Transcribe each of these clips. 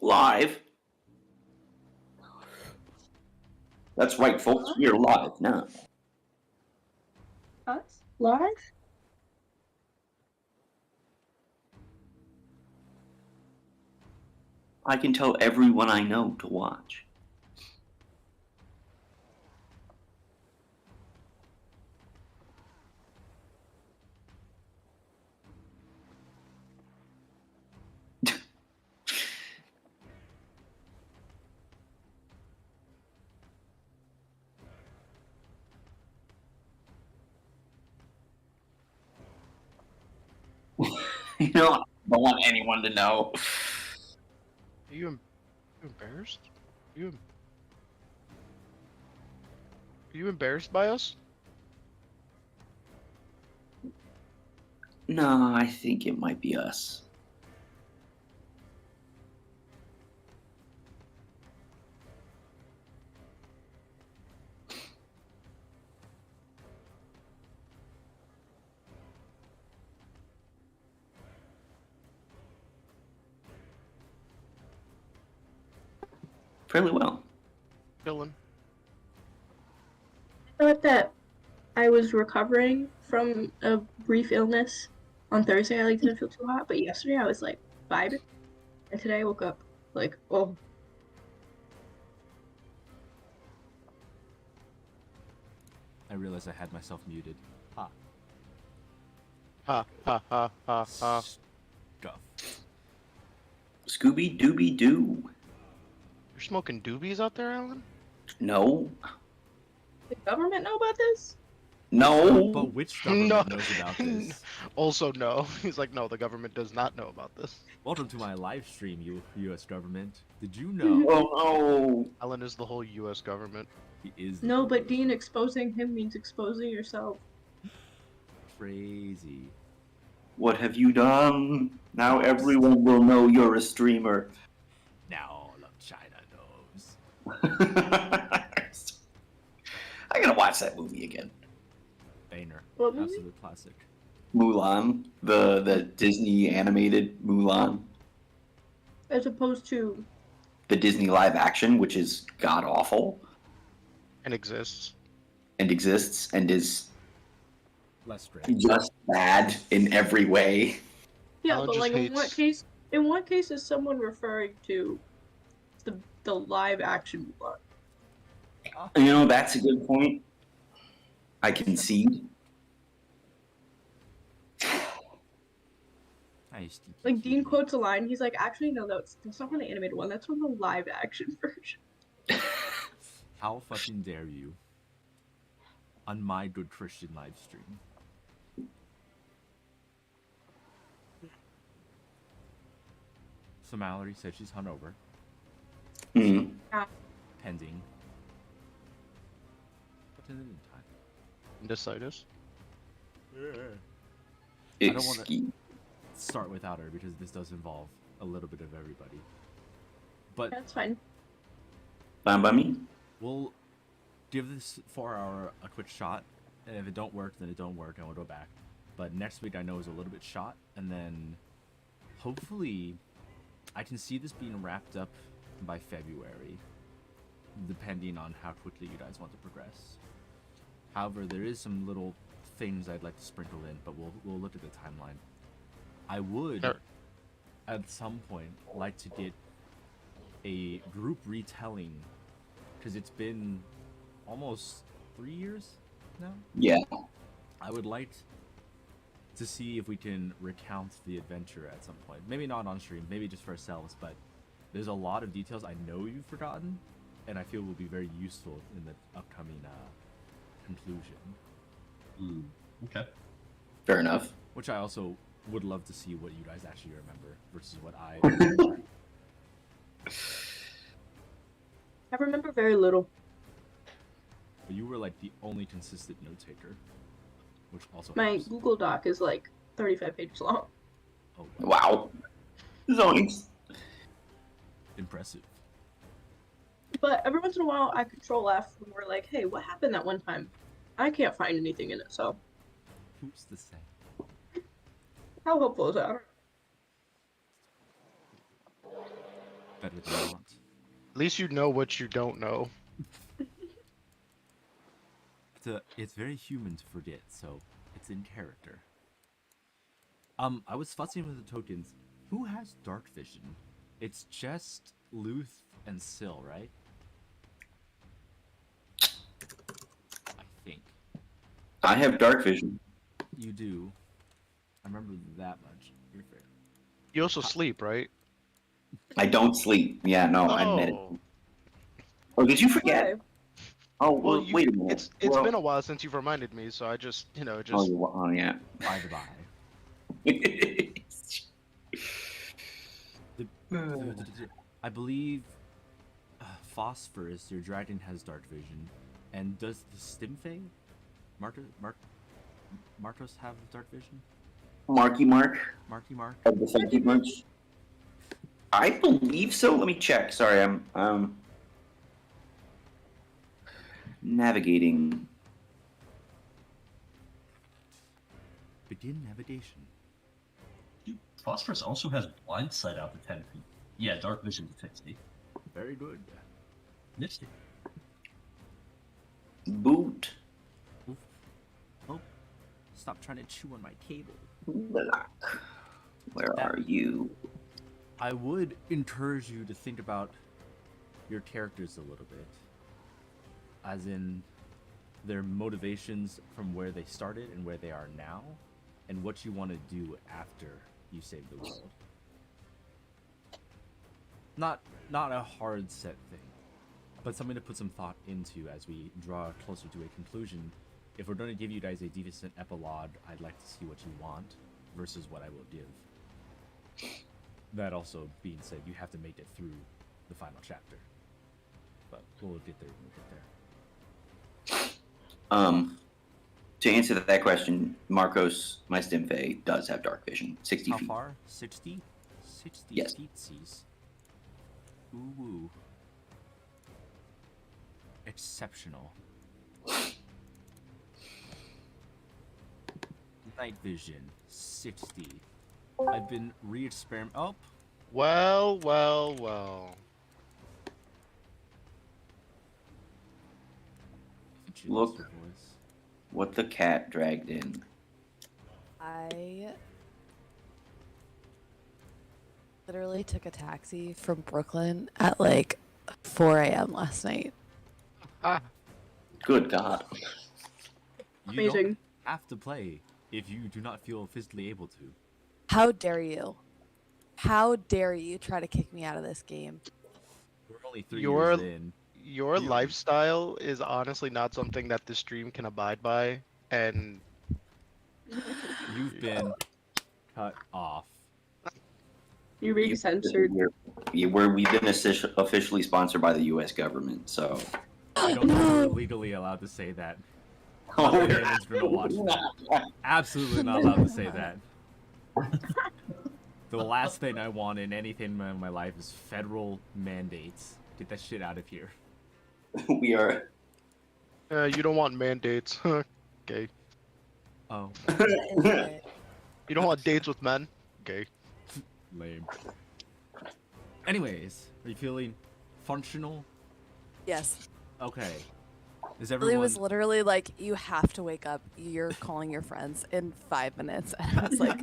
Live. That's right, folks. What? We're live now. Us? Live? I can tell everyone I know to watch. You know, I don't want anyone to know. Are you embarrassed? Are you embarrassed by us? No, I think it might be us. Fairly well. Dylan. I thought that I was recovering from a brief illness. On Thursday, I didn't feel too hot, but yesterday I was like vibing. And today I woke up like, oh. I realized I had myself muted. Ha. Ha ha ha ha ha. Scuff. Scooby Dooby Doo. You're smoking doobies out there, Alan? No. The government know about this? No. But which government knows about this? Also, no. He's like, no, the government does not know about this. Welcome to my live stream, U.S. government. Did you know? Oh no. Alan is the whole U.S. government. He is the No, but US Dean, exposing him means exposing yourself. Crazy. What have you done? Now everyone will know you're a streamer. Now all of China knows. I gotta watch that movie again. Banger. What movie? Absolute classic. Mulan, the Disney animated Mulan, As opposed to, the Disney live action, which is god awful And exists. and exists and is Less great. just bad in every way. yeah, Alan but just like hates- in what case is someone referring to the live action one? You know, that's a good point. I concede. Nice. Like Dean quotes a line, he's like, actually no, that's not from the animated one, that's from the live action version. How fucking dare you? On my good Christian live stream. So Mallory said she's hungover. Mm. Pending. But in the meantime. Indecitus. I don't want to start without her because this does involve a little bit of everybody. But That's fine. Fine by me. we'll give this 4-hour a quick shot, and if it don't work, then it don't work, and we'll go back. But next week I know is a little bit shot, and then hopefully I can see this being wrapped up by February, depending on how quickly you guys want to progress. However, there is some little things I'd like to sprinkle in, but we'll look at the timeline. I would, Sure. at some point, like to get a group retelling, because it's been almost 3 years now. Yeah. I would like to see if we can recount the adventure at some point. Maybe not on stream, maybe just for ourselves, but there's a lot of details I know you've forgotten, and I feel will be very useful in the upcoming conclusion. Okay. Fair enough. Which I also would love to see what you guys actually remember versus what I remember. I remember very little. But you were like the only consistent note taker, which also My helps. Google Doc is like 35 pages long. Oh, Wow. Zoinks. impressive. But every once in a while, I control F when we're like, hey, what happened that one time? I can't find anything in it, so Who's to say? how helpful is that? better than not. At least you know what you don't know. It's very human to forget, so it's in character. I was fussing with the tokens. Who has dark vision? It's just Luth and Syl, right? I think. I have dark vision. You do. I remember that much. You're fair. You also sleep, right? I don't sleep. Yeah, no, I admit it. Oh. Oh, did you forget? Why? Oh, Well, well, wait a minute. it's Well- been a while since you've reminded me, so I just, Oh, yeah. By the by. I believe Phosphorus, your dragon, has dark vision. And does the Stimfey, Marcos have dark vision? Marky Mark Marky Mark? of the Psychic Merch. I believe so. Let me check. Sorry, I'm navigating. Begin navigation. Dude, Phosphorus also has blind sight out to 10 feet. Yeah, dark vision to 60. Very good. Nifty. Boot. Oof. Oh, stop trying to chew on my cable. Block. Where are you? I would encourage you to think about your characters a little bit. As in their motivations from where they started and where they are now, and what you want to do after you save the world. Not a hard set thing, but something to put some thought into as we draw closer to a conclusion. If we're going to give you guys a decent epilogue, I'd like to see what you want versus what I will give. That also being said, you have to make it through the final chapter. But we'll get there when we get there. To answer that question, Marcos, my Stimfey, does have dark vision. 60 How feet. far? 60? 60 Yes. feetsies. Ooh woo. Exceptional. Night vision, 60. I've been re-experiment. Oh, well. haven't you Look. lost your voice? What the cat dragged in. I literally took a taxi from Brooklyn at like 4 a.m. last night. Good God. You Amazing. don't have to play if you do not feel physically able to. How dare you? How dare you try to kick me out of this game? We're only 3 Your- years in. Your lifestyle is honestly not something that the stream can abide by, and You've been cut off. You're being censored. We've been officially sponsored by the U.S. government, so. I don't think we're legally allowed to say that. Oh, Anyone's gonna watch that. Absolutely not allowed to say that. The last thing I want in anything in my life is federal mandates. Get that shit out of here. We are. you don't want mandates. Okay. Oh, You don't want dates with men. Okay. lame. Anyways, are you feeling functional? Yes. Okay. Is It everyone... was literally like, you have to wake up. You're calling your friends in 5 minutes. And I was like,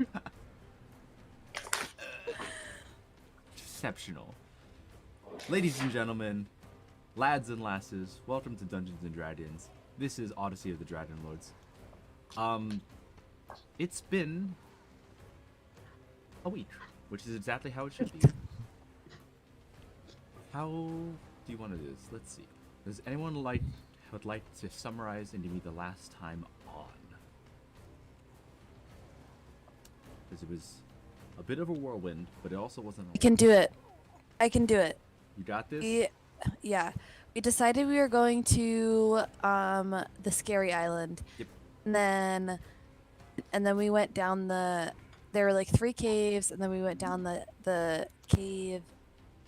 exceptional. Ladies and gentlemen, lads and lasses, welcome to Dungeons and Dragons. This is Odyssey of the Dragonlords. It's been a week, which is exactly how it should be. How do you want to do this? Let's see. Does anyone would like to summarize and give me the last time on? Because it was a bit of a whirlwind, but it also wasn't. I can do it. I can do it. You got this? Yeah. We decided we were going to the scary island. Yep. And then we went down there were like 3 caves, and then we went down the cave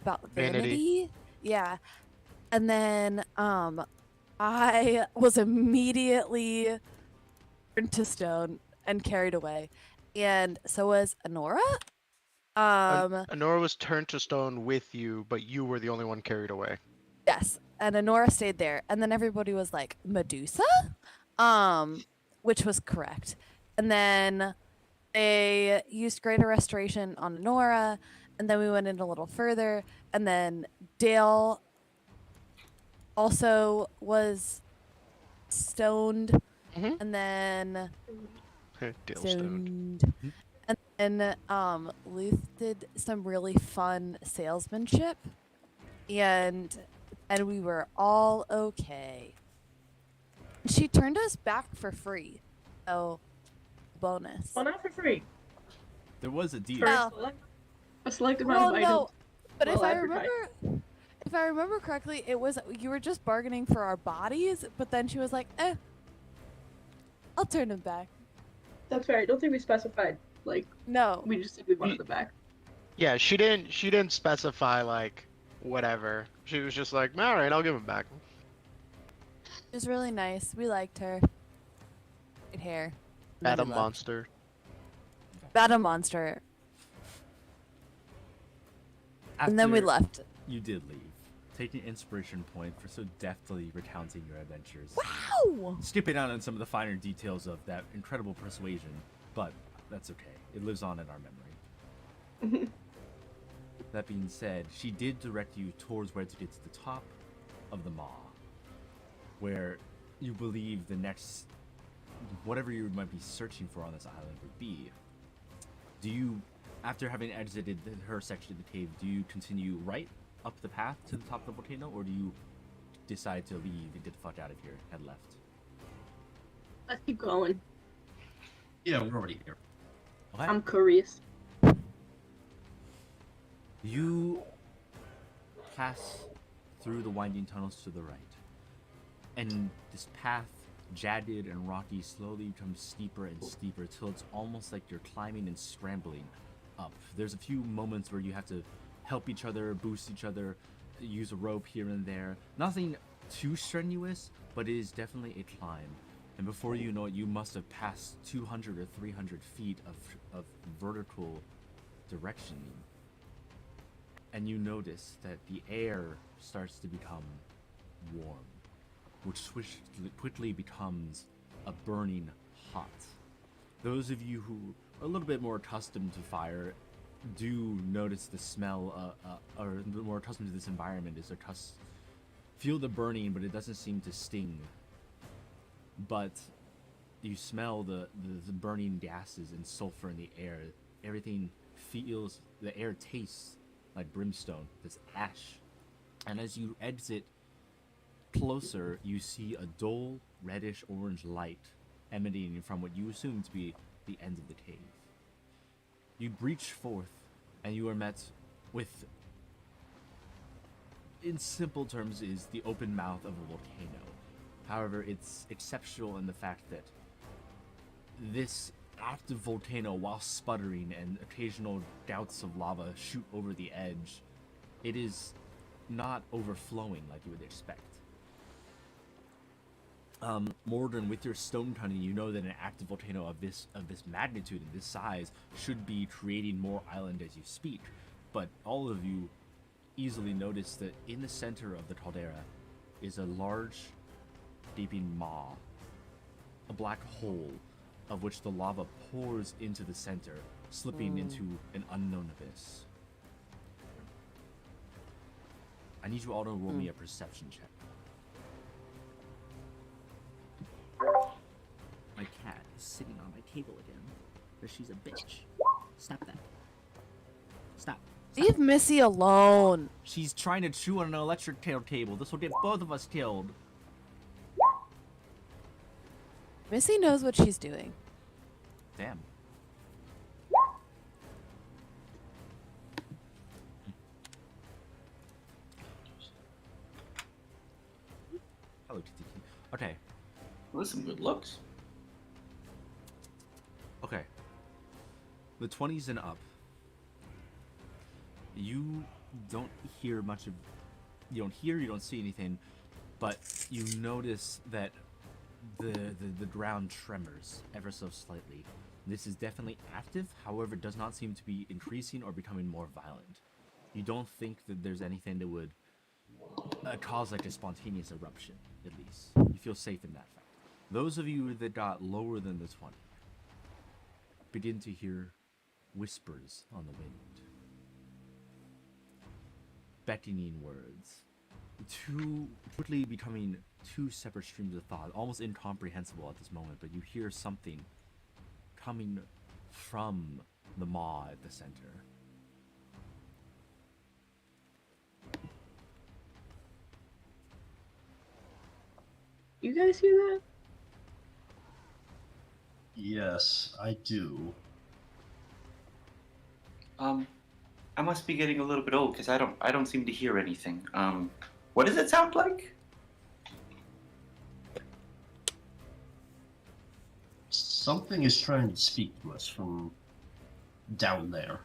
about Vanity. Yeah. And then I was immediately turned to stone and carried away. And so was Honora. Honora was turned to stone with you, but you were the only one carried away. Yes, and Honora stayed there, and then everybody was like, Medusa? Which was correct. And then they used Greater Restoration on Honora, and then we went in a little further, and then Dale also was stoned, Mhm. and then Dale stoned. stoned. And then Luth did some really fun salesmanship, and we were all okay. She turned us back for free, so bonus. Well, not for free. There was a deal. For Oh. a select amount Well, of no, items. but well if I advertised. remember correctly, it was you were just bargaining for our bodies, but then she was like, I'll turn them back. That's fair. I don't think we specified. Like, No. we just said we wanted them back. Yeah, she didn't specify like whatever. She was just like, all right, I'll give him back. It was really nice. We liked her. Good hair. And then Adam we left. monster. Battle monster. And then we After left. You did leave, taking inspiration point for so deftly recounting your adventures. Wow! Skipping out on some of the finer details of that incredible persuasion, but that's okay. It lives on in our memory. That being said, she did direct you towards where to get to the top of the maw, where you believe the next, whatever you might be searching for on this island would be. Do you, after having exited her section of the cave, do you continue right up the path to the top of the volcano, or do you decide to leave and get the fuck out of here, head left? Let's keep going. Yeah, we're already here. Okay. I'm curious. You pass through the winding tunnels to the right, and this path, jagged and rocky, slowly becomes steeper and steeper till it's almost like you're climbing and scrambling up. There's a few moments where you have to help each other, boost each other, use a rope here and there. Nothing too strenuous, but it is definitely a climb. And before you know it, you must have passed 200 or 300 feet of vertical directioning. And you notice that the air starts to become warm, which quickly becomes a burning hot. Those of you who are a little bit more accustomed to fire do notice the smell, or more accustomed to this environment, is feel the burning, but it doesn't seem to sting. But you smell the burning gases and sulfur in the air. Everything feels, the air tastes like brimstone, this ash. And as you exit closer, you see a dull reddish orange light emanating from what you assume to be the end of the cave. You breach forth, and you are met with, in simple terms, is the open mouth of a volcano. However, it's exceptional in the fact that this active volcano, while sputtering and occasional gouts of lava shoot over the edge, it is not overflowing like you would expect. Mordrin, with your stone cunning, you know that an active volcano of this magnitude and this size should be creating more island as you speak. But all of you easily notice that in the center of the caldera is a large, gaping maw, a black hole, of which the lava pours into the center, slipping into an unknown abyss. I need you all to roll me a perception check. My cat is sitting on my table again, but she's a bitch. Stop that. Stop. Leave Missy alone. She's trying to chew on an electric cable. This will get both of us killed. Missy knows what she's doing. Damn. Hello, Tiki. Okay. Well, some good looks. Okay. The 20s and up. You don't hear much of... You don't see anything, but you notice that the ground tremors ever so slightly. This is definitely active, however, it does not seem to be increasing or becoming more violent. You don't think that there's anything that would cause like a spontaneous eruption, at least. You feel safe in that fact. Those of you that got lower than the 20 begin to hear whispers on the wind. Beckoning words. Quickly becoming two separate streams of thought, almost incomprehensible at this moment, but you hear something coming from the maw at the center. You guys hear that? Yes, I do. I must be getting a little bit old because I don't seem to hear anything. What does it sound like? Something is trying to speak to us from down there.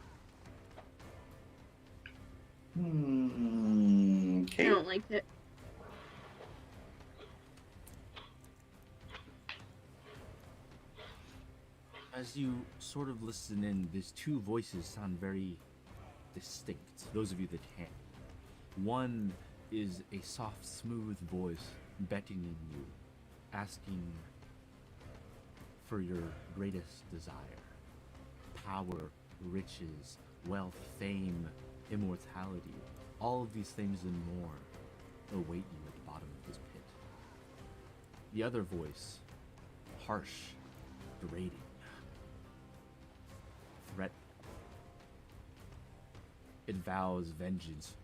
I Okay. don't like it. As you sort of listen in, these two voices sound very distinct, those of you that can. One is a soft, smooth voice beckoning you, asking for your greatest desire. Power, riches, wealth, fame, immortality. All of these things and more await you at the bottom of this pit. The other voice, harsh, berating, threat. It vows vengeance,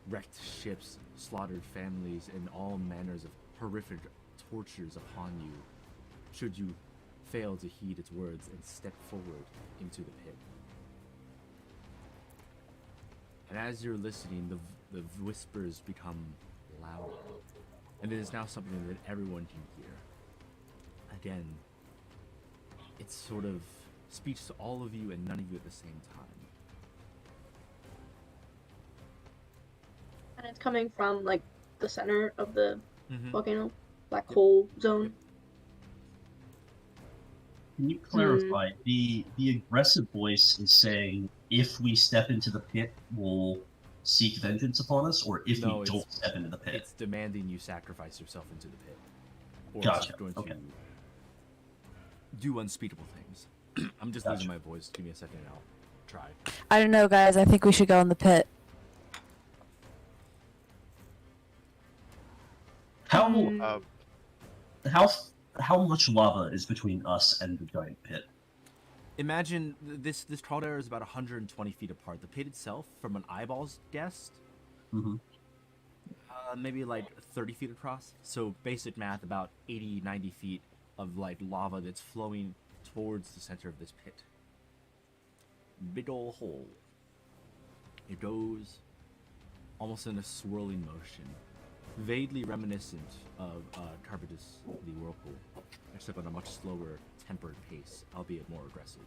wrecked ships, slaughtered families, and all manners of horrific tortures upon you, should you fail to heed its words and step forward into the pit. And as you're listening, the whispers become louder, and it is now something that everyone can hear. Again, it sort of speaks to all of you and none of you at the same time. And it's coming from like the center of the Mm-hmm. volcano, black hole zone. Can you clarify? The aggressive voice is saying if we step into the pit, we'll seek vengeance upon us, or if No, we it's- don't step into the pit. It's demanding you sacrifice yourself into the pit. Or Gotcha, it's going okay. to do unspeakable things. I'm just Gotcha. losing my voice. Give me a second and I'll try. I don't know, guys. I think we should go in the pit. How Uh, how much lava is between us and the giant pit? Imagine this caldera is about 120 feet apart. The pit itself, from an eyeball's guess, Mm-hmm. maybe like 30 feet across. So basic math, about 80, 90 feet of like lava that's flowing towards the center of this pit. Big ol' hole. It goes almost in a swirling motion, vaguely reminiscent of Carbidus the Whirlpool, except on a much slower, tempered pace, albeit more aggressive.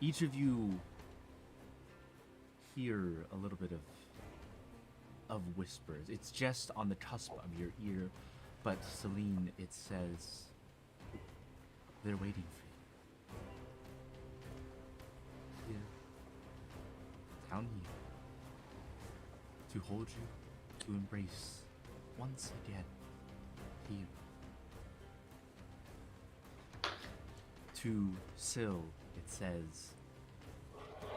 Each of you hear a little bit of whispers. It's just on the cusp of your ear, but Celine, it says they're waiting for you. Here, down here, to hold you, to embrace once again. Here. To Syl, it says,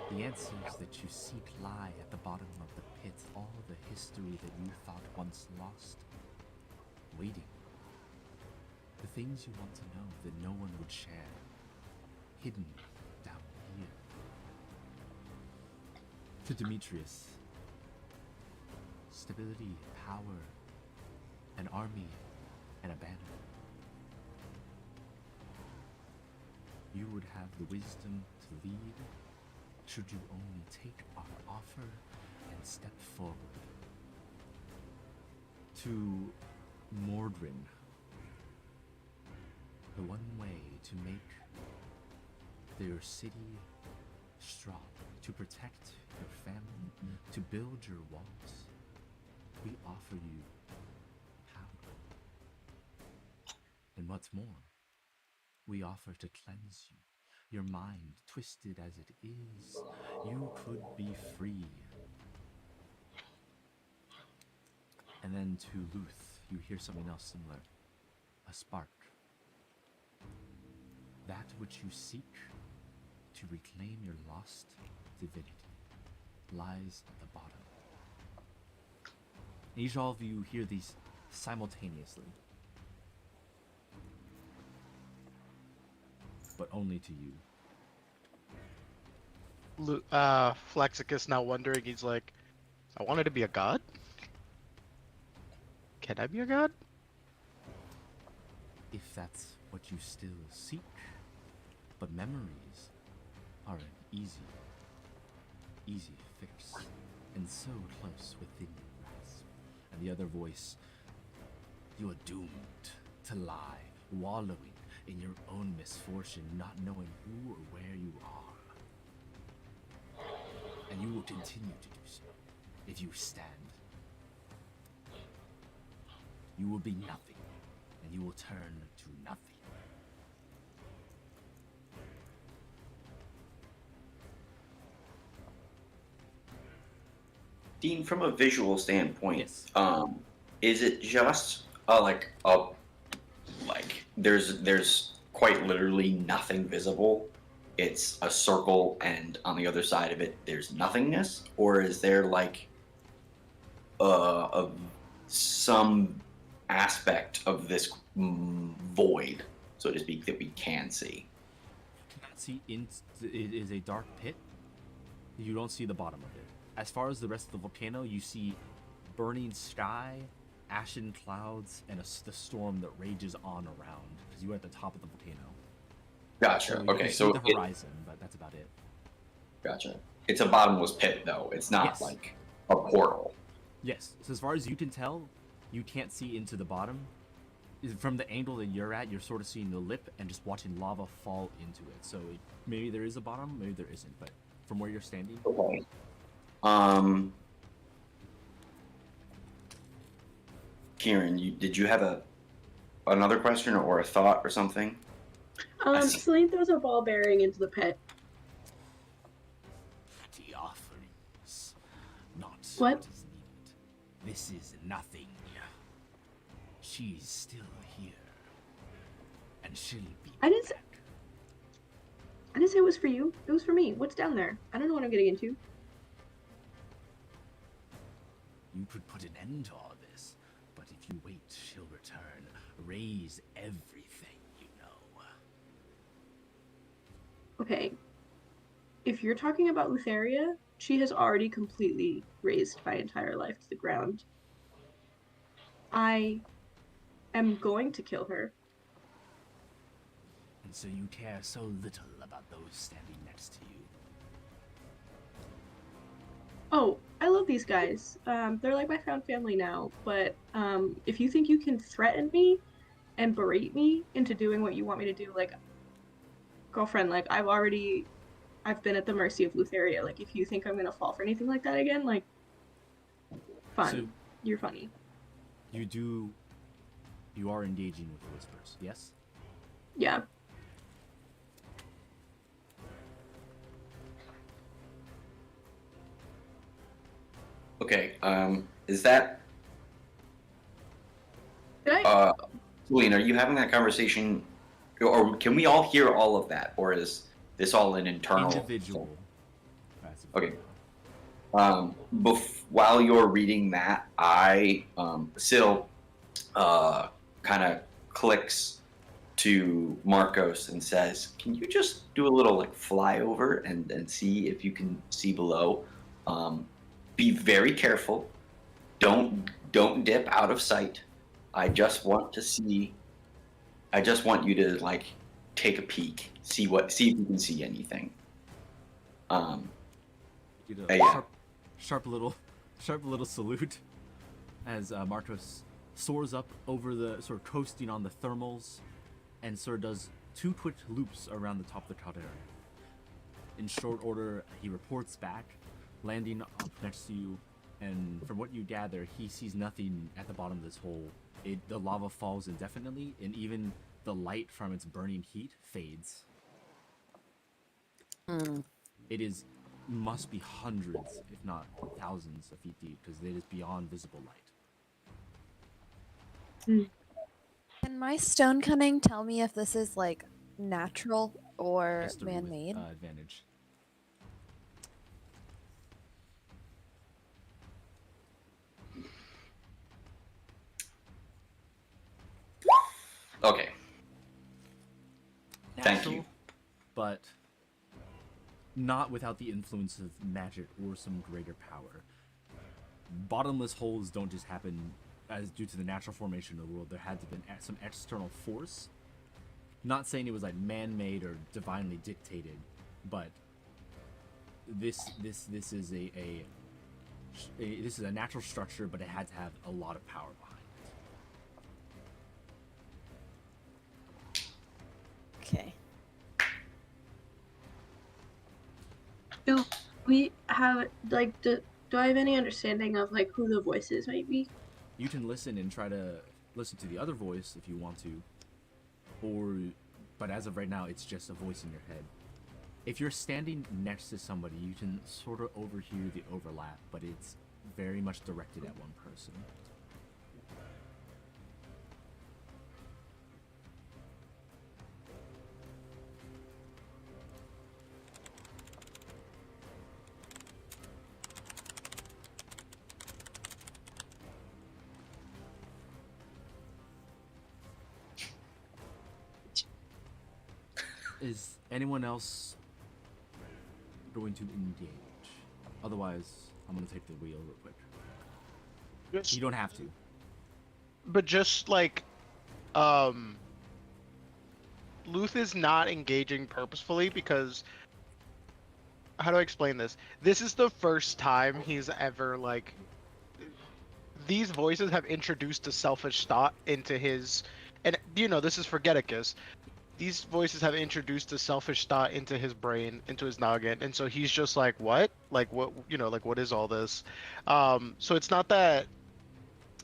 the answers that you seek lie at the bottom of the pit, all the history that you thought once lost, waiting. The things you want to know that no one would share, hidden down here. To Demetrius, stability, power, an army, and a banner. You would have the wisdom to lead, should you only take our offer and step forward. To Mordrin, the one way to make their city strong, to protect your family, to build your walls, we offer you power. what's more, we offer to cleanse you. Your mind, twisted as it is, you could be free. And then to Luth, you hear something else similar. A spark. That which you seek to reclaim your lost divinity lies at the bottom. Each all of you hear these simultaneously. But only to you. Flexicus now wondering, he's like, I wanted to be a god? Can I be a god? If that's what you still seek. But memories are an easy fix, and so close within your grasp. And the other voice, you are doomed to lie, wallowing in your own misfortune, not knowing who or where you are. And you will continue to do so if you stand. You will be nothing, and you will turn to nothing. Dean, from a visual standpoint, Yes. Is it just there's quite literally nothing visible? It's a circle, and on the other side of it, there's nothingness, or is there like some aspect of this void, so to speak, that we can see? You cannot see it is a dark pit. You don't see the bottom of it. As far as the rest of the volcano, you see burning sky, ashen clouds, and the storm that rages on around, because you are at the top of the volcano. Gotcha. So you Okay, can see so the horizon, but that's about it. Gotcha. It's a bottomless pit, though. It's not Yes. like a portal. Yes. So as far as you can tell, you can't see into the bottom. From the angle that you're at, you're sort of seeing the lip and just watching lava fall into it. So maybe there is a bottom, maybe there isn't. But from where you're standing, Okay. Kieran, did you have another question or a thought or something? Celine throws a ball bearing into the pit. the offerings, not What? is needed. This is nothing. She's still here, and she'll be I didn't back. I didn't say it was for you. It was for me. What's down there? I don't know what I'm getting into. You could put an end to all this, but if you wait, she'll return, raise everything you know. Okay. If you're talking about Lutheria, she has already completely razed my entire life to the ground. I am going to kill her. And so you care so little about those standing next to you. Oh, I love these guys. They're like my found family now. But if you think you can threaten me and berate me into doing what you want me to do, like, girlfriend, like, I've been at the mercy of Lutheria. Like, if you think I'm gonna fall for anything like that again, like, fine. So You're funny. you are engaging with the whispers, yes? Yeah. Okay, is that... Did I? Celine, are you having that conversation, or can we all hear all of that, or is this all an internal... Individual. Okay. While you're reading that, Syl kind of clicks to Marcos and says, "Can you just do a little like flyover and see if you can see below? Be very careful. Don't dip out of sight. I just want you to like take a peek, see if you can see anything." You get a yeah. sharp little salute as Marcos soars up over the sort of coasting on the thermals, and sort of does 2 quick loops around the top of the caldera. In short order, he reports back, landing up next to you, and from what you gather, he sees nothing at the bottom of this hole the lava falls indefinitely, and even the light from its burning heat fades. It must be hundreds, if not thousands, of feet deep because it is beyond visible light. Can my stone cunning tell me if this is like natural or History with, man-made? advantage. Okay. Thank Natural, you. but not without the influence of magic or some greater power. Bottomless holes don't just happen as due to the natural formation of the world. There had to have been some external force. Not saying it was like man-made or divinely dictated, but this is this is a natural structure, but it had to have a lot of power behind it. Okay. Do we have like do I have any understanding of like who the voices might be? You can listen and try to listen to the other voice if you want to, but as of right now, it's just a voice in your head. If you're standing next to somebody, you can sort of overhear the overlap, but it's very much directed at one person. Is anyone else going to engage? Otherwise, I'm going to take the wheel real quick. You don't have to. But just like, Luth is not engaging purposefully because, how do I explain this? This is the first time he's ever like, these voices have introduced a selfish thought into his, and this is for Geticus. These voices have introduced a selfish thought into his brain, into his noggin, and so he's just like, what? Like what? Like what is all this? So it's not that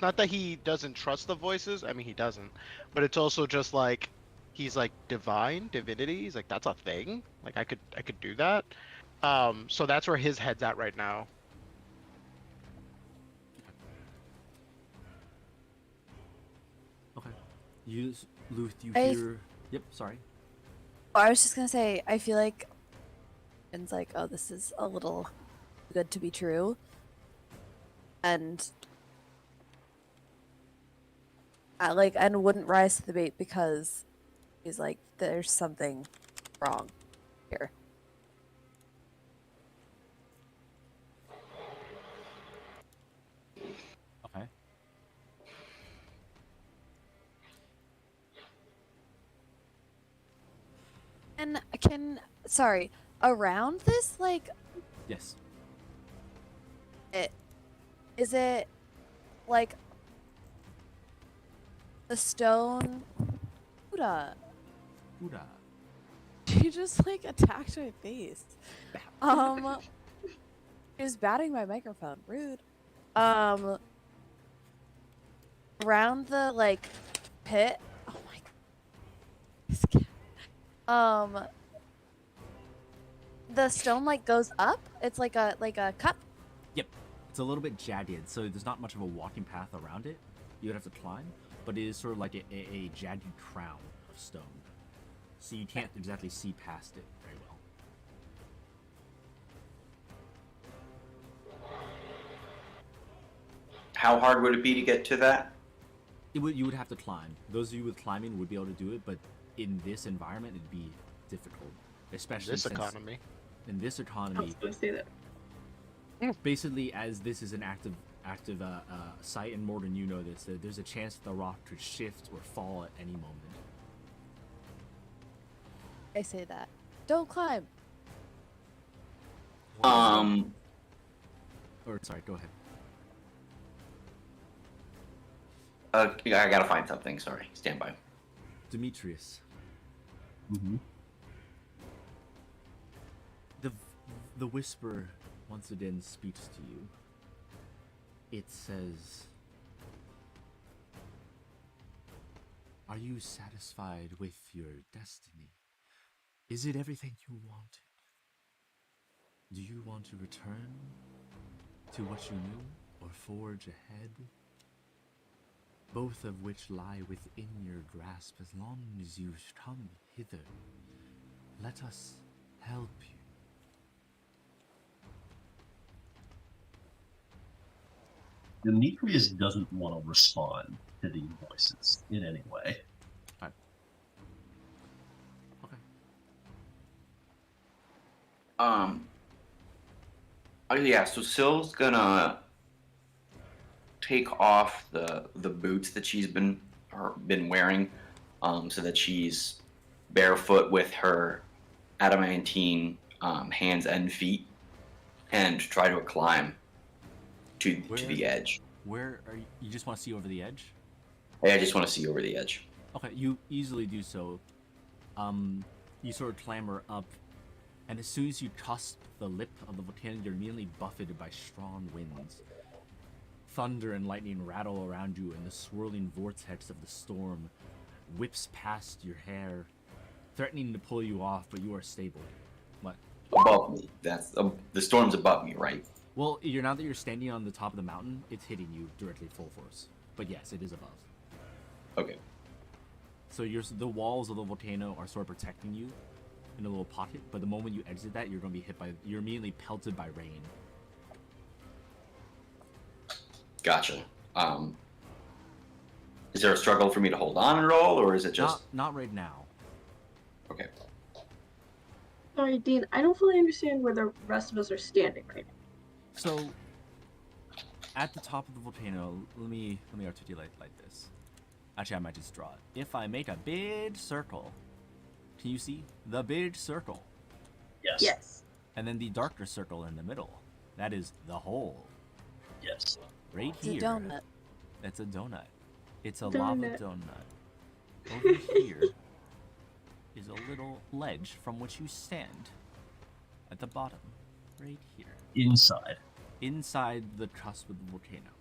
he doesn't trust the voices. I mean, he doesn't, but it's also just like he's like divinity. He's like, that's a thing. Like I could do that. So that's where his head's at right now. Okay. Luth, you I- hear... Yep, sorry. I was just gonna say, I feel like it's like, oh, this is a little good to be true, and and wouldn't rise to the bait because he's like, there's something wrong here. Okay. And sorry, around this, like, Yes. is it like the stone? Buddha. Buddha. She just like attacked my face. She was batting my microphone. Rude. Around the like pit. Oh my god. The stone like goes up. It's like a cup. Yep. It's a little bit jagged, so there's not much of a walking path around it. You would have to climb, but it is sort of like a jagged crown of stone. So you can't exactly see past it very well. How hard would it be to get to that? You would have to climb. Those of you with climbing would be able to do it, but in this environment, it'd be difficult, especially This since economy. in this I was economy, going to say that. basically, as this is an active site, and more than you know this, there's a chance that the rock could shift or fall at any moment. I say that. Don't climb. Or sorry, go ahead. I gotta find something. Sorry, stand by. Demetrius, Mm-hmm. the whisper once again speaks to you. It says, Are you satisfied with your destiny? Is it everything you wanted? Do you want to return to what you knew or forge ahead? Both of which lie within your grasp as long as you come hither. Let us help you. Demetrius doesn't want to respond to these voices in any way. Alright. Okay. Oh yeah, so Syl's gonna take off the boots that she's been wearing, so that she's barefoot with her adamantine hands and feet, and try to climb to the edge. Where are you? You just want to see over the edge? Hey, I just want to see over the edge. Okay, you easily do so. You sort of clamber up, and as soon as you cusp the lip of the volcano, you're immediately buffeted by strong winds. Thunder and lightning rattle around you, and the swirling vortex of the storm whips past your hair, threatening to pull you off, but you are stable. What? Above me. That's the storm's above me, right? Well, now that you're standing on the top of the mountain, it's hitting you directly full force. But yes, it is above. Okay. So the walls of the volcano are sort of protecting you in a little pocket, but the moment you exit that, you're going to be you're immediately pelted by rain. Gotcha. Is there a struggle for me to hold on and roll, or is it just... Not right now. Okay. Sorry, Dean, I don't fully understand where the rest of us are standing right now. So, at the top of the volcano, let me articulate like this. Actually, I might just draw it. If I make a big circle, can you see the big circle? Yes. Yes. And then the darker circle in the middle. That is the hole. Yes. Right It's here. a donut. That's a donut. It's a Donut. lava donut. Over here is a little ledge from which you stand. At the bottom. Right here. Inside the cusp of the volcano.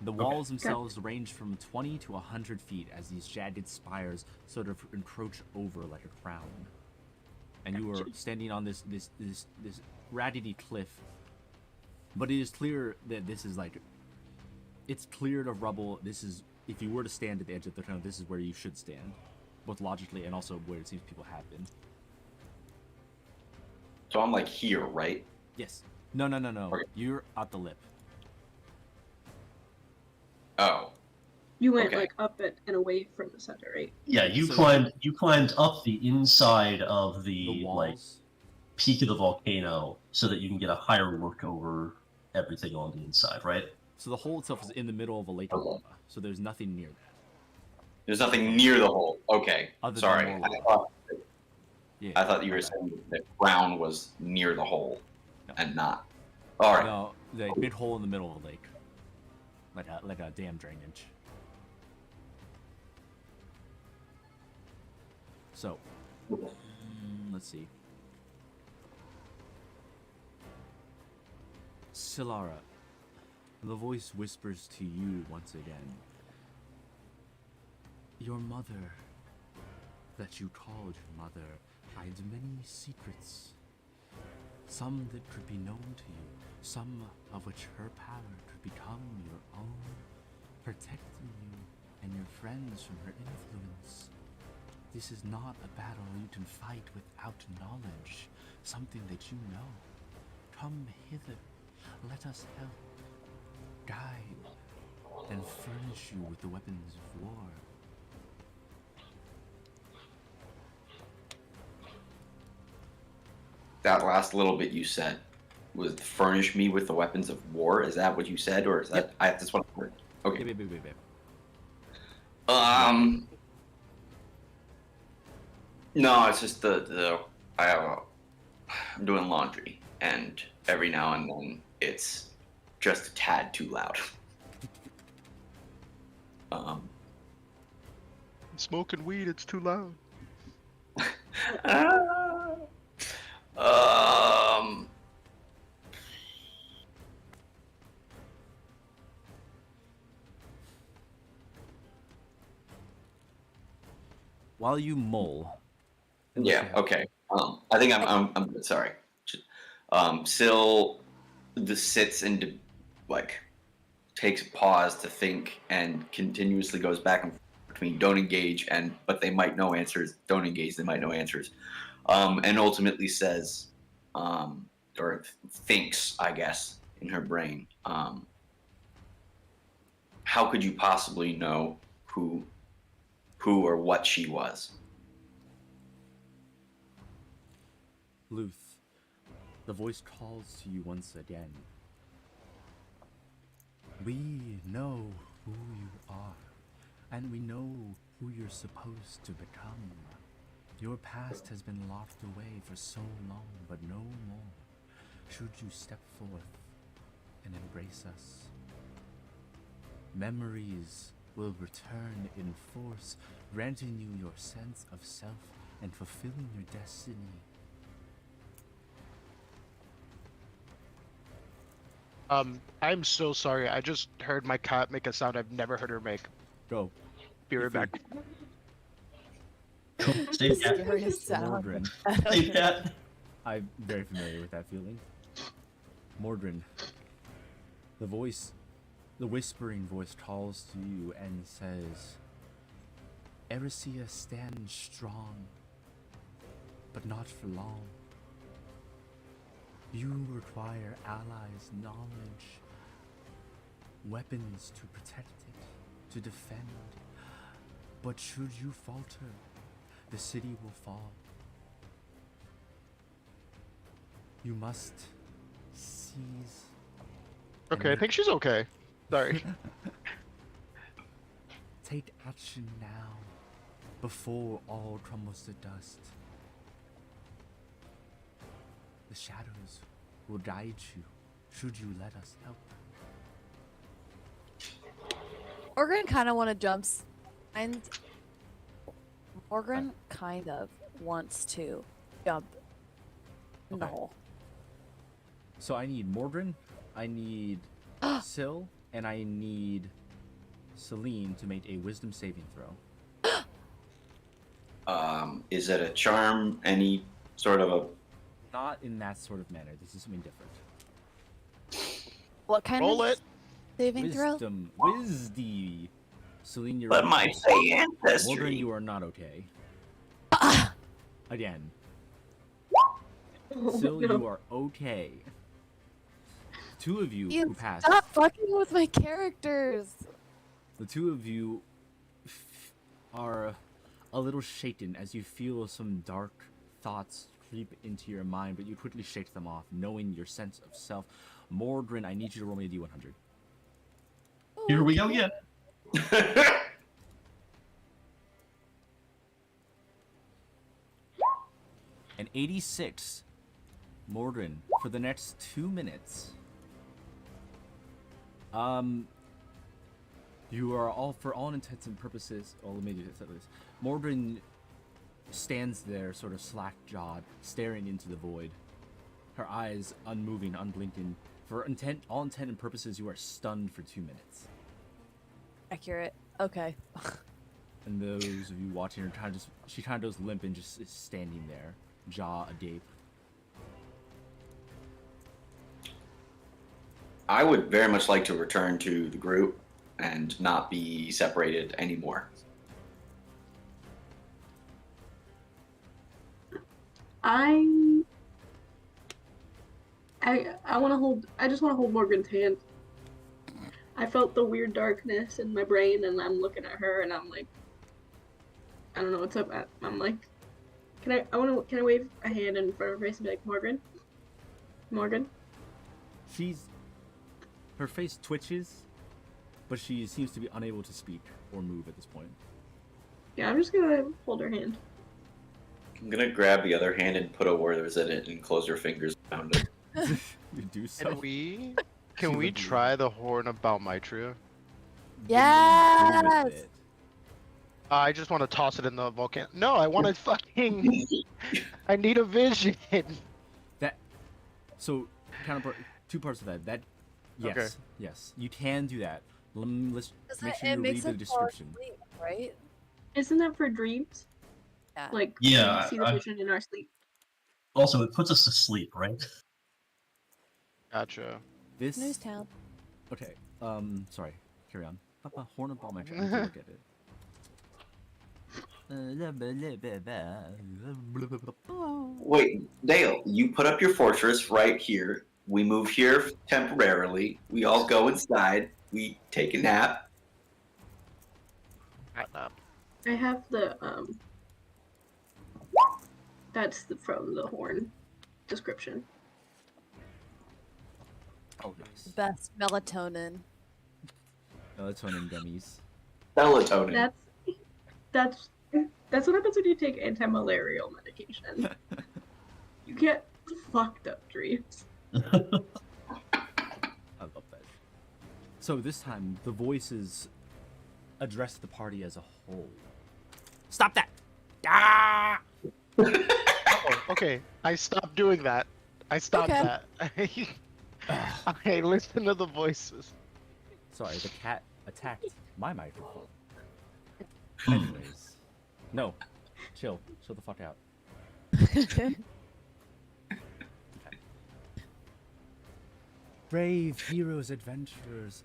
The walls themselves range from 20 to 100 feet as these jagged spires sort of encroach over like a crown. And you are standing on this raggedy cliff. But it is clear that this is like... It's cleared of rubble. This is... If you were to stand at the edge of the volcano, this is where you should stand. Both logically and also where it seems people have been. So I'm like here, right? Yes. No. Okay. You're at the lip. Oh. You went Okay. like up it and away from the center, right? Yeah, you So- climbed up the inside of The the walls. like peak of the volcano so that you can get a higher look over everything on the inside, right? So the hole itself is in the middle of a lake of Okay. lava. So there's nothing near that. There's nothing near the hole. Okay. Other than Sorry. more Yeah. I thought you were my bad. saying the ground was near the hole No. and not. All right. No, the big hole in the middle of the lake. Like a dam drainage. So, let's see. Silara, the voice whispers to you once again. Your mother, that you called your mother, hides many secrets. Some that could be known to you, some of which her power could become your own, protecting you and your friends from her influence. This is not a battle you can fight without knowledge, something that you know. Come hither, let us help, guide, and furnish you with the weapons of war. That last little bit you said was furnish me with the weapons of war. Is that what you said, or is that that's what I heard? Okay. Babe. No, it's just I'm doing laundry, and every now and then it's just a tad too loud. Smoking weed, it's too loud. Um, while you mull. and Yeah. look at- Okay. I think I'm good. Sorry. Syl just sits and like takes a pause to think and continuously goes back and forth between don't engage and but they might know answers, don't engage, they might know answers, and ultimately says, or thinks, I guess, in her brain, how could you possibly know who or what she was? Luth, the voice calls to you once again. We know who you are, and we know who you're supposed to become. Your past has been locked away for so long, but no more. Should you step forth and embrace us, memories will return in force, granting you your sense of self and fulfilling your destiny. I'm so sorry. I just heard my cat make a sound I've never heard her make. Go. Be right back. Stay cat. Scariest sound. Mordrin. Stay cat. I'm very familiar with that feeling. Mordrin, the whispering voice calls to you and says, Erisea stands strong, but not for long. You require allies' knowledge, weapons to protect it, to defend. But should you falter, the city will fall. You must seize. Okay, I think she's okay. Sorry. Take action now, before all crumbles to dust. The shadows will guide you, should you let us help. Morgan kind of want to jump, and Morgan kind of wants to jump in the Okay. hole. So I need Mordrin, I need Syl, and I need Celine to make a wisdom saving throw. Is it a charm? Any sort of a Not in that sort of manner. This is something different. What kind Roll of it. saving throw? Wisdom. Wisdy. Celine, you're let my okay. say Mordrin, ancestry? you are not okay. Again. Oh, Syl, no. you are okay. Two of you You who passed. stop fucking with my characters. The two of you are a little shaken as you feel some dark thoughts creep into your mind, but you quickly shake them off, knowing your sense of self. Mordrin, I need you to roll me a d100. Here we go again. An 86. Mordrin, for the next 2 minutes. You are all, for all intents and purposes, oh, let me do this. Mordrin stands there, sort of slack-jawed, staring into the void. Her eyes unmoving, unblinking. For all intent and purposes, you are stunned for 2 minutes. Accurate. Okay. And those of you watching her she kind of goes limp and just is standing there, jaw agape. I would very much like to return to the group and not be separated anymore. I want to hold. I just want to hold Morgan's hand. I felt the weird darkness in my brain, and I'm looking at her, and I'm like, I don't know what's up. I'm like, can I wave a hand in front of her face and be like, Morgan? Her face twitches, but she seems to be unable to speak or move at this point. Yeah, I'm just gonna hold her hand. I'm gonna grab the other hand and put a word in it and close her fingers around it. You do so. Can we try the horn of Balmitria? What do you do with Yes! it? I just want to toss it in the volcano. No, I want to fucking. I need a vision. So, two parts of that. Yes, Okay. yes, you can do that. Let's Does make it- sure it you makes read the it fall description. asleep, right? Isn't that for dreams? Yeah. Like, Yeah, we see the I- vision in our sleep. Also, it puts us to sleep, right? Gotcha. This. News town. Okay. Sorry. Carry on. Papa, horn and ball match. I need to look at it. Wait, Dale, you put up your fortress right here. We move here temporarily. We all go inside. We take a nap. I have the that's from the horn description. Oh, nice. Best melatonin. Melatonin gummies. Melatonin. That's what happens when you take anti-malarial medication. You get fucked up dreams. I love that. So this time, the voices address the party as a whole. Stop that! Ah! Oh, okay. I stopped doing that. I stopped Okay. that. I listen to the voices. Sorry, the cat attacked my microphone. Anyways. No. Chill. Chill the fuck out. Brave heroes, adventurers,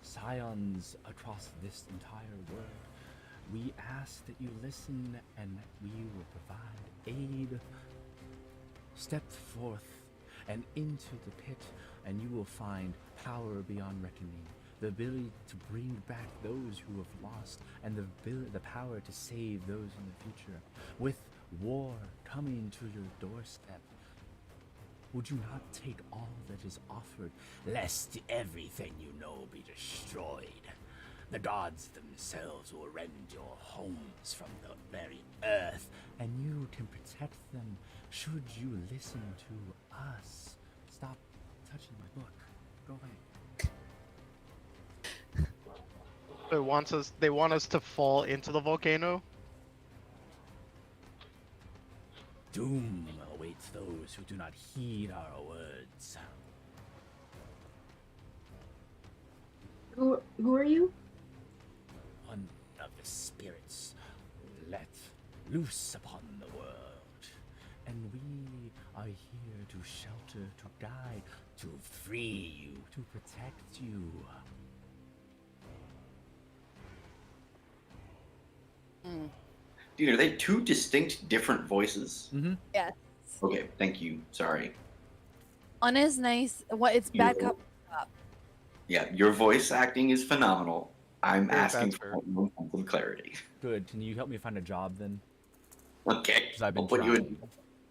scions across this entire world, we ask that you listen and we will provide aid. Step forth and into the pit, and you will find power beyond reckoning, the ability to bring back those who have lost, and the power to save those in the future. With war coming to your doorstep, would you not take all that is offered, lest everything you know be destroyed? The gods themselves will rend your homes from the very earth, and you can protect them should you listen to us. Stop touching my book. Go away. They want us to fall into the volcano. Doom awaits those who do not heed our words. Who are you? One of the spirits let loose upon the world. And we are here to shelter, to guide, to free you, to protect you. Dude, are they two distinct different voices? Mm-hmm. Yes. Okay, thank you. Sorry. One is nice. What? It's bad Your- cop. Yeah, your voice acting is phenomenal. I'm Very asking bad, for some clarity. Good. Can you help me find a job then? Okay, Because I've been I'll put you trying. in.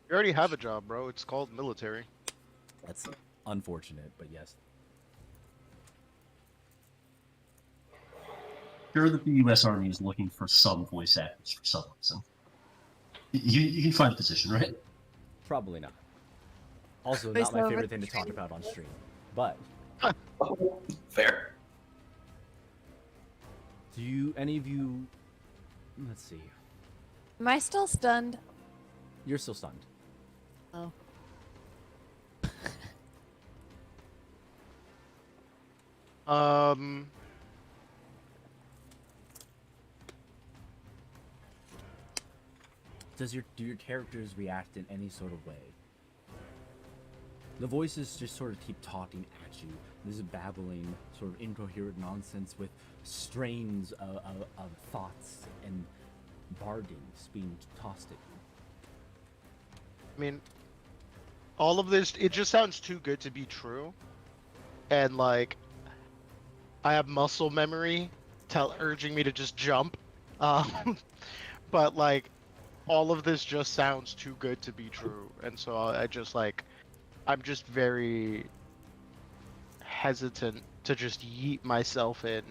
You already have a job, bro. It's called military. That's unfortunate, but yes. Sure that the U.S. Army is looking for some voice actors for some reason. You can find a position, right? Probably not. Also, Voice not my over favorite thing to talk stream. about on stream. But Fair. do you, any of you, let's see. Am I still stunned? You're still stunned. Oh. Do your characters react in any sort of way? The voices just sort of keep talking at you. This is babbling, sort of incoherent nonsense with strains of thoughts and bargains being tossed at you. I mean, all of this, it just sounds too good to be true. And like, I have muscle memory urging me to just jump. But like, all of this just sounds too good to be true. And so I just like, I'm just very hesitant to just yeet myself in.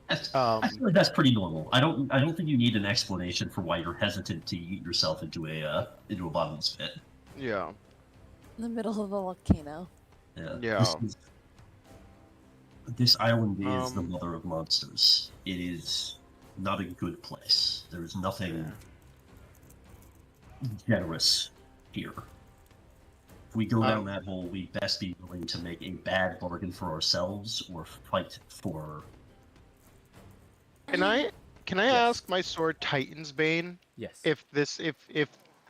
I feel like that's pretty normal. I don't think you need an explanation for why you're hesitant to eat yourself into a bottomless pit. Yeah. In the middle of a volcano. Yeah. This island is the Um, mother of monsters. It is not a good place. There is nothing generous here. If we go down that hole, we best be willing to make a bad bargain for ourselves or fight for. Can I Can I Yes. ask my sword Titan's Bane Yes. if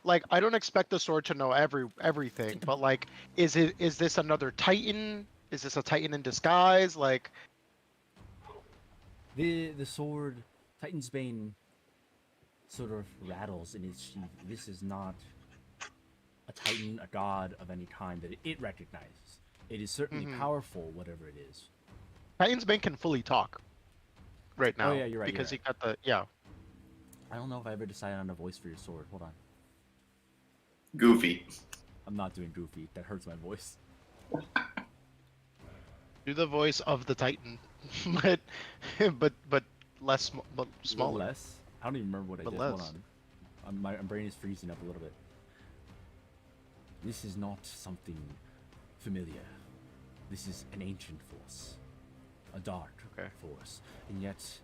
like I don't expect the sword to know everything, but like is this another Titan? Is this a Titan in disguise? Like The sword, Titan's Bane, sort of rattles in its sheath. This is not a Titan, a god of any kind that it recognizes. It is certainly Mhm. powerful, whatever it is. Titan's Bane can fully talk right now. Oh yeah, you're right. Because you're he got the yeah. I don't know if I ever decided on a voice for your sword. Hold on. Goofy. I'm not doing Goofy. That hurts my voice. Do the voice of the Titan, but less but smaller. Less? I don't even remember what I But did. Hold less. on. My brain is freezing up a little bit. This is not something familiar. This is an ancient force. A dark Okay. force. And yet,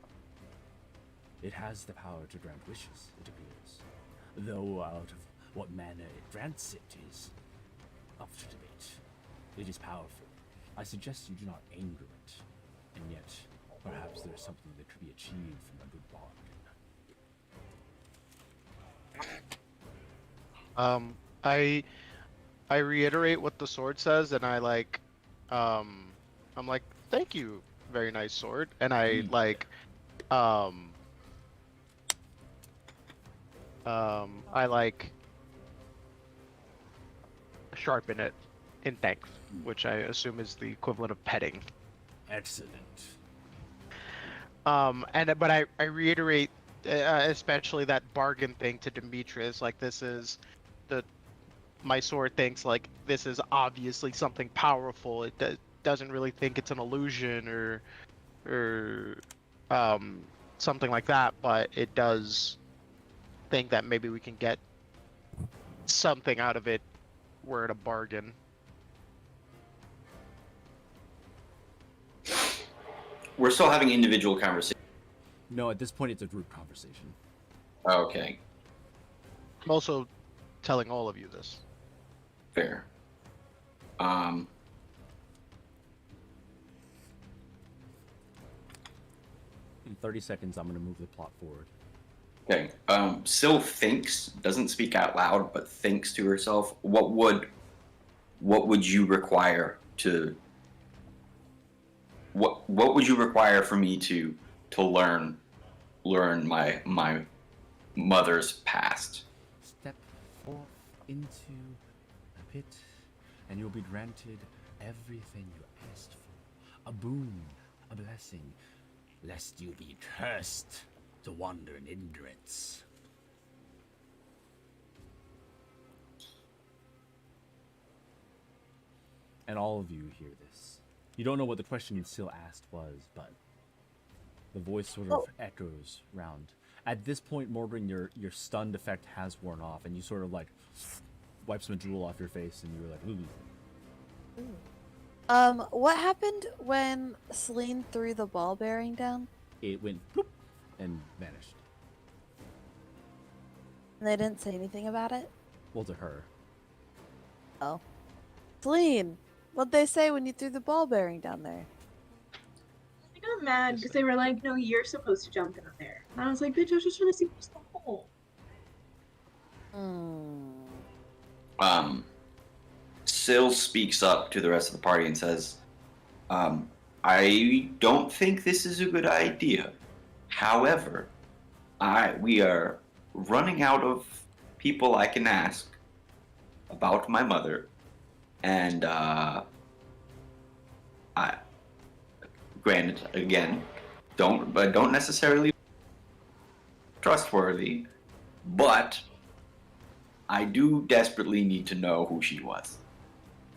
it has the power to grant wishes, it appears. Though out of what manner it grants it is up to debate. It is powerful. I suggest you do not anger it. And yet, perhaps there is something that could be achieved from a good bargain. I reiterate what the sword says, and I'm like, thank you, very nice sword, and I like, I like sharpen it in thanks, which I assume is the equivalent of petting. Excellent. But I reiterate, especially that bargain thing to Demetrius, like this is my sword thinks like this is obviously something powerful. It doesn't really think it's an illusion or something like that, but it does think that maybe we can get something out of it. We're at a bargain. We're still having individual conversations. No, at this point it's a group conversation. Okay, I'm also telling all of you this. fair. In 30 seconds, I'm going to move the plot forward. Okay. Syl thinks, doesn't speak out loud, but thinks to herself, what would you require to what would you require for me to learn my mother's past? Step forth into a pit, and you'll be granted everything you asked for. A boon, a blessing, lest you be cursed to wander in ignorance. And all of you hear this. You don't know what the question you still asked was, but the voice sort of echoes round. At this point, Morgan, your stunned effect has worn off, and you sort of like wipe some drool off your face, and you're like, ooh. What happened when Celine threw the ball bearing down? It went bloop and vanished. And they didn't say anything about it? Well, to her. Oh. Celine, what'd they say when you threw the ball bearing down there? I got mad because they were like, no, you're supposed to jump down there. And I was like, bitch, I was just trying to see what's the hole. Syl speaks up to the rest of the party and says, I don't think this is a good idea. However, we are running out of people I can ask about my mother, and granted, again, don't necessarily trustworthy, but I do desperately need to know who she was.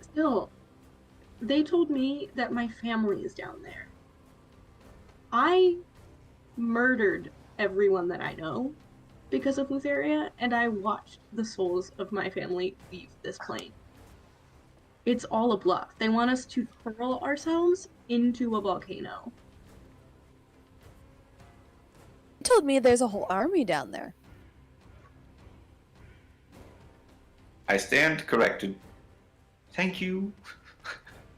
Still, they told me that my family is down there. I murdered everyone that I know because of Lutheria, and I watched the souls of my family leave this plane. It's all a bluff. They want us to hurl ourselves into a volcano. You told me there's a whole army down there. I stand corrected. Thank you.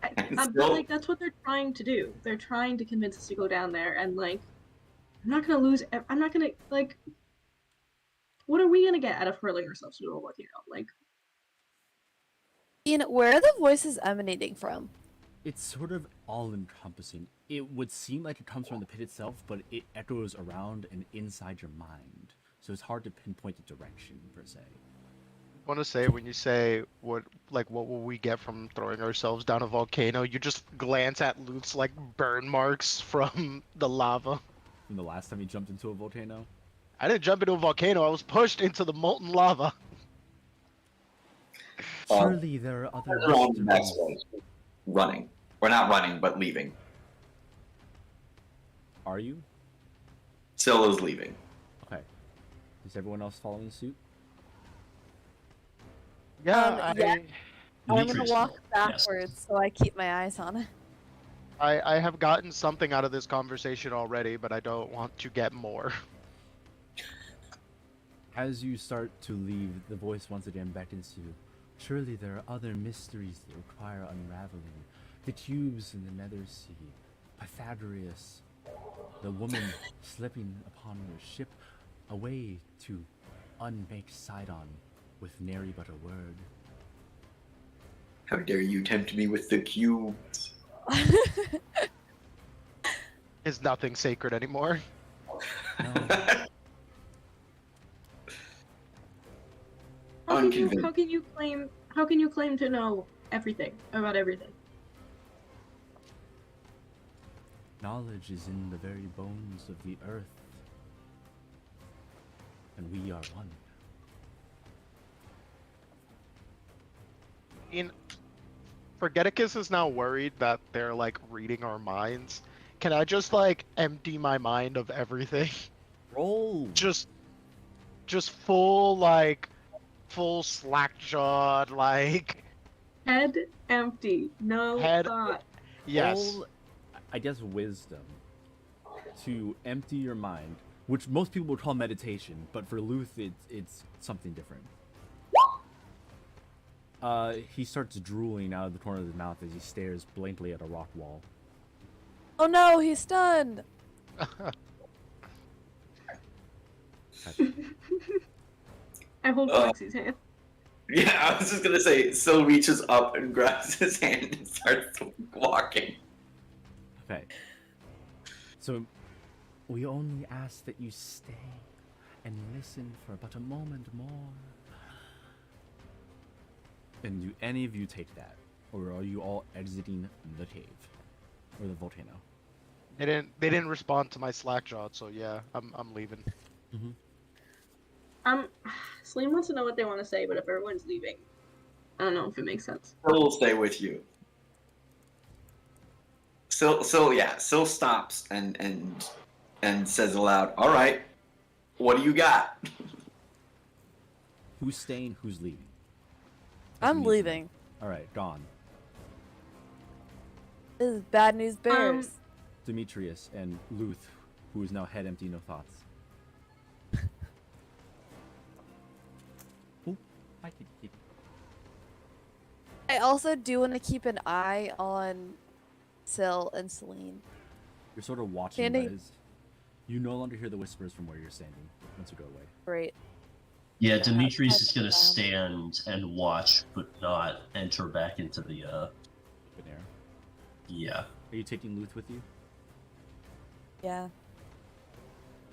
But like that's what they're trying to do. They're trying to convince us to go down there and like I'm not gonna lose. I'm not gonna like. What are we gonna get out of hurling ourselves into a volcano? Like, Ian, where are the voices emanating from? It's sort of all-encompassing. It would seem like it comes from the pit itself, but it echoes around and inside your mind, so it's hard to pinpoint the direction per se. Want to say when you say what will we get from throwing ourselves down a volcano? You just glance at Luth's like burn marks from the lava. From the last time you jumped into a volcano, I didn't jump into a volcano. I was pushed into the molten lava. surely there are other Turn around the next mysteries. way. Running. We're not running, but leaving. Are you? Scylla's leaving. Okay. Is everyone else following suit? Yeah, yeah. I'm gonna Demetrius walk will, yes. backwards so I keep my eyes on it. I have gotten something out of this conversation already, but I don't want to get more. As you start to leave, the voice once again beckons you. Surely there are other mysteries that require unraveling. The cubes in the Nether Sea, Pythagoras, the woman slipping upon your ship, a way to unmake Sidon with nary but a word. How dare you tempt me with the cubes? Is nothing sacred anymore? No. Unconvinced. how can you claim to know everything about everything? Knowledge is in the very bones of the earth, and we are one. Forgeticus is now worried that they're like reading our minds. Can I just like empty my mind of everything? Roll! Just full slack-jawed, like Head empty, no Head- thought. yes. Roll, I guess, wisdom to empty your mind, which most people would call meditation, but for Luth, it's something different. He starts drooling out of the corner of his mouth as he stares blankly at a rock wall. Oh no, he's stunned. I hold Foxy's hand. Yeah, I was just gonna say, Syl reaches up and grabs his hand and starts walking. Okay. So, we only ask that you stay and listen for but a moment more. And do any of you take that? Or are you all exiting the cave? Or the volcano? They didn't respond to my slack-jawed, so yeah, I'm leaving. Celine wants to know what they want to say, but if everyone's leaving, I don't know if it makes sense. Syl will stay with you. Syl stops and says aloud, "All right, what do you got?" Who's staying? Who's leaving? I'm leaving. Alright, gone. This is bad news bears. Demetrius and Luth, who is now head empty, no thoughts. Oop, hi, kitty, kitty. I also do want to keep an eye on Syl and Celine. You're sort of watching Standing- as you no longer hear the whispers from where you're standing once you go away. Great. Yeah, Yeah, Demetrius I'd is gonna down. stand and watch, but not enter back into the. Open air. Yeah. Are you taking Luth with you? Yeah.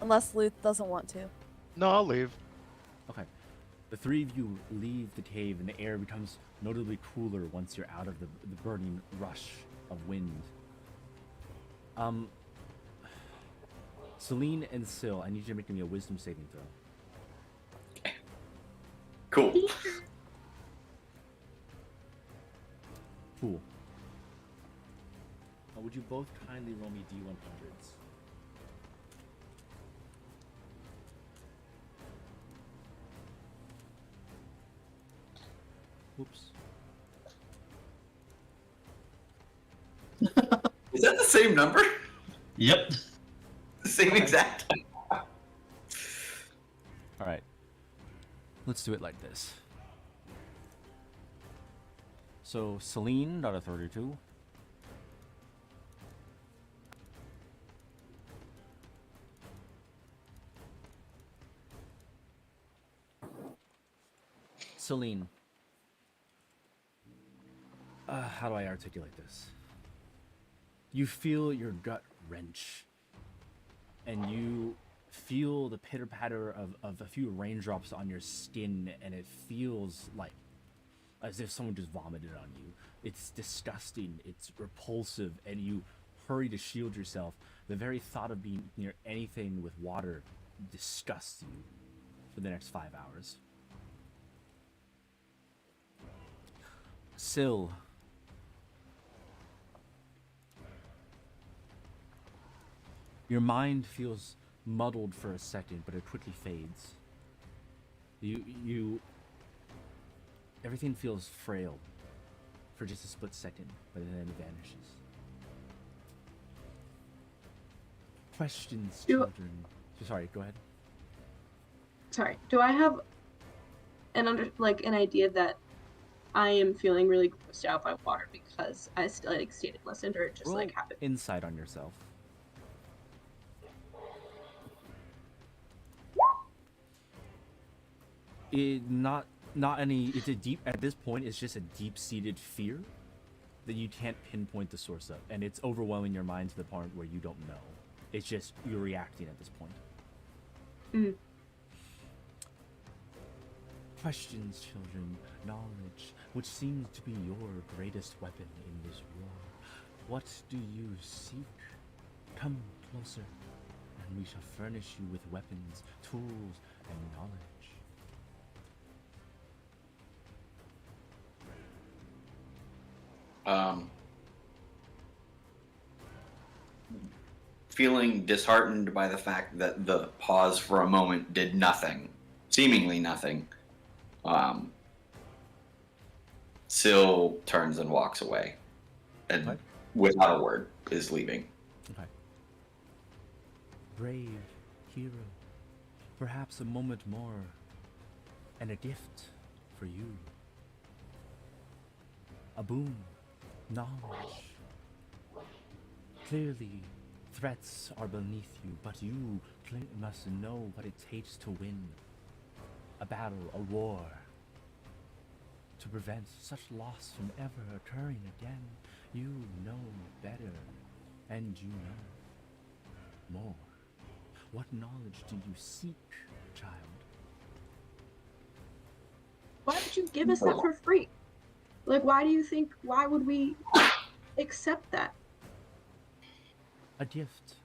Unless Luth doesn't want to. No, I'll leave. Okay. The three of you leave the cave, and the air becomes notably cooler once you're out of the burning rush of wind. Celine and Syl, I need you to make me a wisdom saving throw. Cool. Cool. Would you both kindly roll me D100s? Whoops. Is that the same number? Yep. The same exact. Alright. Let's do it like this. So, Celine got a 32. Celine, how do I articulate this? You feel your gut wrench, and you feel the pitter patter of a few raindrops on your skin, and it feels like as if someone just vomited on you. It's disgusting, it's repulsive, and you hurry to shield yourself. The very thought of being near anything with water disgusts you for the next 5 hours. Syl, your mind feels muddled for a second, but it quickly fades. Everything feels frail for just a split second, but then it vanishes. Questions, children. Sorry, go ahead. Sorry. Do I have an idea that I am feeling really grossed out by water because I still stayed and listened, or it just Roll happened? insight on yourself. It's a deep, at this point, it's just a deep-seated fear that you can't pinpoint the source of, and it's overwhelming your mind to the point where you don't know. It's just you're reacting at this point. Mm. Questions, children, knowledge, which seems to be your greatest weapon in this war. What do you seek? Come closer, and we shall furnish you with weapons, tools, and knowledge. Feeling disheartened by the fact that the pause for a moment did nothing, seemingly nothing, Syl turns and walks away, and What? without a word is leaving. Okay. Brave hero, perhaps a moment more, and a gift for you. A boon, knowledge. Clearly, threats are beneath you, but you must know what it takes to win a battle, a war, to prevent such loss from ever occurring again. You know better, and you know more. What knowledge do you seek, child? Why would you give us that for free? Why would we accept that? A gift.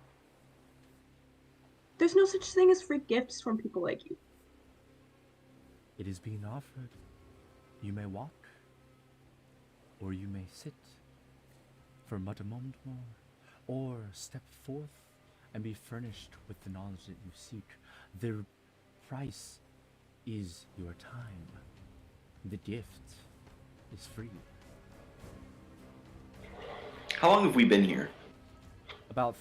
There's no such thing as free gifts from people like you. It is being offered. You may walk, or you may sit for but a moment more, or step forth and be furnished with the knowledge that you seek. The price is your time. The gift is free. How long have we been here? About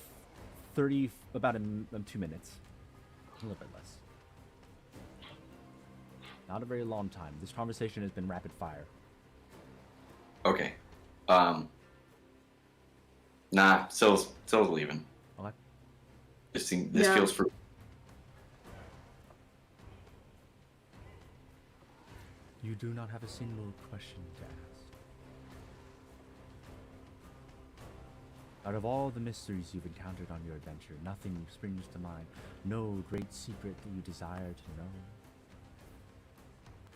2 minutes. A little bit less. Not a very long time. This conversation has been rapid fire. Okay. Nah, Syl's leaving. Okay. This feels free. You do not have a single question to ask. Out of all the mysteries you've encountered on your adventure, nothing springs to mind. No great secret that you desire to know.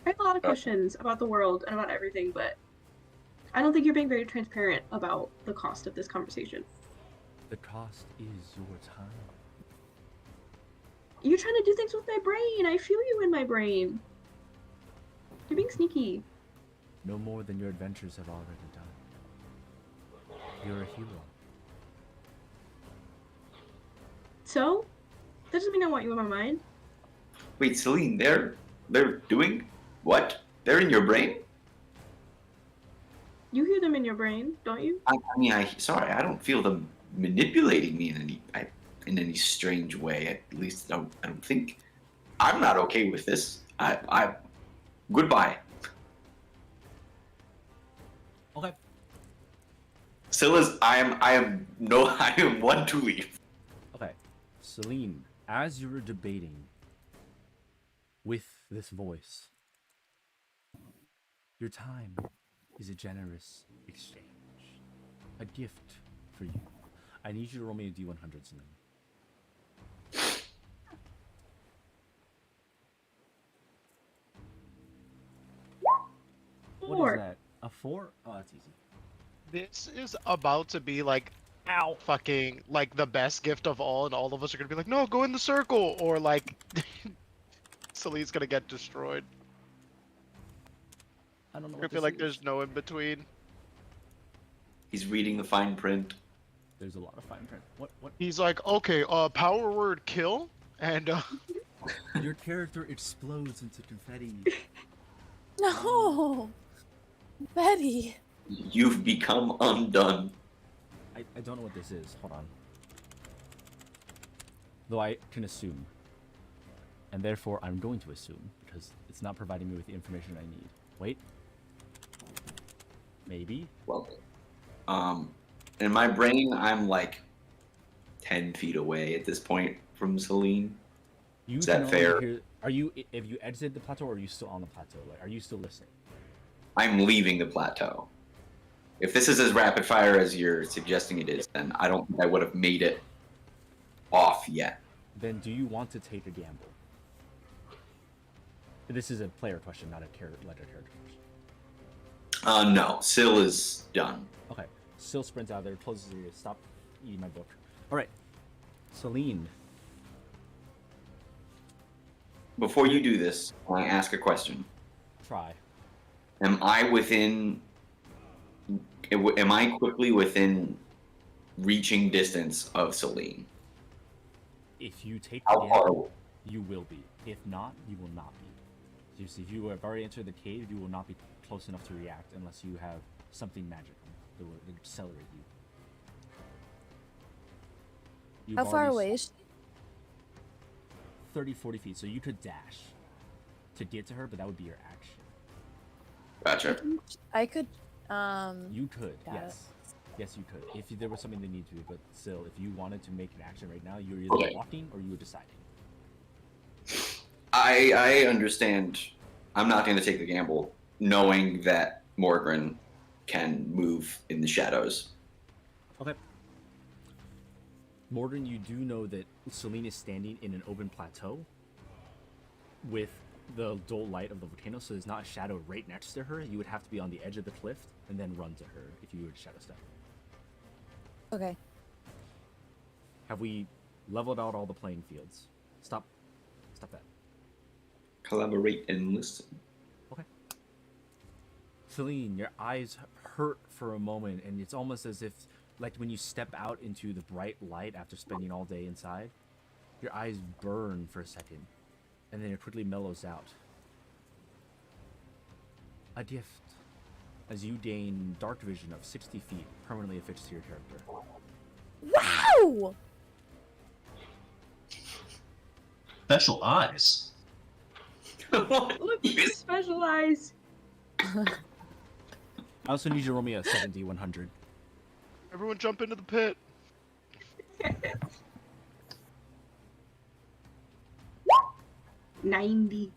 I have a lot of questions about the world and about everything, but I don't think you're being very transparent about the cost of this conversation. The cost is your time. You're trying to do things with my brain. I feel you in my brain. You're being sneaky. No more than your adventures have already done. You're a hero. So? That doesn't mean I want you in my mind. Wait, Celine, they're doing what? They're in your brain? You hear them in your brain, don't you? I don't feel them manipulating me in any strange way. At least I don't think. I'm not okay with this. Goodbye. Okay. Scylla's. I am one to leave. Okay. Celine, as you were debating with this voice, Your time is a generous exchange. A gift for you. I need you to roll me a D100, Celine. What is 4. that? A 4? Oh, that's easy. This is about to be like, ow, fucking like the best gift of all, and all of us are gonna be like, no, go in the circle, or like, Celine's gonna get destroyed. I don't know I what feel this like is. there's no in between. He's reading the fine print. There's a lot of fine print. What? He's like, okay, power word kill, and Your character explodes into confetti. No, Betty. You've become undone. I don't know what this is. Hold on. Though I can assume. And therefore, I'm going to assume, because it's not providing me with the information I need. Wait. Maybe? Well, in my brain, I'm like 10 feet away at this point from Celine. You Is can that only fair? hear- Are you, if you exited the plateau, or are you still on the plateau? Like, are you still listening? I'm leaving the plateau. If this is as rapid fire as you're suggesting it is, then I don't think I would have made it off yet. Then do you want to take a gamble? This is a player question, not a character question. No, Syl is done. Okay. Still sprints out there, closes the ears. Stop eating my book. Alright. Celine. Before you do this, I ask a question. Try. Am I quickly within reaching distance of Celine? If you take the How far gamble, away? you will be. If not, you will not be. Seriously, if you have already entered the cave, you will not be close enough to react unless you have something magical that will accelerate you. You've How far already away is she? 30, 40 feet, so you could dash to get to her, but that would be your action. Gotcha. I could. You could, Got it. yes. Yes, you could. If there was something that needed to be, but still, if you wanted to make an action right now, you're either Okay. walking or you were deciding. I understand. I'm not going to take the gamble, knowing that Morgren can move in the shadows. Okay. Morgan, you do know that Celine is standing in an open plateau with the dull light of the volcano, so there's not a shadow right next to her. You would have to be on the edge of the cliff and then run to her if you were to shadow step. Okay. Have we leveled out all the playing fields? Stop that. Collaborate and listen. Okay. Celine, your eyes hurt for a moment, and it's almost as if, like when you step out into the bright light after spending all day inside, your eyes burn for a second, and then it quickly mellows out. A gift, as you gain dark vision of 60 feet, permanently affixed to your character. Wow! Special eyes. Look, specialize. I also need you to roll me a 7D100. everyone jump into the pit. 90.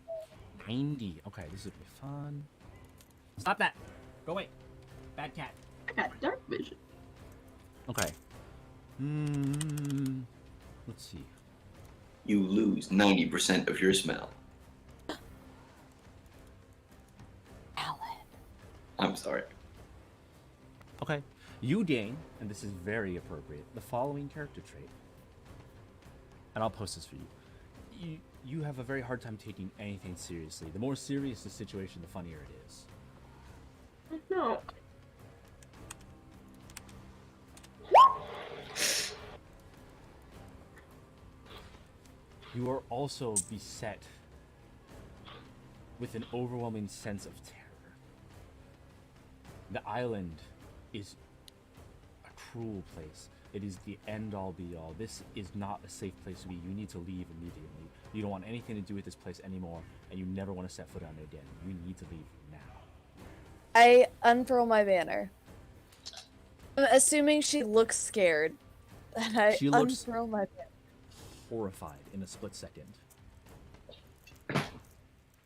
90. Okay, this is gonna be fun. Stop that! Go away! Bad cat. I got dark vision. Okay. Let's see. You lose 90% of your smell. Alan. I'm sorry. Okay. You gain, and this is very appropriate, the following character trait. And I'll post this for you. You have a very hard time taking anything seriously. The more serious the situation, the funnier it is. No. You are also beset with an overwhelming sense of terror. The island is a cruel place. It is the end-all be-all. This is not a safe place to be. You need to leave immediately. You don't want anything to do with this place anymore, and you never want to set foot on it again. You need to leave now. I unfurl my banner. I'm assuming she looks scared. And I She looks- unfurl my banner. Horrified in a split second.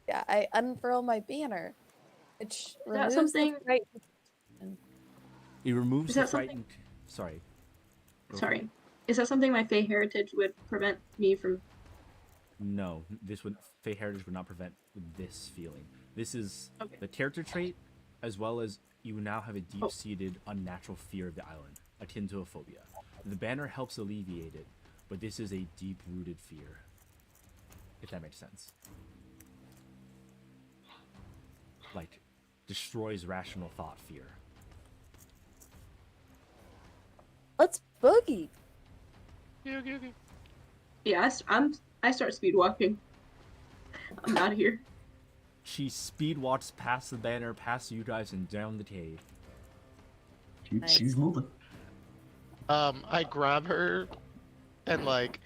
Yeah, I unfurl my banner. Which Is that removes something? the fright. It removes Is the that something- frightened. Sorry. Go for it. Sorry. Is that something my Fey heritage would prevent me from? No, this would Fey heritage would not prevent this feeling. This is Okay. the character trait, as well as you now have a Oh. deep-seated, unnatural fear of the island, akin to a phobia. The banner helps alleviate it, but this is a deep-rooted fear. If that makes sense. Like, destroys rational thought fear. Let's boogie. Okay. Yeah, I start speed walking. I'm out of here. She speed walks past the banner, past you guys, and down the cave. Nice. She's moving. I grab her and like,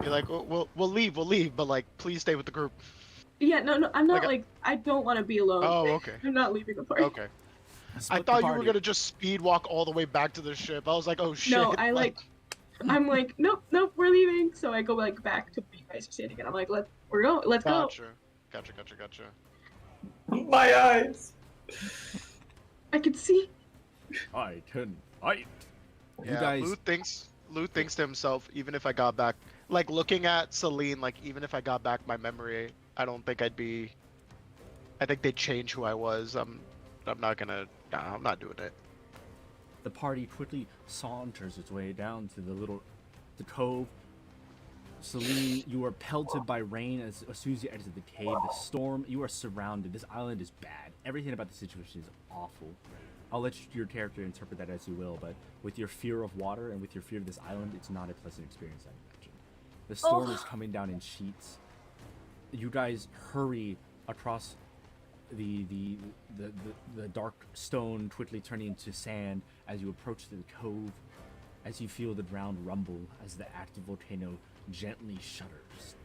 you're like, we'll leave, but like, please stay with the group. Yeah, no, I'm not Like, like I don't want to be alone. Oh, okay. I'm not leaving the party. Okay. I Split the thought you were party. gonna just speed walk all the way back to the ship. I was like, oh shit. No, I'm like, nope, we're leaving. So I go like back to where you guys are standing, and I'm like, let's go. Gotcha. My eyes. I can see. I can. You Yeah, guys. Lou thinks to himself, even if I got back, like looking at Celine, like even if I got back my memory, I don't think I'd be. I think they'd change who I was. I'm not gonna. Nah, I'm not doing it. The party quickly saunters its way down to the cove. Celine, you are pelted by rain as soon as you exit the cave. The storm, you are surrounded. This island is bad. Everything about the situation is awful. I'll let your character interpret that as you will, but with your fear of water and with your fear of this island, it's not a pleasant experience, I imagine. The storm is coming down in sheets. You guys hurry across the dark stone quickly turning into sand as you approach the cove, as you feel the ground rumble as the active volcano gently shudders.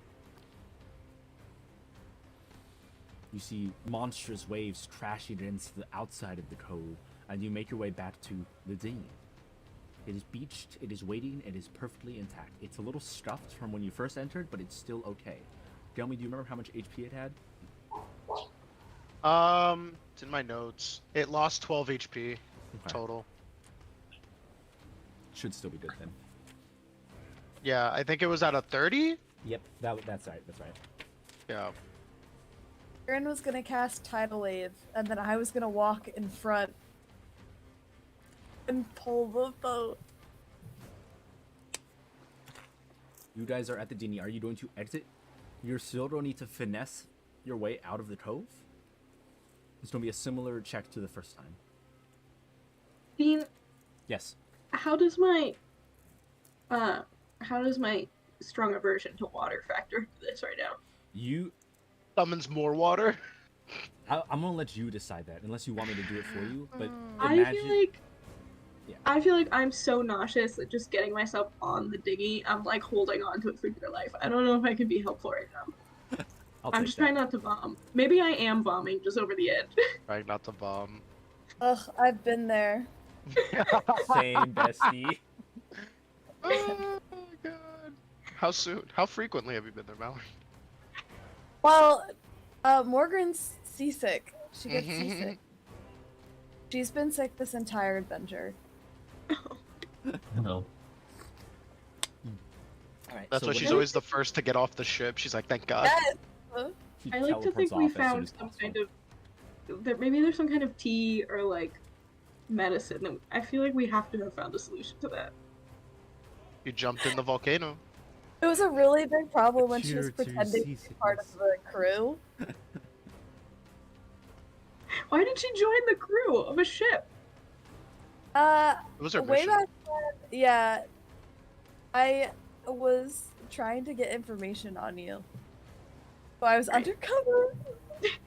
You see monstrous waves crashing against the outside of the cove, and you make your way back to the dinghy. It is beached, it is waiting, it is perfectly intact. It's a little scuffed from when you first entered, but it's still okay. Tell me, do you remember how much HP it had? It's in my notes. It lost 12 HP Okay. total. Should still be good then. Yeah, I think it was at a 30. Yep, that's right, that's right. Yeah. Aaron was gonna cast Tidal Wave, and then I was gonna walk in front and pull the boat. You guys are at the dinghy. Are you going to exit? You still don't need to finesse your way out of the cove. It's going to be a similar check to the first time. Dean, Yes. how does my strong aversion to water factor into this right now? You. Summons more water. I'm going to let you decide that, unless you want me to do it for you. But I imagine. feel like Yeah. I feel like I'm so nauseous that just getting myself on the dinghy, I'm like holding on to it for dear life. I don't know if I can be helpful right now. I'm take just that. trying not to vom. Maybe I am vomiting just over the edge. Trying not to bomb. Ugh, I've been there. Same, bestie. Oh my god. How soon? How frequently have you been there, Mallory? Well, Morgan's seasick. She gets seasick. She's been sick this entire adventure. No. All right, That's so why she's whatever- always the first to get off the ship. She's like, thank God. Yes! she I like to teleports think we off as soon found as some possible. kind of maybe there's some kind of tea or like medicine. And I feel like we have to have found a solution to that. You jumped in the volcano. It was a really big problem when she was Cure to pretending to be part of the crew. Why did she join the crew of a ship? It was her Way mission. back then, yeah, I was trying to get information on you. So I was Right.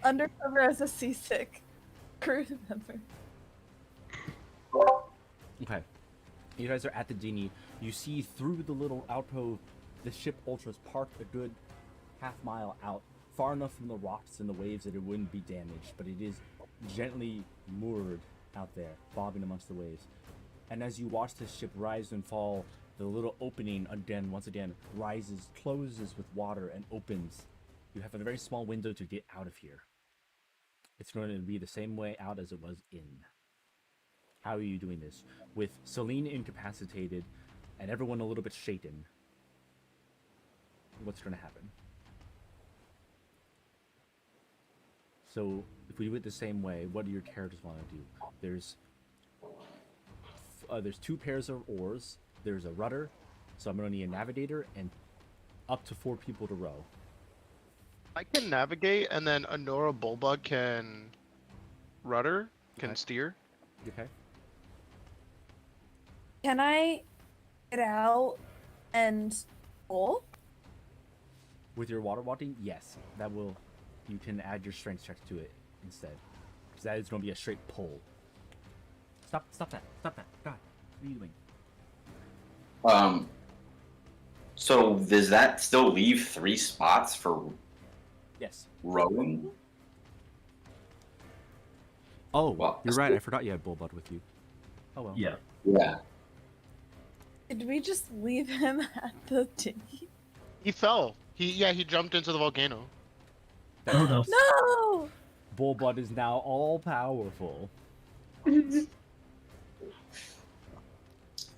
undercover as a seasick crew member. Okay. You guys are at the dinghy. You see through the little alcove, the ship Ultra's parked a good half-mile out, far enough from the rocks and the waves that it wouldn't be damaged, but it is gently moored out there, bobbing amongst the waves. And as you watch the ship rise and fall, the little opening once again rises, closes with water, and opens. You have a very small window to get out of here. It's going to be the same way out as it was in. How are you doing this? With Celine incapacitated and everyone a little bit shaken, what's going to happen? So, if we do it the same way, what do your characters want to do? There's 2 pairs of oars, there's a rudder, so I'm going to need a navigator, and up to 4 people to row. I can navigate, and then Honora Bulbug can rudder, can Okay. steer. Okay? Can I get out and pull? With your water walking, yes, that will. You can add your strength check to it instead, because that is going to be a straight pull. Stop that! God, what are you doing? So does that still leave 3 spots for Yes. rowing? Oh, Well, you're right. I forgot you had Bullbud with you. Oh well. Yeah. Yeah. Did we just leave him at the dinghy? He fell. He jumped into the volcano. Oh no. No! Bullbud is now all powerful.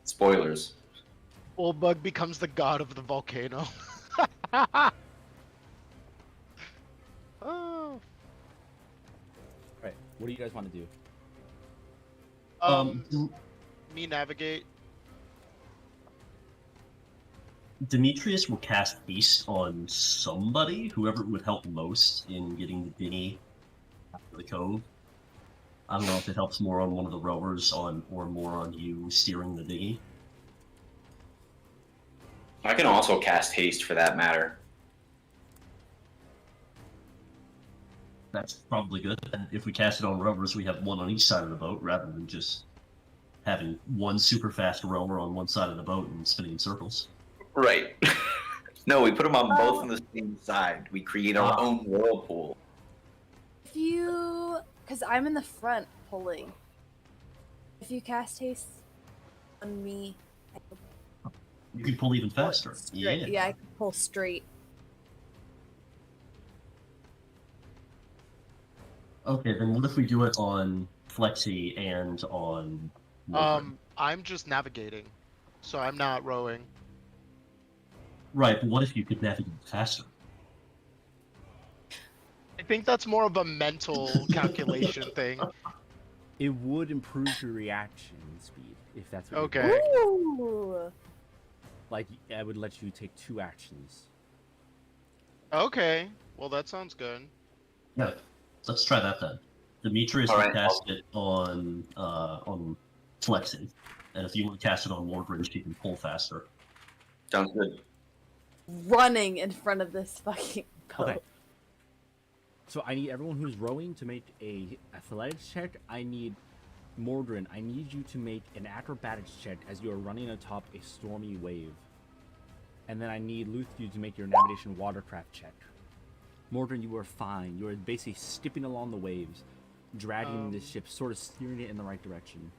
Spoilers. Bulbug becomes the god of the volcano. Oh. Right. What do you guys want to do? Me navigate. Demetrius will cast haste on somebody, whoever would help most in getting the dinghy out of the cove. I don't know if it helps more on one of the rowers or more on you steering the dinghy. I can also cast haste for that matter. That's probably good. And if we cast it on rowers, we have one on each side of the boat rather than just having one super fast rower on one side of the boat and spinning in circles. Right. No, we put them on both on the same side. We create our own whirlpool. If you... Because I'm in the front pulling. If you cast haste on me, I can You can pull even pull faster. straight. Yeah, I can pull straight. Okay, then what if we do it on Flexi and on... Wilbur? I'm just navigating, so I'm not rowing. Right, but what if you could navigate faster? I think that's more of a mental calculation thing. It would improve your reaction speed if that's what Okay. Ooh! Like, I would let you take 2 actions. Okay. Well, that sounds good. Yeah, let's try that then. Demetrius will Alright, cast it on Flexi, and if you want to cast it on Mordred, she can pull faster. Sounds good. Running in front of this fucking boat. Okay. So I need everyone who's rowing to make a athletics check. I need Mordrin. I need you to make an acrobatics check as you are running atop a stormy wave. And then I need Luthyu to make your navigation watercraft check. Mordrin, you are fine. You are basically skipping along the waves, dragging the ship, sort of steering it in the right direction.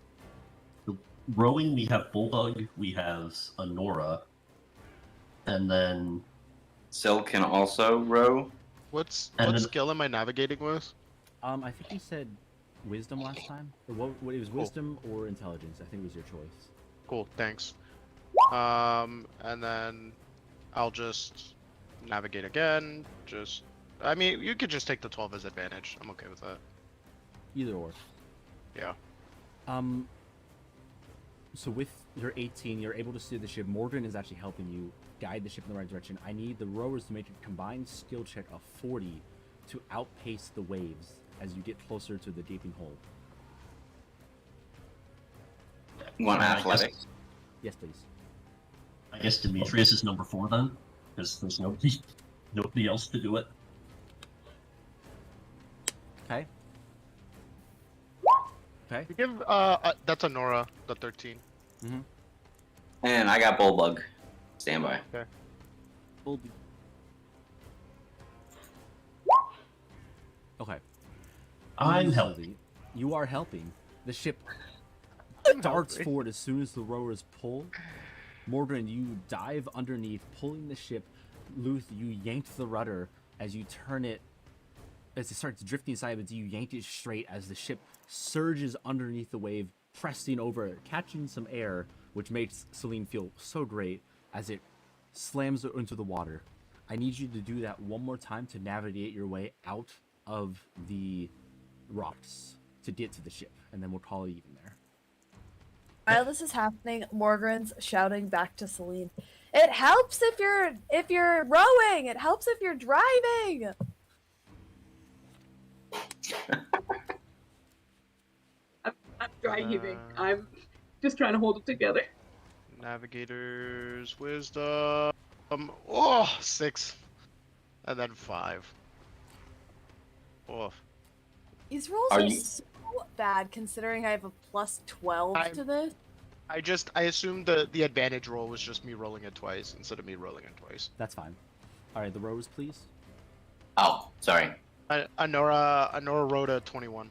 The rowing, we have Bulldog, we have Honora, and then Sil can also row. What And then- skill am I navigating with? I think you said wisdom last time, or what? It was wisdom or intelligence. I think it was your choice. Cool, thanks. And then I'll just navigate again. I mean, you could just take the 12 as advantage. I'm okay with that. Either or. Yeah. So with your 18, you're able to steer the ship. Mordrin is actually helping you guide the ship in the right direction. I need the rowers to make a combined skill check of 40 to outpace the waves as you get closer to the gaping hole. You want I guess- athletics? Yes, please. I guess Demetrius is number 4 then, because there's nobody else to do it. Okay. Okay. You give that's a Nora, the 13. And I got Bullbug. Stand by. Okay. I'm Easily, helping. You are helping. The ship darts forward as soon as the rowers pull. Mordrin, you dive underneath, pulling the ship. Luth, you yank the rudder as you turn it as it starts drifting aside, but you yanked it straight as the ship surges underneath the wave, pressing over it, catching some air, which makes Celine feel so great as it slams into the water. I need you to do that one more time to navigate your way out of the rocks to get to the ship, and then we'll call it even there. While this is happening, Morgan's shouting back to Celine, "It helps if you're rowing. It helps if you're driving." I'm dry heaving. I'm just trying to hold it together. Navigator's wisdom. Oh, 6. And then 5. Oh. These rolls Are are you- so bad considering I have a plus 12 to this. I assumed the advantage roll was just me rolling it twice instead of me rolling it twice. That's fine. All right, the rowers, please. Oh, sorry. Honora wrote a 21.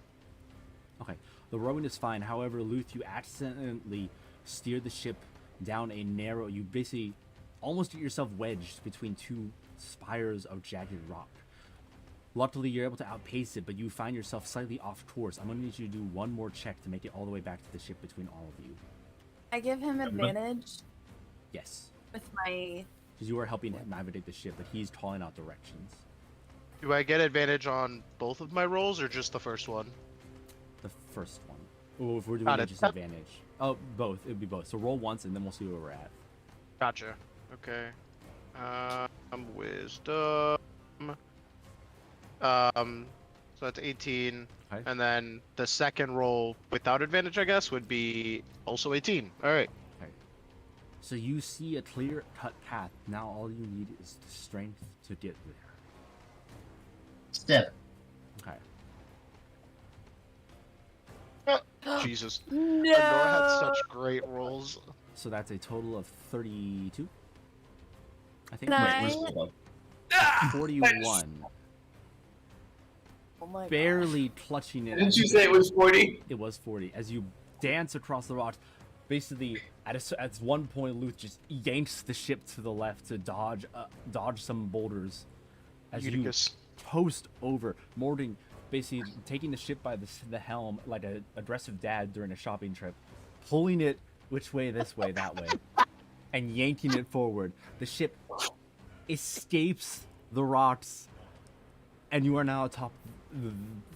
Okay, the rowing is fine. However, Luth, you accidentally steer the ship down a narrow. You basically almost get yourself wedged between two spires of jagged rock. Luckily, you're able to outpace it, but you find yourself slightly off course. I'm going to need you to do one more check to make it all the way back to the ship between all of you. I give him advantage Yes, with my. because you are helping him navigate the ship, but he's calling out directions. Do I get advantage on both of my rolls or just the first one? The first one. Oh, if we're doing Got it, it. just advantage. Oh, both. It would be both. So roll once, and then we'll see where we're at. Gotcha. Okay. Wisdom. So that's 18. Okay. And then the second roll without advantage, I guess, would be also 18. All right. So you see a clear-cut path. Now all you need is the strength to get there. Step. Okay. Jesus. No. Honora had such great rolls. So that's a total of 32. I think. Nice. Wait, where's hold 41. Oh my God. Barely clutching it. Didn't you say it was 40? It was 40. As you dance across the rocks, basically, at one point, Luth just yanks the ship to the left to dodge some boulders. As you Eutychus. post over, Morgan basically taking the ship by the helm like an aggressive dad during a shopping trip, pulling it which way, this way, that way, and yanking it forward. The ship escapes the rocks, and you are now atop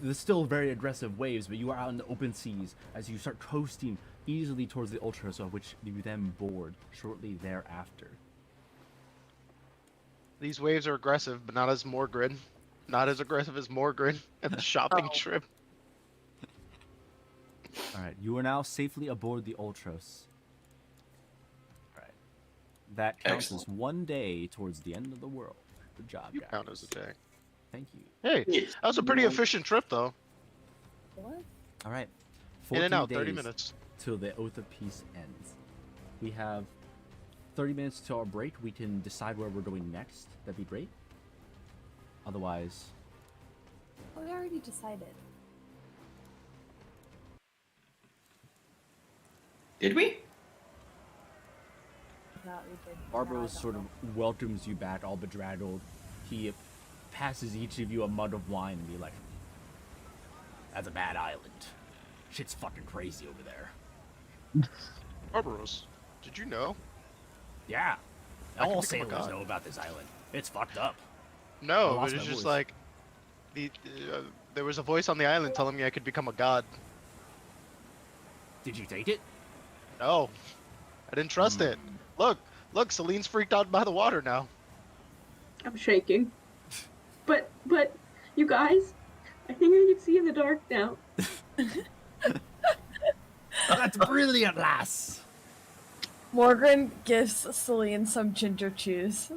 the still very aggressive waves, but you are out in the open seas as you start coasting easily towards the Ultraso, which you then board shortly thereafter. These waves are aggressive, but not as Morgrid. Not as aggressive as Morgrid at the shopping trip. Alright, you are now safely aboard the Ultros. Alright. That counts as Excellent. one day towards the end of the world. Good job, You guys. count as a day. Thank you. Hey, that was a pretty efficient trip, though. What? Alright. In and 14 out, 30 days minutes. till the Oath of Peace ends. We have 30 minutes till our break. We can decide where we're going next. That'd be great. Otherwise, We already decided. Did we? No, we did. Barbaros sort of welcomes you back, all bedraggled. He passes each of you a mug of wine and be like, "That's a bad island. Shit's fucking crazy over there." Barbaros, did you know? Yeah. I can All become a sailors god. know about this island. It's fucked up. I No, lost but it's my just voice. like there was a voice on the island telling me I could become a god. Did you take it? No, I didn't trust it. Look, Celine's freaked out by the water now. I'm shaking. But you guys, I think I can see in the dark now. Oh, that's brilliant, lass. Morgan gives Celine some ginger chews.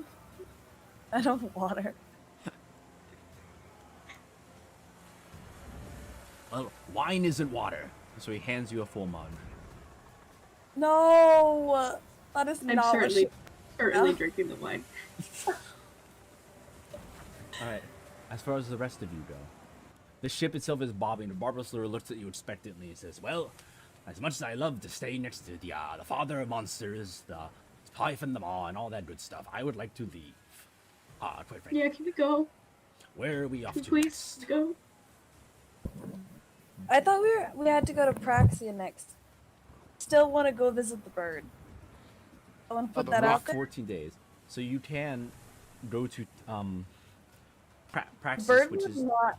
And of water. Well, wine isn't water. So he hands you a full mug. No! That is I'm not what certainly No. drinking the wine. Alright, as far as the rest of you go, the ship itself is bobbing. Barbaros looks at you expectantly and says, "Well, as much as I love to stay next to the father of monsters, the Python, the maw, and all that good stuff, I would like to leave. Quite frankly. Yeah, can we go? Where are we off to Please next? go. I thought we had to go to Praxia next. Still want to go visit the bird. I want to put the that rock. out there. 14 days. So you can go to Praxis, Bird which was is not.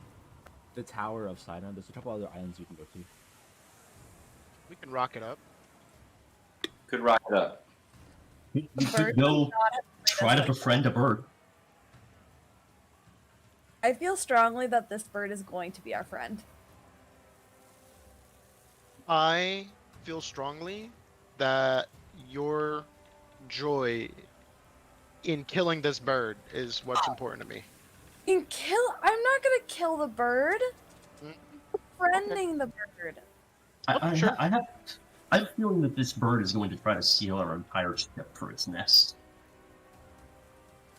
the Tower of Sidon. There's a couple other islands you can go to. We can rock it up. Could rock it up. You Bird could go would not have made try us to like befriend a bird. I feel strongly that this bird is going to be our friend. I feel strongly that your joy in killing this bird is what's important to me. I'm not gonna kill the bird. Mm. Befriending the bird. Sure. I have a feeling that this bird is going to try to steal our entire ship for its nest.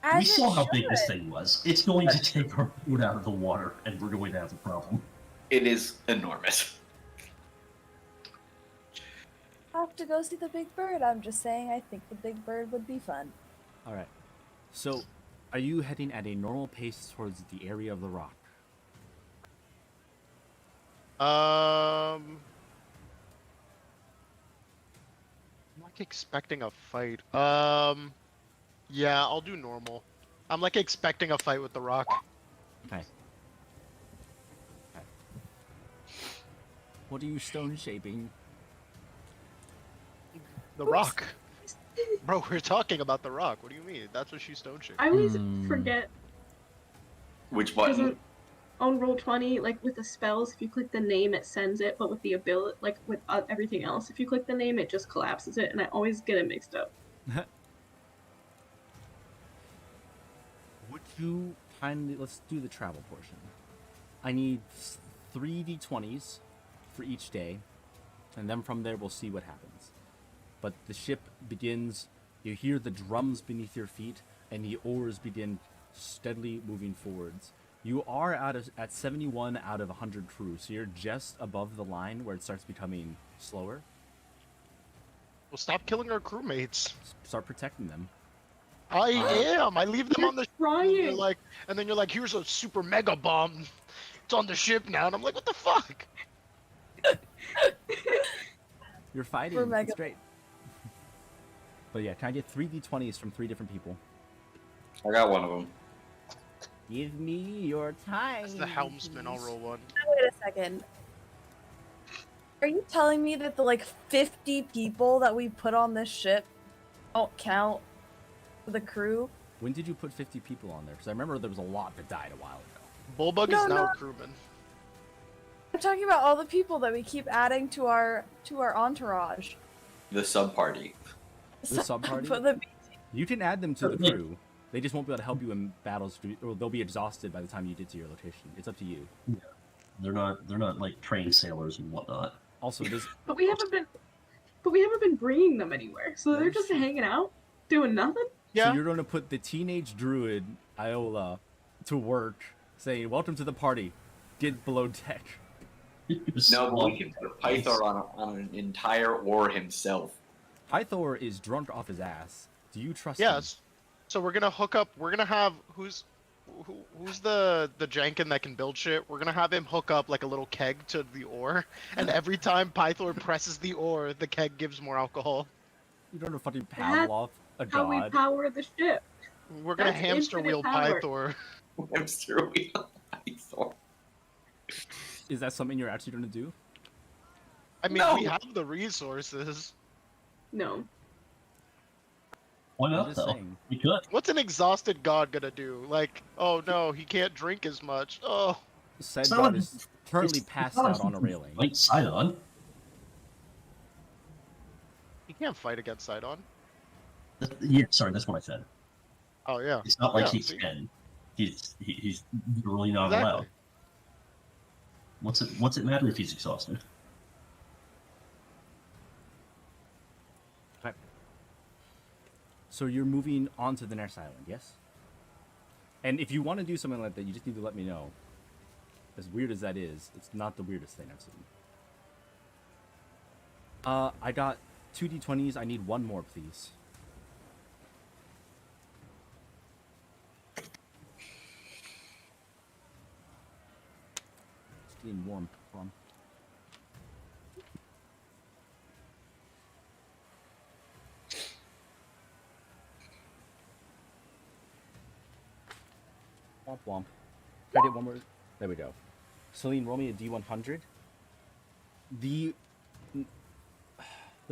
As We it saw how big should. this thing was. It's going to take our food out of the water, and we're going to have a problem. It is enormous. I have to go see the big bird. I'm just saying I think the big bird would be fun. All right. So, are you heading at a normal pace towards the area of the rock? I'm like expecting a fight. Yeah, I'll do normal. I'm like expecting a fight with the rock. Okay. What are you stone shaping? The rock. Bro, we're talking about the rock. What do you mean? That's what she's stone shaping. I always Hmm. forget. Which button? Doesn't on Roll20, like with the spells, if you click the name, it sends it, but with the ability, like with everything else, if you click the name, it just collapses it, and I always get it mixed up. Would you kindly, let's do the travel portion. I need 3 d20s for each day, and then from there we'll see what happens. But the ship begins, you hear the drums beneath your feet, and the oars begin steadily moving forwards. You are at 71 out of 100 crew, so you're just above the line where it starts becoming slower. Well, stop killing our crewmates. Start protecting them. I am. I leave them You're on the ship. trying. And then you're like, here's a super mega bomb. It's on the ship now, and I'm like, what the fuck? You're fighting. We're mega- It's great. But yeah, can I get 3 d20s from 3 different people? I got one of them. Give me your time. That's the helmsman. I'll roll one. Wait a second. Are you telling me that the like 50 people that we put on this ship don't count for the crew? When did you put 50 people on there? Because I remember there was a lot that died a while ago. Bullbug No, is now no. a crewman. I'm talking about all the people that we keep adding to our entourage. The sub party. The sub-party? Put the- You can add them to the crew. They just won't be able to help you in battles, or they'll be exhausted by the time you get to your location. It's up to you. They're not like trained sailors and whatnot. Also, it is But we haven't been bringing them anywhere, so That they're is just true. hanging out, doing nothing. Yeah. So you're going to put the teenage druid Iola to work, saying, "Welcome to the party. Get below deck." No, but we can put Pythor on an entire oar himself. Pythor is drunk off his ass. Do you trust him? Yes. So we're gonna hook up. We're gonna have who's the jankin that can build shit. We're gonna have him hook up like a little keg to the oar, and every time Pythor presses the oar, the keg gives more alcohol. You don't know fucking That's Pavlov, a How we god. power the ship. We're gonna That's hamster infinite wheel power. Pythor. Hamster wheel Pythor. Is that something you're actually going to do? I mean, No. we have the resources. No. Why I'm not just though? saying. We could. What's an exhausted god gonna do? Like, oh no, he can't drink as much. Oh, Said So god it's- is currently It's passed not out like on a he can railing. Fight Sidon. he can't fight against Sidon. Yeah, sorry, that's what I said. Oh yeah. It's not like Yeah, he see? can. He's really not Exactly. allowed. What's it matter if he's exhausted? Okay. So you're moving on to the next island, yes? And if you want to do something like that, you just need to let me know. As weird as that is, it's not the weirdest thing I've seen. I got 2 d20s. I need one more, please. Getting warm. Warm. Womp womp. Can I get one more? There we go. Celine, roll me a D100. The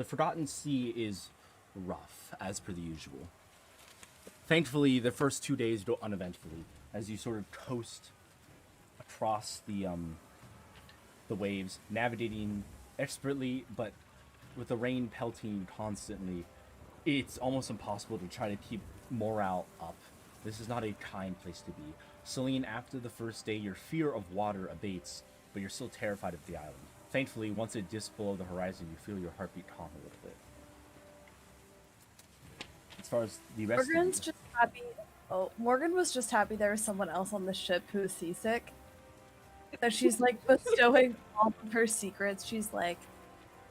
Forgotten Sea is rough, as per the usual. Thankfully, the first 2 days go uneventfully, as you sort of coast across the waves, navigating expertly, but with the rain pelting constantly, it's almost impossible to try to keep morale up. This is not a kind place to be. Celine, after the first day, your fear of water abates, but you're still terrified of the island. Thankfully, once it dips below the horizon, you feel your heartbeat calm a little bit. As far as the rest Morgan's of you, just happy. Oh, Morgan was just happy there was someone else on the ship who was seasick. So she's like bestowing all of her secrets. She's like,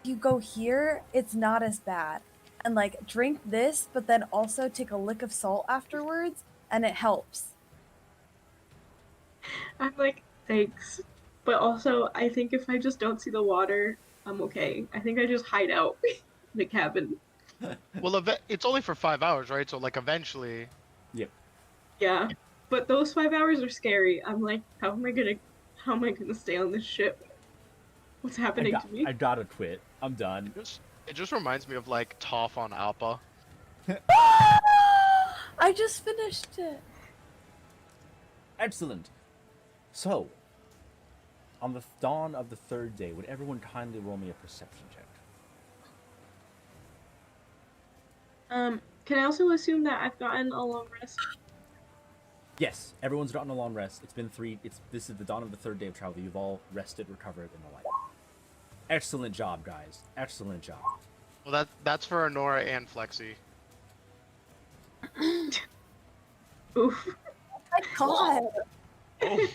you go here, it's not as bad. And like, drink this, but then also take a lick of salt afterwards, and it helps. I'm like, thanks. But also, I think if I just don't see the water, I'm okay. I think I just hide out in the cabin. Well, it's only for 5 hours, right? So like eventually. yep. Yeah. But those 5 hours are scary. I'm like, how am I gonna stay on this ship? What's happening to me? I gotta quit. I'm done. It just reminds me of like Toph on Alpha. I just finished it. Excellent. So, on the dawn of the third day, would everyone kindly roll me a perception check? Can I also assume that I've gotten a long rest? Yes, everyone's gotten a long rest. This is the dawn of the third day of travel. You've all rested, recovered, and the like. Excellent job, guys. Excellent job. Well, that's for Honora and Flexi. Oof. Oh my god. Oh.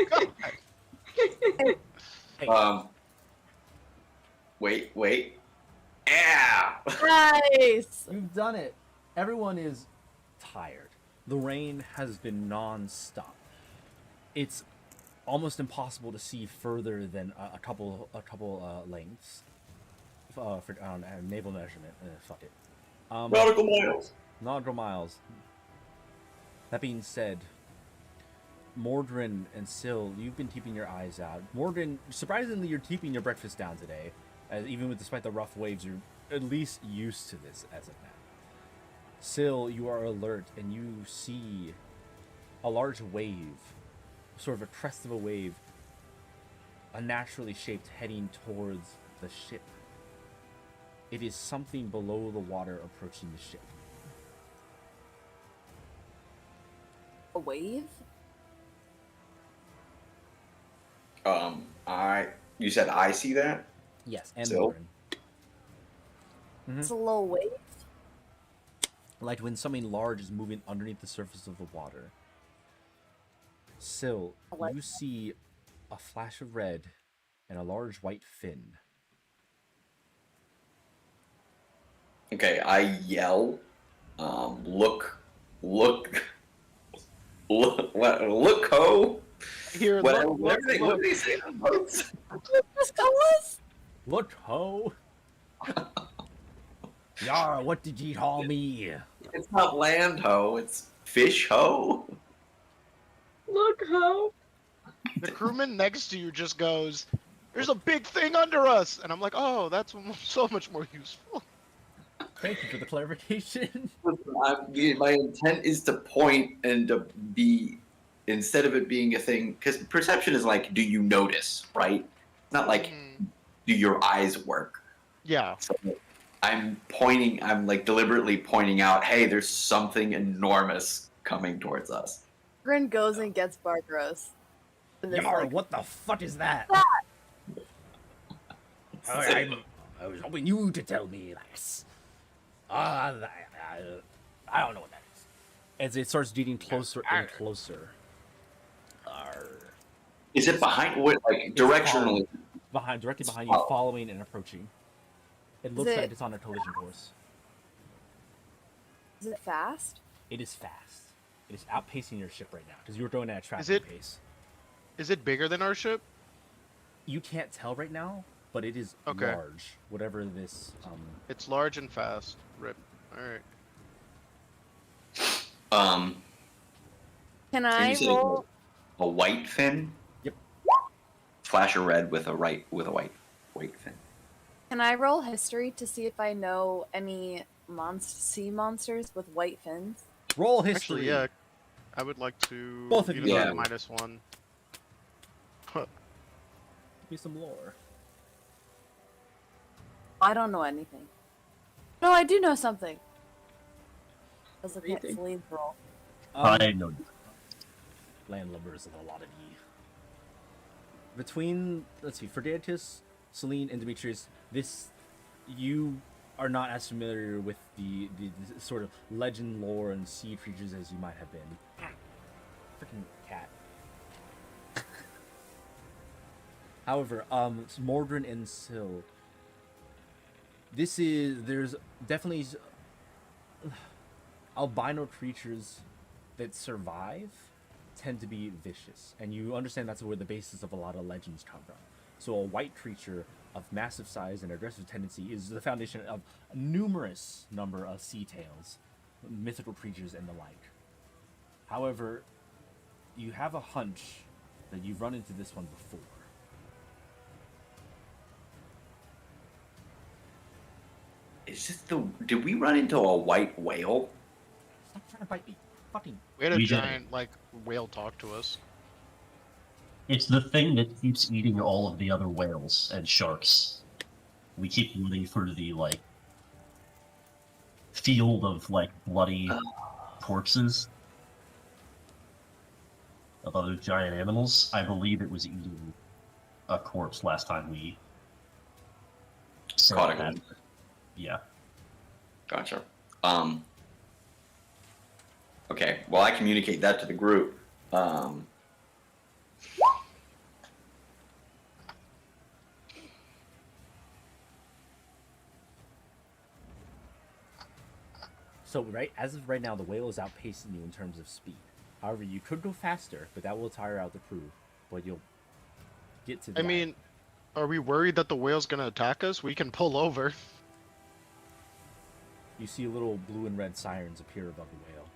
God. Hey, Wait. Yeah. Nice. you've done it. Everyone is tired. The rain has been non-stop. It's almost impossible to see further than a couple lengths for naval measurement. Fuck it. Nautical miles. Nautical miles. That being said, Mordrin and Syl, you've been keeping your eyes out. Mordrin, surprisingly, you're keeping your breakfast down today, as even despite the rough waves, you're at least used to this as of now. Syl, you are alert, and you see a large wave, sort of a crest of a wave, unnaturally shaped, heading towards the ship. It is something below the water approaching the ship. A wave? You said I see that? Yes, and Syl? Mordrin. It's a little wave. Like when something large is moving underneath the surface of the water. Syl, Like you see a flash of red and a large white fin. Okay, I yell. Look, ho! Here, Whatever they say on boats. Just tell us. Look, ho! Yar, what did ye call me? It's not land ho, it's fish ho. Look, ho! the crewman next to you just goes, "There's a big thing under us," and I'm like, "Oh, that's so much more useful." Thank you for the clarification. My intent is to point and to be, instead of it being a thing, because perception is like, do you notice, right? It's not like, do your eyes work? Yeah. So I'm like deliberately pointing out, hey, there's something enormous coming towards us. Grin goes and gets Barbaros. And it's Yar, like, what the fuck is that? So- I was hoping you to tell me, lass. I don't know what that is. As it starts getting closer and closer. Is it behind what, like directionally? Directly behind you, following and approaching. It looks like it's on a collision course. is it fast? It is fast. It is outpacing your ship right now because you're going at a Is traffic it- pace. Is it bigger than our ship? You can't tell right now, but it is Okay. large. Whatever this It's large and fast. Rip. Alright. Can And I you said roll? a white fin? Yep. Flash of red with a white fin. Can I roll history to see if I know any sea monsters with white fins? roll history. Actually, yeah. I would like to. Both of even you. though Yeah. it's -1. Give me some lore. I don't know anything. No, I do know something. I was looking at Anything. Celine's roll. I know. Landlubbers of a lot of ye. Between, let's see, Ferdiatus, Celine, and Demetrius, you are not as familiar with the sort of legend, lore, and sea creatures as you might have been. Freaking cat. However, Mordrin and Syl, there's definitely albino creatures that survive tend to be vicious, and you understand that's where the basis of a lot of legends come from. So a white creature of massive size and aggressive tendency is the foundation of a numerous number of sea tales, mythical creatures, and the like. However, you have a hunch that you've run into this one before. Is this did we run into a white whale? Stop trying to bite me. Fucking. We had a We did. giant, like, whale talk to us. It's the thing that keeps eating all of the other whales and sharks. We keep running through the, like, field of, like, bloody corpses of other giant animals. I believe it was eating a corpse last time we Caught that. it. Yeah. Gotcha. Okay, well, I communicate that to the group. So as of right now, the whale is outpacing you in terms of speed. However, you could go faster, but that will tire out the crew. But you'll get to. I mean, are we worried that the whale's gonna attack us? We can pull over. You see little blue and red sirens appear above the whale.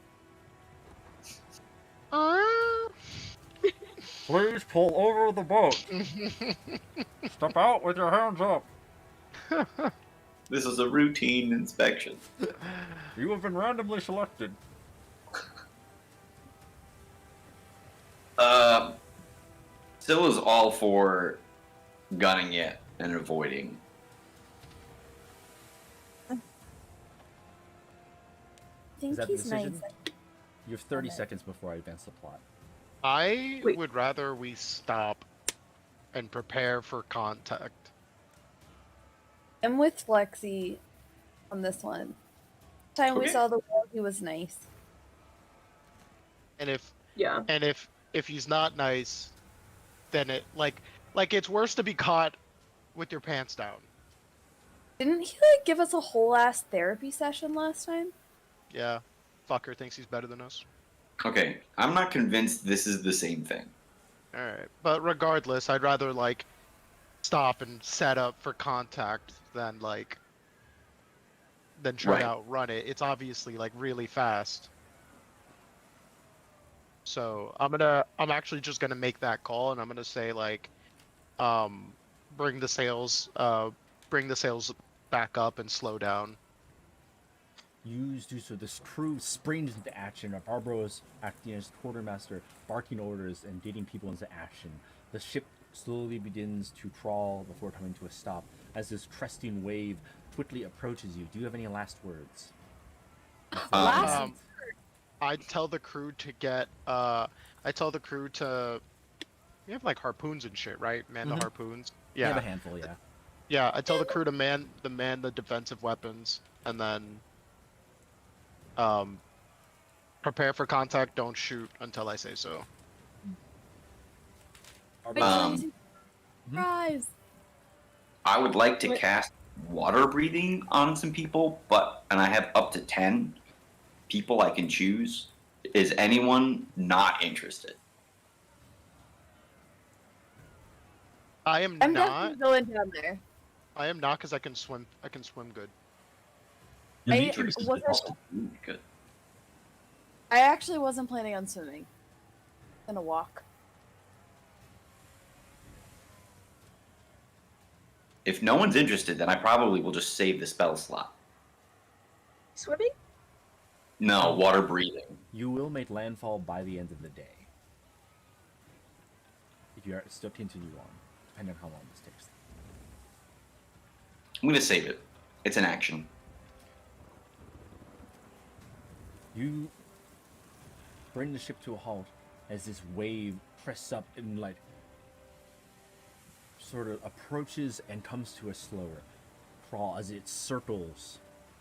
Please pull over the boat. Step out with your hands up. This is a routine inspection. You have been randomly selected. Still is all for gunning it and avoiding. I think that the he's nice. decision? You have 30 seconds before I advance the plot. I Wait. would rather we stop and prepare for contact. I'm with Flexi on this one. Time we Okay. saw the whale, he was nice. And if Yeah. if he's not nice, then it like it's worse to be caught with your pants down. Didn't he like give us a whole ass therapy session last time? Yeah, fucker thinks he's better than us. Okay, I'm not convinced this is the same thing. All right, but regardless, I'd rather like stop and set up for contact than try Right. to outrun it. It's obviously like really fast. So I'm actually just gonna make that call, and I'm gonna say like, bring the sails back up and slow down. You do so. This crew springs into action. Barbaro acting as quartermaster, barking orders and getting people into action. The ship slowly begins to crawl before coming to a stop as this cresting wave quickly approaches you. Do you have any last words? Last Um, I tell the crew to get. We have like harpoons and shit, right? Man the Mhm. harpoons. You have Yeah. a handful, yeah. Yeah, I tell the crew to man the defensive weapons, and then prepare for contact. Don't shoot until I say so. Surprise! Surprise! I would like to Wait. cast water breathing on some people, and I have up to 10 people I can choose. Is anyone not interested? I am I'm not. definitely going down there. I am not because I can swim. I can swim good. Demetrius is wasn't- also Good. I actually wasn't planning on swimming. I'm gonna walk. If no one's interested, then I probably will just save the spell slot. Swimming? No, water breathing. You will make landfall by the end of the day. If you are still continue on, depending on how long this takes. I'm gonna save it. It's an action. You bring the ship to a halt as this wave crests up and like sort of approaches and comes to a slower crawl as it circles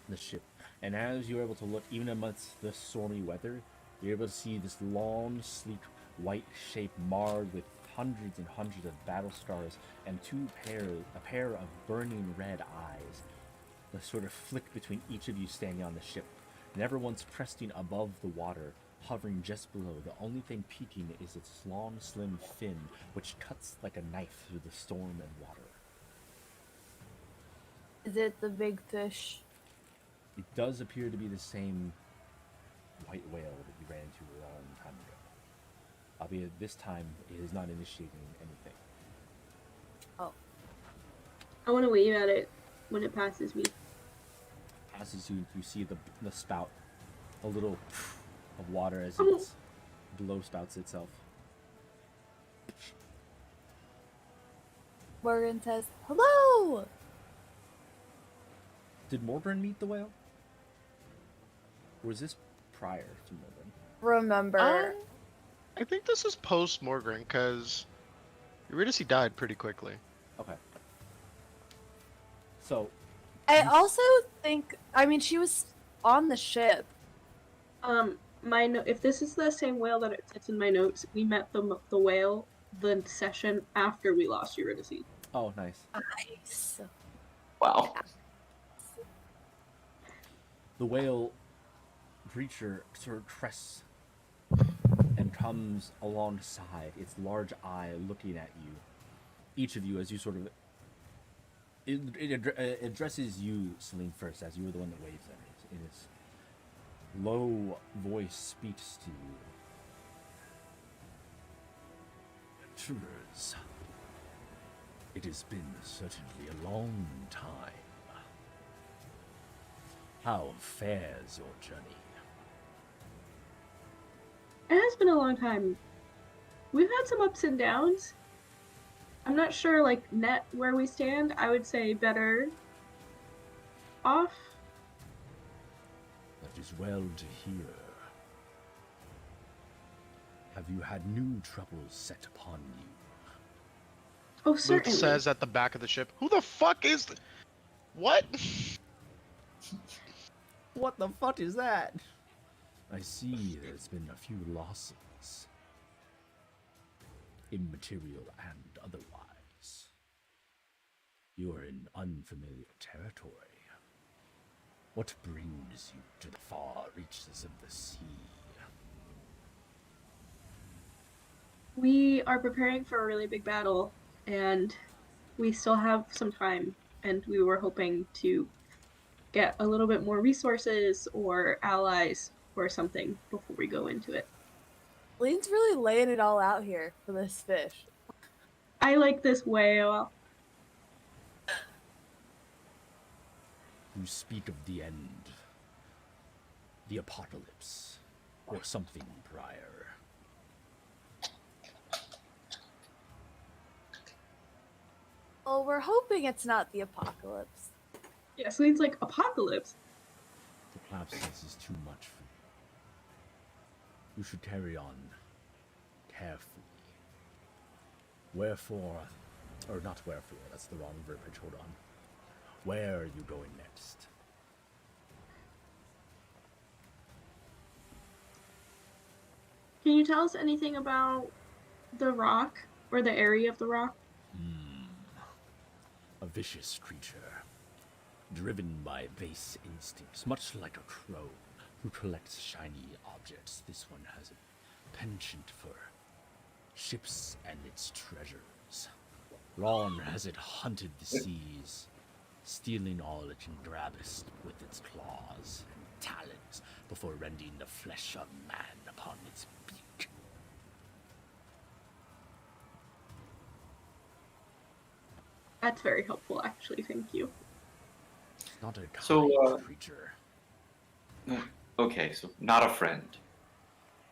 the ship. And as you're able to look, even amidst the stormy weather, you're able to see this long, sleek, white shape marred with hundreds and hundreds of battle scars and a pair of burning red eyes that sort of flick between each of you standing on the ship. Never once cresting above the water, hovering just below. The only thing peeking is its long, slim fin, which cuts like a knife through the storm and water. Is it the big fish? It does appear to be the same white whale that you ran into a long time ago. Albeit this time, it is not initiating anything. Oh. I want to wave at it when it passes me. Passes you, you see the spout, a little of water as it blow spouts itself. Morgan says, "Hello!" Did Morgan meet the whale? Or was this prior to Morgan? Remember. I think this is post Morgren because Eurydice died pretty quickly. Okay. So, I also think, I mean, she was on the ship. If this is the same whale that it sits in my notes, we met the whale the session after we lost Eurydice. oh, nice. Nice. Wow. The whale creature sort of crests and comes alongside, its large eye looking at you. Each of you, as you sort of... It addresses you, Celine, first, as you were the one that waves at it. In its low voice speaks to you. Adventurers, it has been certainly a long time. How fares your journey? It has been a long time. We've had some ups and downs. I'm not sure, like, net where we stand. I would say better off. That is well to hear. Have you had new troubles set upon you? Oh, Luke certainly. says at the back of the ship, "Who the fuck is what?" What the fuck is that? I see there's been a few losses. Immaterial and otherwise. You're in unfamiliar territory. What brings you to the far reaches of the sea? We are preparing for a really big battle, and we still have some time, and we were hoping to get a little bit more resources or allies or something before we go into it. Lean's really laying it all out here for this fish. I like this whale. You speak of the end, the apocalypse, or something prior. Well, we're hoping it's not the apocalypse. Yeah, Celine's like, apocalypse? Perhaps this is too much for you. You should carry on carefully. Wherefore, or not wherefore, that's the wrong verbiage, hold on. Where are you going next? Can you tell us anything about the rock or the area of the rock? A vicious creature, driven by base instincts, much like a crow who collects shiny objects. This one has a penchant for ships and its treasures. Long has it hunted the seas, stealing all it can grabbest with its claws and talons before rending the flesh of man upon its beak. That's very helpful, actually. Thank you. It's not a kind So, creature, Okay, so not a friend.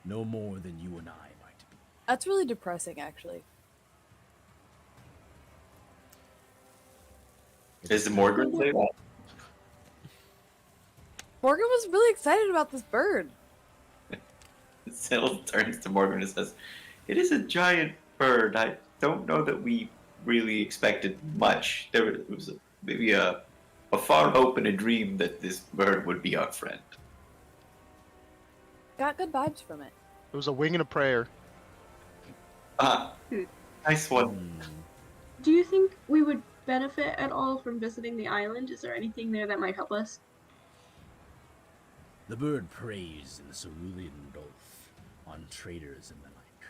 no more than you and I might be. That's really depressing, actually. Is the Morgan say that? Morgan was really excited about this bird. Syl turns to Morgan and says, "It is a giant bird. I don't know that we really expected much. There was maybe a far hope and a dream that this bird would be our friend." Got good vibes from it. It was a wing and a prayer. Ah, nice one. Hmm. Do you think we would benefit at all from visiting the island? Is there anything there that might help us? The bird preys in the cerulean gulf on traders and the like.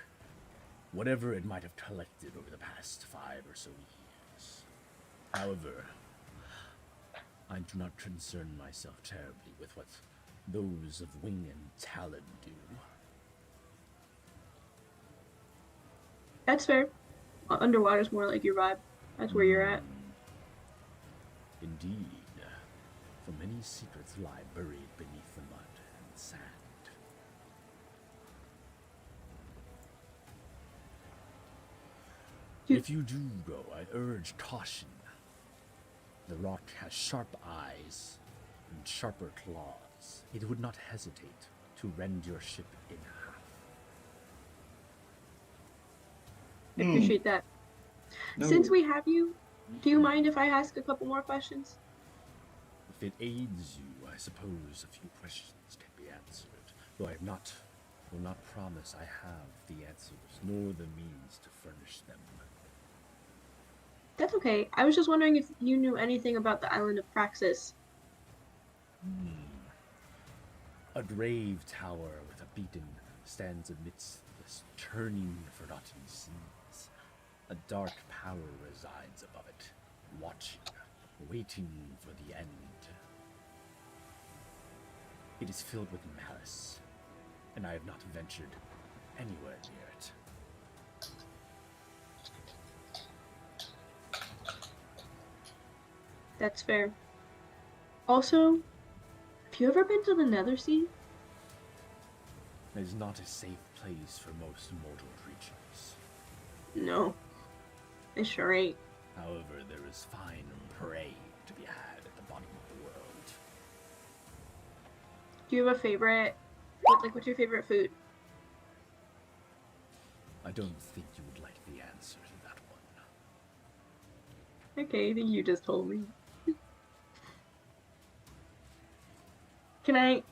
Whatever it might have collected over the past 5 or so years. However, I do not concern myself terribly with what those of wing and talon do. That's fair. Underwater's more like your vibe. That's where you're at. Indeed, for many secrets lie buried beneath the mud and sand. If you do go, I urge caution. The rock has sharp eyes and sharper claws. It would not hesitate to rend your ship in half. I appreciate that. No. Since we have you, do you mind if I ask a couple more questions? If it aids you, I suppose a few questions can be answered, though I will not promise I have the answers, nor the means to furnish them. That's okay. I was just wondering if you knew anything about the island of Praxis. A grave tower with a beacon stands amidst this churning, forgotten seas. A dark power resides above it, watching, waiting for the end. It is filled with malice, and I have not ventured anywhere near it. That's fair. Also, have you ever been to the Nether Sea? It is not a safe place for most mortal creatures. No. It sure ain't. However, there is fine prey to be had at the bottom of the world. Do you have a favorite? What's your favorite food? I don't think you would like the answer to that one. Okay, I think you just told me. Can I,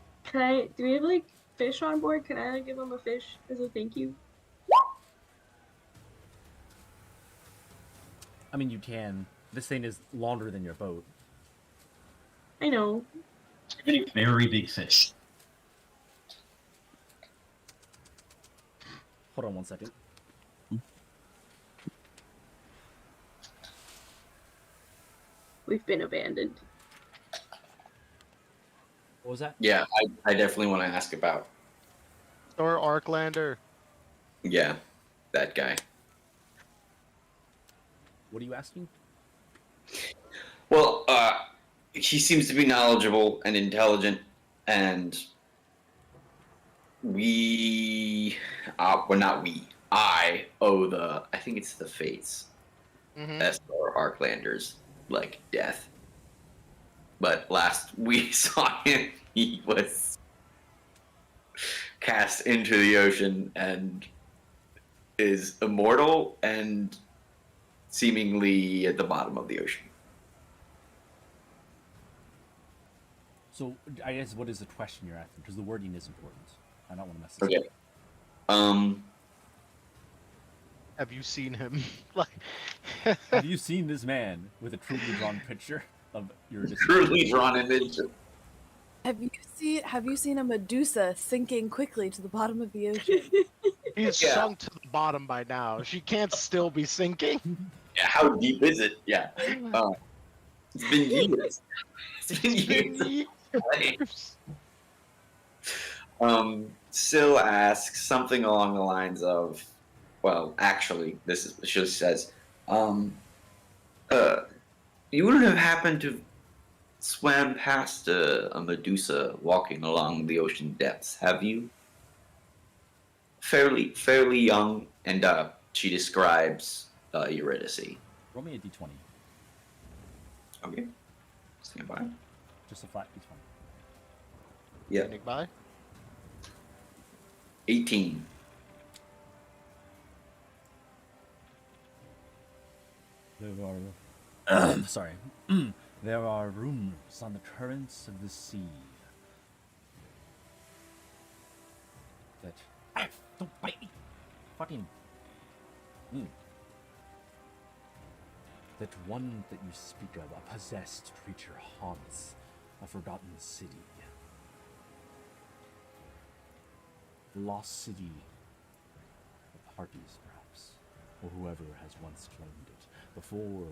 do we have like fish on board? Can I give him a fish as a thank you? I mean, you can. This thing is longer than your boat. I know. A very big fish. Hold on one second. We've been abandoned. What was that? Yeah, I definitely want to ask about. Or Arklander. Yeah, that guy. What are you asking? Well, he seems to be knowledgeable and intelligent, and not we. I owe I think it's the Fates, or Arklander's, like, death. But last we saw him, he was cast into the ocean and is immortal and seemingly at the bottom of the ocean. So, I guess what is the question you're asking? Because the wording is important. I don't want to mess this Okay. up. Have you seen him? Like, Have you seen this man with a crudely drawn picture of your Crudely drawn image. Have you seen a Medusa sinking quickly to the bottom of the ocean? he's Yeah. sunk to the bottom by now. She can't still be sinking. How deep is it? Yeah. It's been years. It's been years. Syl asks something along the lines of, well, actually, she says, you wouldn't have happened to swam past a Medusa walking along the ocean depths, have you? Fairly young, and she describes Eurydice. Roll me a d20. Okay, stand by. Just a flat d20. Yeah, Standing by. 18. There are, sorry. There are rumors on the currents of the sea that don't bite me. Fucking. That one that you speak of, a possessed creature, haunts a forgotten city. The lost city of the Harpies, perhaps, or whoever has once claimed it before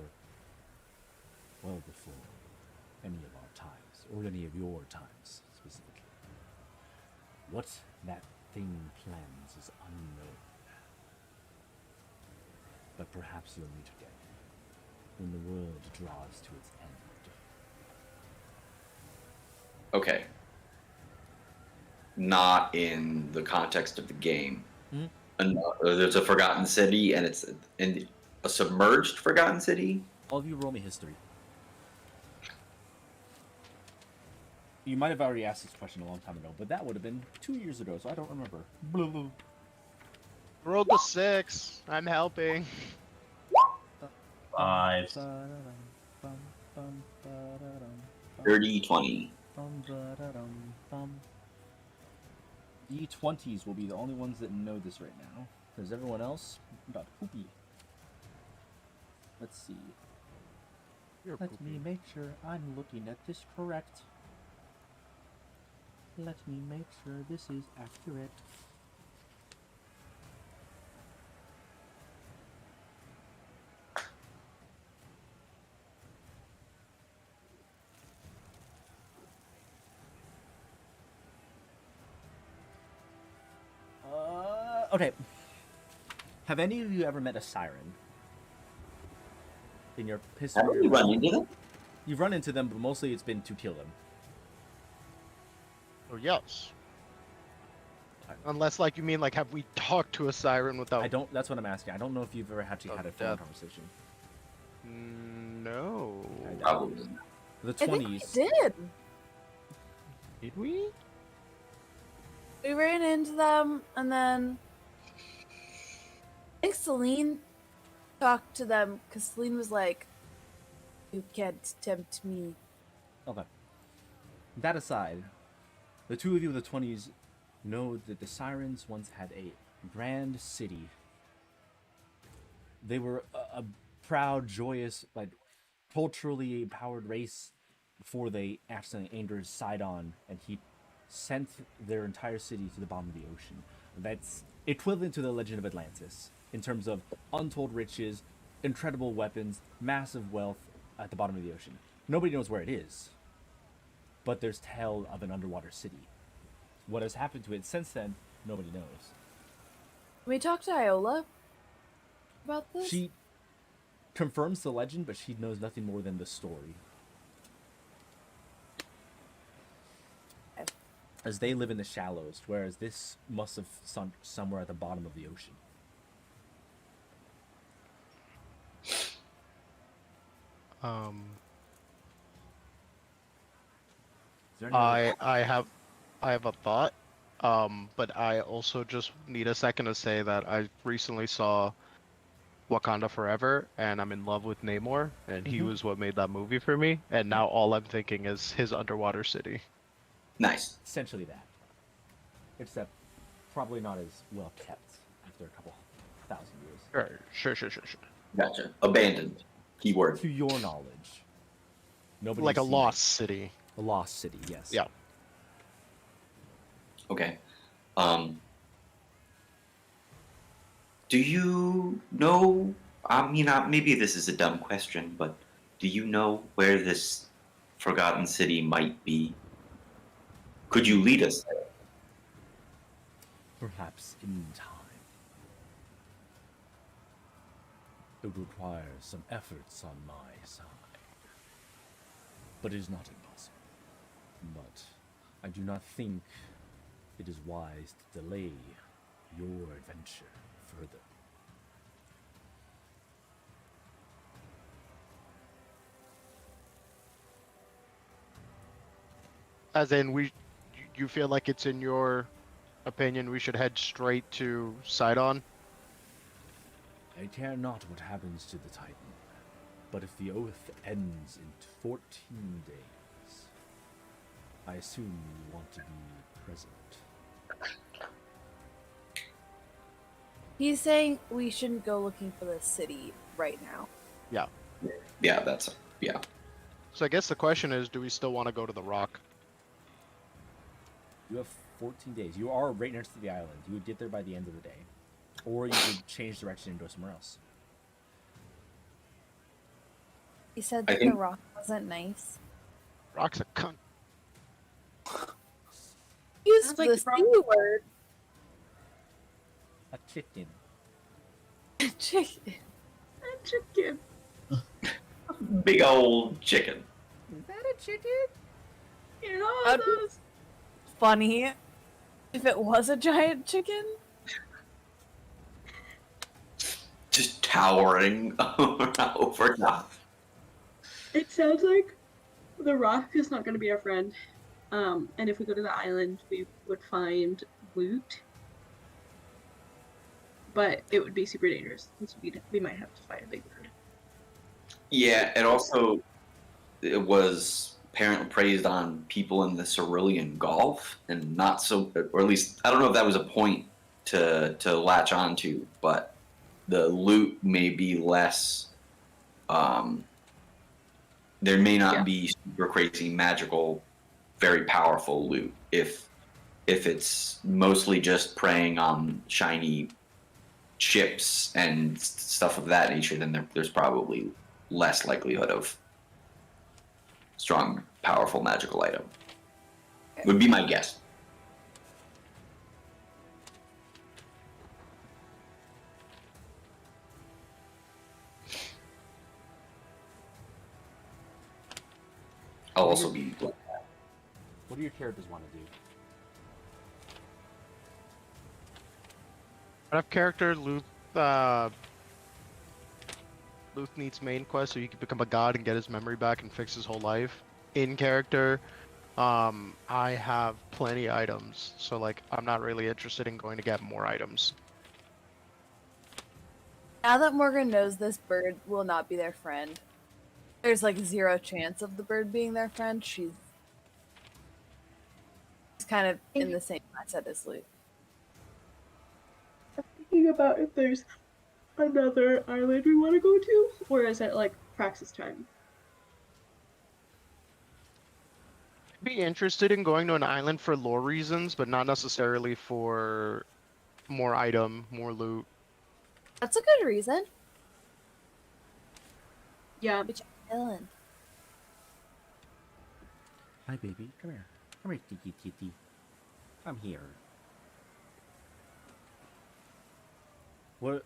any of our times, or any of your times specifically. What that thing plans is unknown. But perhaps you'll meet again when the world draws to its end. Okay. Not in the context of the game. Mhm. And, there's a forgotten city, and it's in a submerged forgotten city. All of you roll me history. You might have already asked this question a long time ago, but that would have been 2 years ago, so I don't remember. Blah, blah. Rolled the 6. I'm helping. 5. 30, 20. D20s will be the only ones that know this right now, because everyone else got poopy. Let's see. You're Let poopy. me make sure I'm looking at this correct. Let me make sure this is accurate. Okay. Have any of you ever met a siren? In your history? How do you run into them? You've run into them, but mostly it's been to kill them. Oh, yes. Unless, like, you mean, like, have we talked to a siren without... I don't. That's what I'm asking. I don't know if you've ever actually had a phone death. conversation. No. I doubt Probably. it. The I think we 20s. did. Did we? We ran into them, and then I think Celine talked to them because Celine was like, "You can't tempt me." Okay. That aside, the two of you in the 20s know that the Sirens once had a grand city. They were a proud, joyous, like, culturally empowered race before they accidentally angered Sidon, and he sent their entire city to the bottom of the ocean. That's equivalent to the Legend of Atlantis in terms of untold riches, incredible weapons, massive wealth at the bottom of the ocean. Nobody knows where it is, but there's tale of an underwater city. What has happened to it since then, nobody knows. We talked to Iola about this. She confirms the legend, but she knows nothing more than the story. As they live in the shallows, whereas this must have sunk somewhere at the bottom of the ocean. Is there any other- I have a thought. But I also just need a second to say that I recently saw Wakanda Forever, and I'm in love with Namor, and he was what made that movie for me. And now all I'm thinking is his underwater city. Nice. Essentially that. Except probably not as well kept after a couple thousand years. Sure. Gotcha. Abandoned. Keyword. To your knowledge. Nobody's Like a seen lost city. it. A lost city, yes. Yeah. Okay. Do you know I mean, maybe this is a dumb question, but do you know where this forgotten city might be? Could you lead us there? Perhaps in time. It would require some efforts on my side. But it is not impossible. But I do not think it is wise to delay your adventure further. As in, you feel like it's in your opinion we should head straight to Sidon? I care not what happens to the Titan, but if the oath ends in 14 days, I assume you want to be present. He's saying we shouldn't go looking for the city right now. Yeah. Yeah, yeah. So I guess the question is, do we still want to go to the Rock? You have 14 days. You are right next to the island. You would get there by the end of the day. Or you could change direction and go somewhere else. He said I that think- the rock wasn't nice. Rock's a cunt. Use Sounds the like C rock. word. A chicken. Chicken. Chicken. Big old chicken. Is that a chicken? You know That'd be- those. Funny if it was a giant chicken. Just towering over top. It sounds like the rock is not going to be our friend. And if we go to the island, we would find loot. But it would be super dangerous. We might have to fight a big bird. Yeah, it was apparently praised on people in the Cerulean Gulf, and not so, or at least I don't know if that was a point to latch onto, but the loot may be less. There may not be super crazy magical, very powerful loot if it's mostly just preying on shiny ships and stuff of that nature. Then there's probably less likelihood of strong, powerful magical item. Would be my guess. I'll also be. What do your characters want to do? Out of character, Luth needs main quest so he can become a god and get his memory back and fix his whole life. In character, I have plenty items, so like I'm not really interested in going to get more items. Now that Morgan knows this bird will not be their friend, there's like 0 chance of the bird being their friend. She's kind of in the same mindset as Luke. Thinking about if there's another island we want to go to, or is it like praxis time? I'd be interested in going to an island for lore reasons, but not necessarily for more more loot. That's a good reason. Yeah. Which island? Hi, baby. Come here. Come here, Tiki Titi. Come here. What?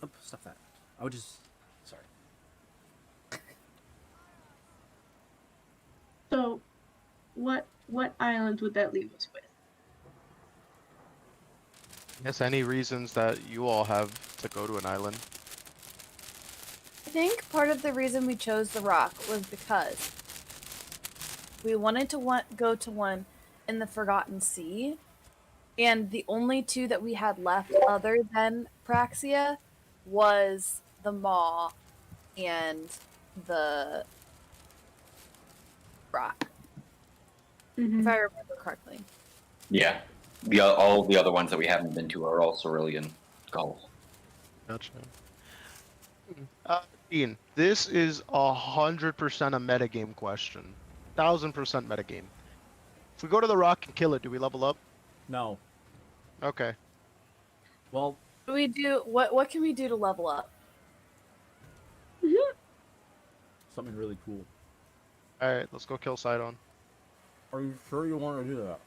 Oh, stop that. I would just. Sorry. So, what island would that leave us with? Yes, any reasons that you all have to go to an island? I think part of the reason we chose the rock was because we wanted to go to one in the Forgotten Sea, and the only 2 that we had left other than Praxia was the Maw and the rock, if I remember correctly. Yeah, all the other ones that we haven't been to are all Cerulean Gulf. Gotcha. Ian, this is 100% a metagame question. 1000% metagame. If we go to the rock and kill it, do we level up? No. Okay. Well, do we do? What can we do to level up? Something really cool. All right, let's go kill Sidon. Are you sure you want to do that?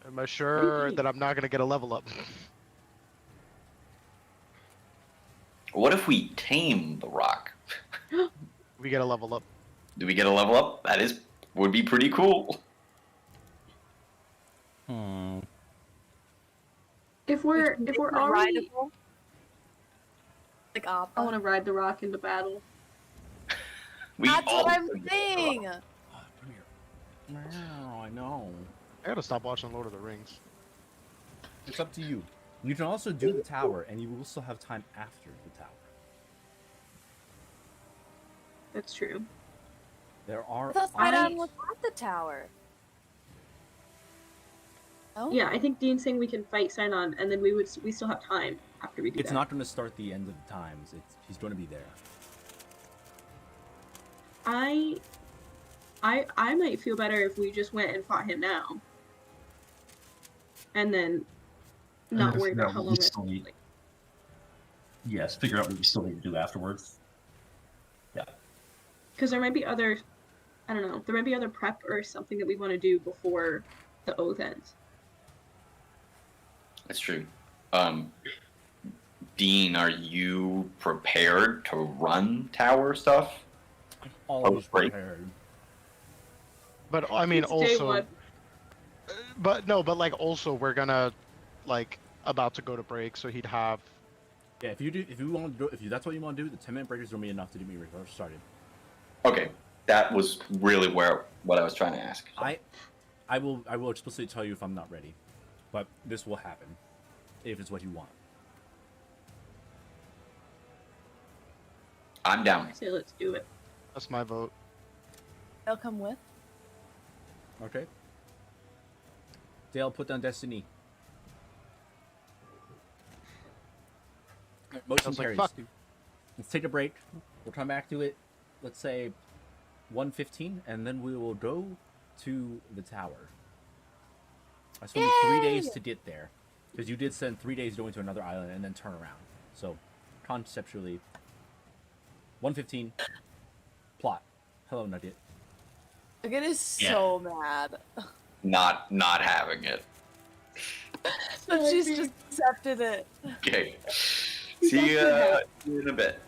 Am I sure that I'm not gonna get a level up? What if we tame the rock? We get a level up. Do we get a level up? Would be pretty cool. If we're already, rideable, like I want to ride the rock into battle. That's all what I'm could get saying. the rock. Oh, come here. No, I know. I gotta stop watching Lord of the Rings. It's up to you. You can also do the tower, and you will still have time after the tower. That's true. There are. The Sidon was at the tower. Oh. Yeah, I think Dean's saying we can fight Sidon, and then we still have time after we do It's that. not going to start the end of the times. He's going to be there. I might feel better if we just went and fought him now, and then not worry about how long it need. Yes, figure out what we still need to do afterwards. Yeah. Because there might be other, I don't know, there might be other prep or something that we want to do before the oath ends. That's true. Dean, are you prepared to run tower stuff? Always break. prepared. But I mean, It's day also, one. but no, but like also we're gonna like about to go to break, so he'd have. Yeah, if you want to do, if that's what you want to do, the 10-minute break is going to be enough to get me reverse started. Okay, that was really what I was trying to ask. I will explicitly tell you if I'm not ready, but this will happen if it's what you want. I'm down. I say let's do it. That's my vote. They'll come with. Okay. Dale, put down Destiny. Motion Sounds like carries. fuck you. Let's take a break. We'll come back to it. Let's say 1:15, and then we will go to the tower. I still need 3 days to get there, because you did spend 3 days going to another island and then turn around. So, conceptually, 1:15. Plot. Hello, Nugget. Nugget is so mad. Not having it. But she's just accepted it. Okay. He's See you actually in a bit.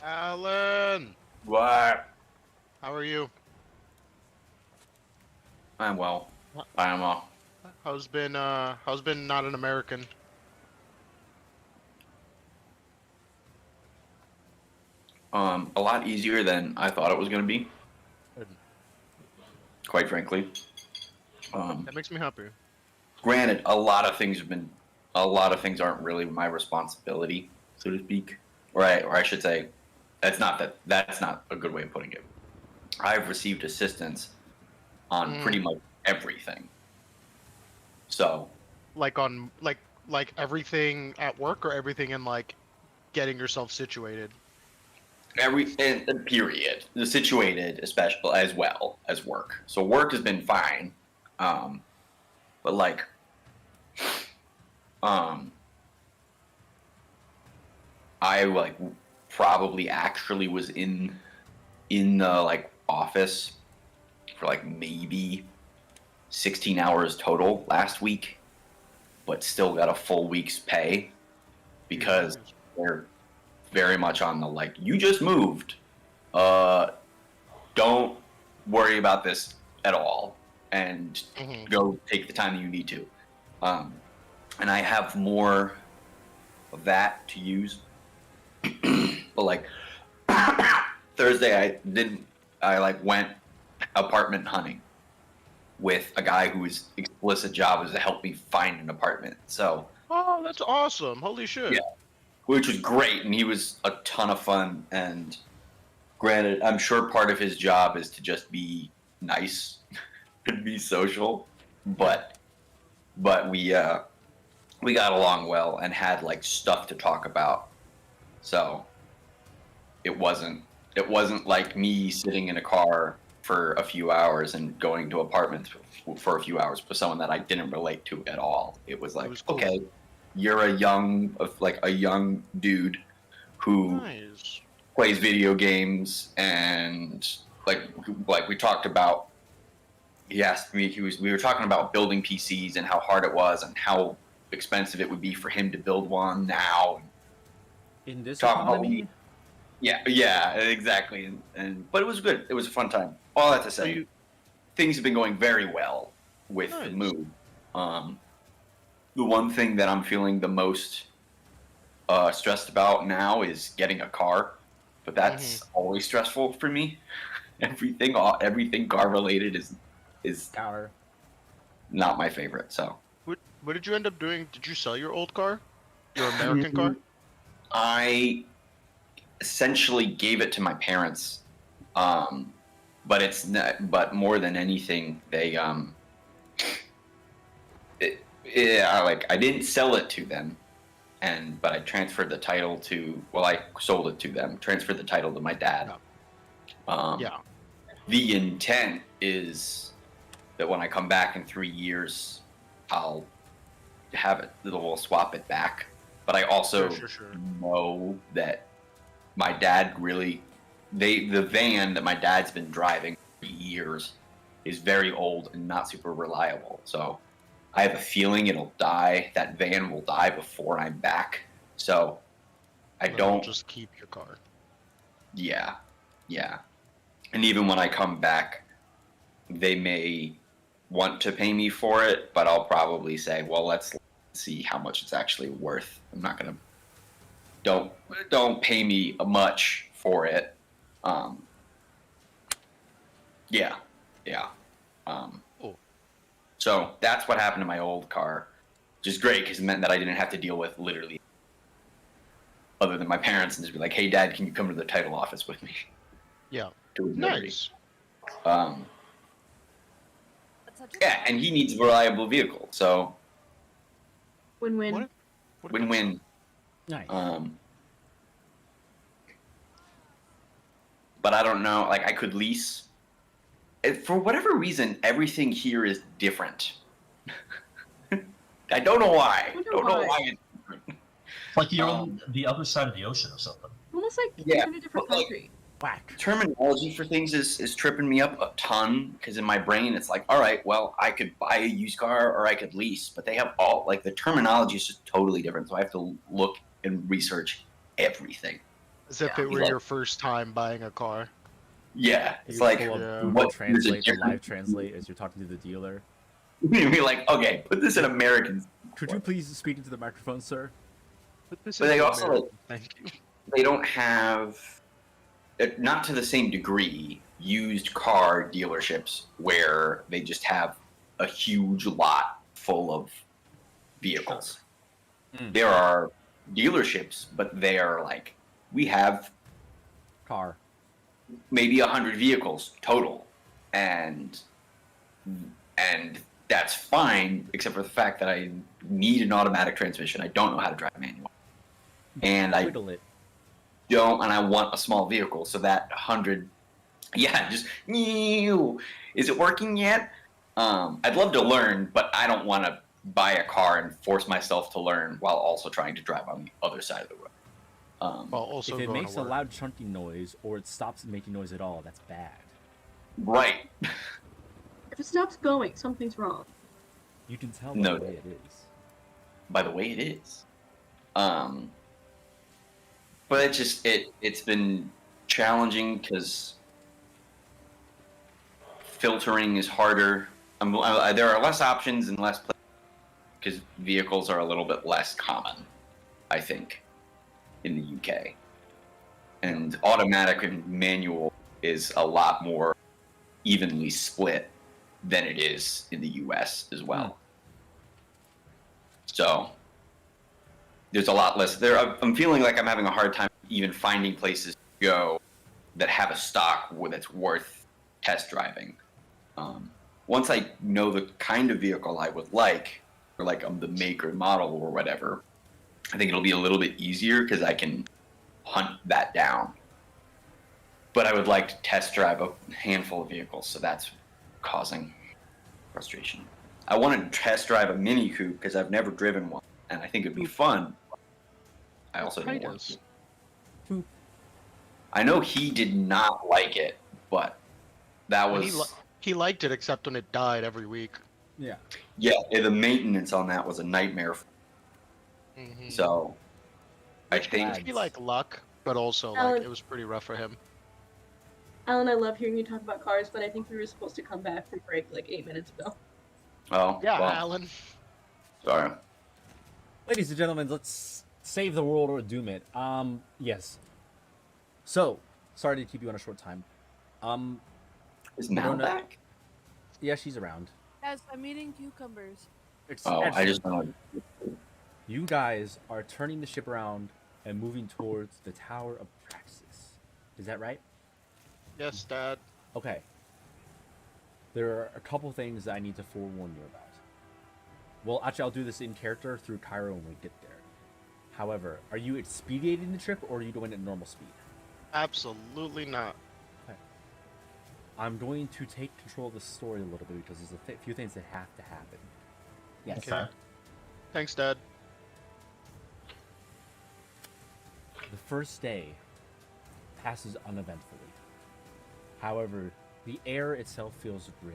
Alan, What? how are you? I'm well. I am How's been not an American? a lot easier than I thought it was gonna be. Good. Quite frankly. That makes me happy. Granted, a lot of things aren't really my responsibility, so to speak. Or I should say, that's not a good way of putting it. I've received assistance on pretty much everything. So, Like on like everything at work or everything in like getting yourself situated. and period. The situated, especially as well as work. So work has been fine, but like, I like probably actually was in the like office for like maybe 16 hours total last week, but still got a full week's pay because they're very much on the like, you just moved, don't worry about this at all, and go take the time that you need to. And I have more of that to use. But like Thursday, I like went apartment hunting with a guy whose explicit job is to help me find an apartment. So, Oh, that's awesome! Holy shit! yeah, which was great, and he was a ton of fun. And granted, I'm sure part of his job is to just be nice and be social, but we got along well and had like stuff to talk about. So it wasn't like me sitting in a car for a few hours and going to apartments for a few hours with someone that I didn't relate to at all. It was like, It was cool. okay, you're a young dude who Nice. plays video games, and like we talked about. He asked me. We were talking about building PCs and how hard it was and how expensive it would be for him to build one now. In this Talk about economy, Yeah, exactly. And but it was good. It was a fun time. All that to say, things have been going very well with the Nice. move. The one thing that I'm feeling the most stressed about now is getting a car, but that's always stressful for me. Everything car related is car. not my favorite. So What did you end up doing? Did you sell your old car? Your American car? I essentially gave it to my parents, but it's not. But more than anything, they I didn't sell it to them, but I transferred the title to. Well, I sold it to them. Transferred the title to my dad. Yeah. The intent is that when I come back in 3 years, I'll have it. We'll swap it back. But I also Sure. know that my dad really, the van that my dad's been driving for years is very old and not super reliable. So I have a feeling it'll die. That van will die before I'm back. So I Then don't just keep your car. Yeah. And even when I come back, they may want to pay me for it, but I'll probably say, well, let's see how much it's actually worth. I'm not gonna don't pay me much for it. Yeah. Cool. So that's what happened to my old car, which is great because it meant that I didn't have to deal with literally other than my parents and just be like, hey, Dad, can you come to the title office with me? Yeah. To his notary. Nice. Yeah, and he needs a reliable vehicle, so Win-win. What a win-win. Nice. But I don't know, like I could lease. For whatever reason, everything here is different. I don't know why. Wonder Don't know why. why it's different. It's like you're on the other side of the ocean or something. Almost like Yeah, you're in a different but, like, country. Whack. Terminology for things is tripping me up a ton because in my brain it's like, all right, well, I could buy a used car or I could lease, but they have all like the terminology is just totally different. So I have to look and research everything. As if Yeah. it were your first time buying a car. Yeah, it's You like pull up Yeah. Google what Translate, the there's a live translate as you're talking to the dealer. You'd be like, okay, put this in American. Could you please speak into the microphone, sir? But this But is they also, like, American, thank you. they don't have, not to the same degree, used car dealerships where they just have a huge lot full of vehicles. Sure. Mm. There are dealerships, but they are like, we have Car. maybe 100 vehicles total, and that's fine, except for the fact that I need an automatic transmission. I don't know how to drive manual, and I Whittle it. don't, and I want a small vehicle. So that 100, yeah, just is it working yet? I'd love to learn, but I don't want to buy a car and force myself to learn while also trying to drive on the other side of the road. While also If it going makes to a work. loud chunky noise or it stops making noise at all, that's bad. Right. If it stops going, something's wrong. You can tell by No. the way it is. By the way it is. But it's been challenging because filtering is harder. There are less options and less because vehicles are a little bit less common, I think, in the UK. And automatic and manual is a lot more evenly split than it is in the US as well. So there's a lot less there. I'm feeling like I'm having a hard time even finding places to go that have a stock that's worth test driving. Once I know the kind of vehicle I would like, or like the make or model or whatever, I think it'll be a little bit easier because I can hunt that down. But I would like to test drive a handful of vehicles, so that's causing frustration. I want to test drive a Mini Coupe because I've never driven one, and I think it'd be fun. I also don't want to. Coupe. I know he did not like it, but that And was he liked it, except when it died every week. Yeah. yeah. The maintenance on that was a nightmare. Mm-hmm. So I think glad. It'd be like luck, but also like it was pretty rough for him. Alan, I love hearing you talk about cars, but I think we were supposed to come back from break like 8 minutes ago. oh Yeah, well, Alan. sorry. Ladies and gentlemen, let's save the world or doom it. Yes. So, sorry to keep you on a short time. Is I Mal don't know- back? Yeah, she's around. Yes, I'm eating cucumbers. It's Oh, I excellent. just don't. You guys are turning the ship around and moving towards the Tower of Praxis. Is that right? Yes, Dad. Okay. There are a couple things that I need to forewarn you about. Well, actually, I'll do this in character through Cairo when we get there. However, are you expediting the trip or are you doing it at normal speed? Absolutely not. I'm going to take control of the story a little bit because there's a few things that have to happen. Yes. Okay. Thanks, Dad. The first day passes uneventfully. However, the air itself feels grim.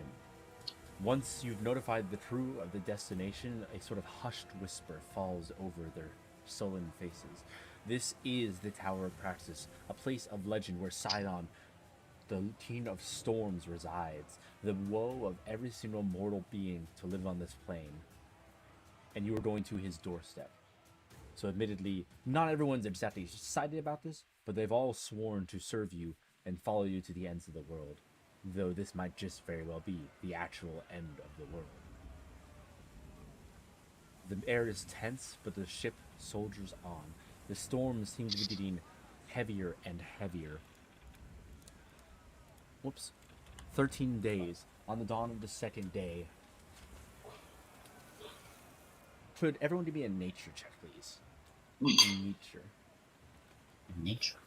Once you've notified the crew of the destination, a sort of hushed whisper falls over their sullen faces. This is the Tower of Praxis, a place of legend where Sidon, the king of storms, resides, the woe of every single mortal being to live on this plane. And you are going to his doorstep. So admittedly, not everyone's exactly excited about this, but they've all sworn to serve you and follow you to the ends of the world, though this might just very well be the actual end of the world. The air is tense, but the ship soldiers on. The storm seems to be getting heavier and heavier. Whoops. 13 days. On the dawn of the second day. Could everyone give me a nature check, please? Nature. Nature.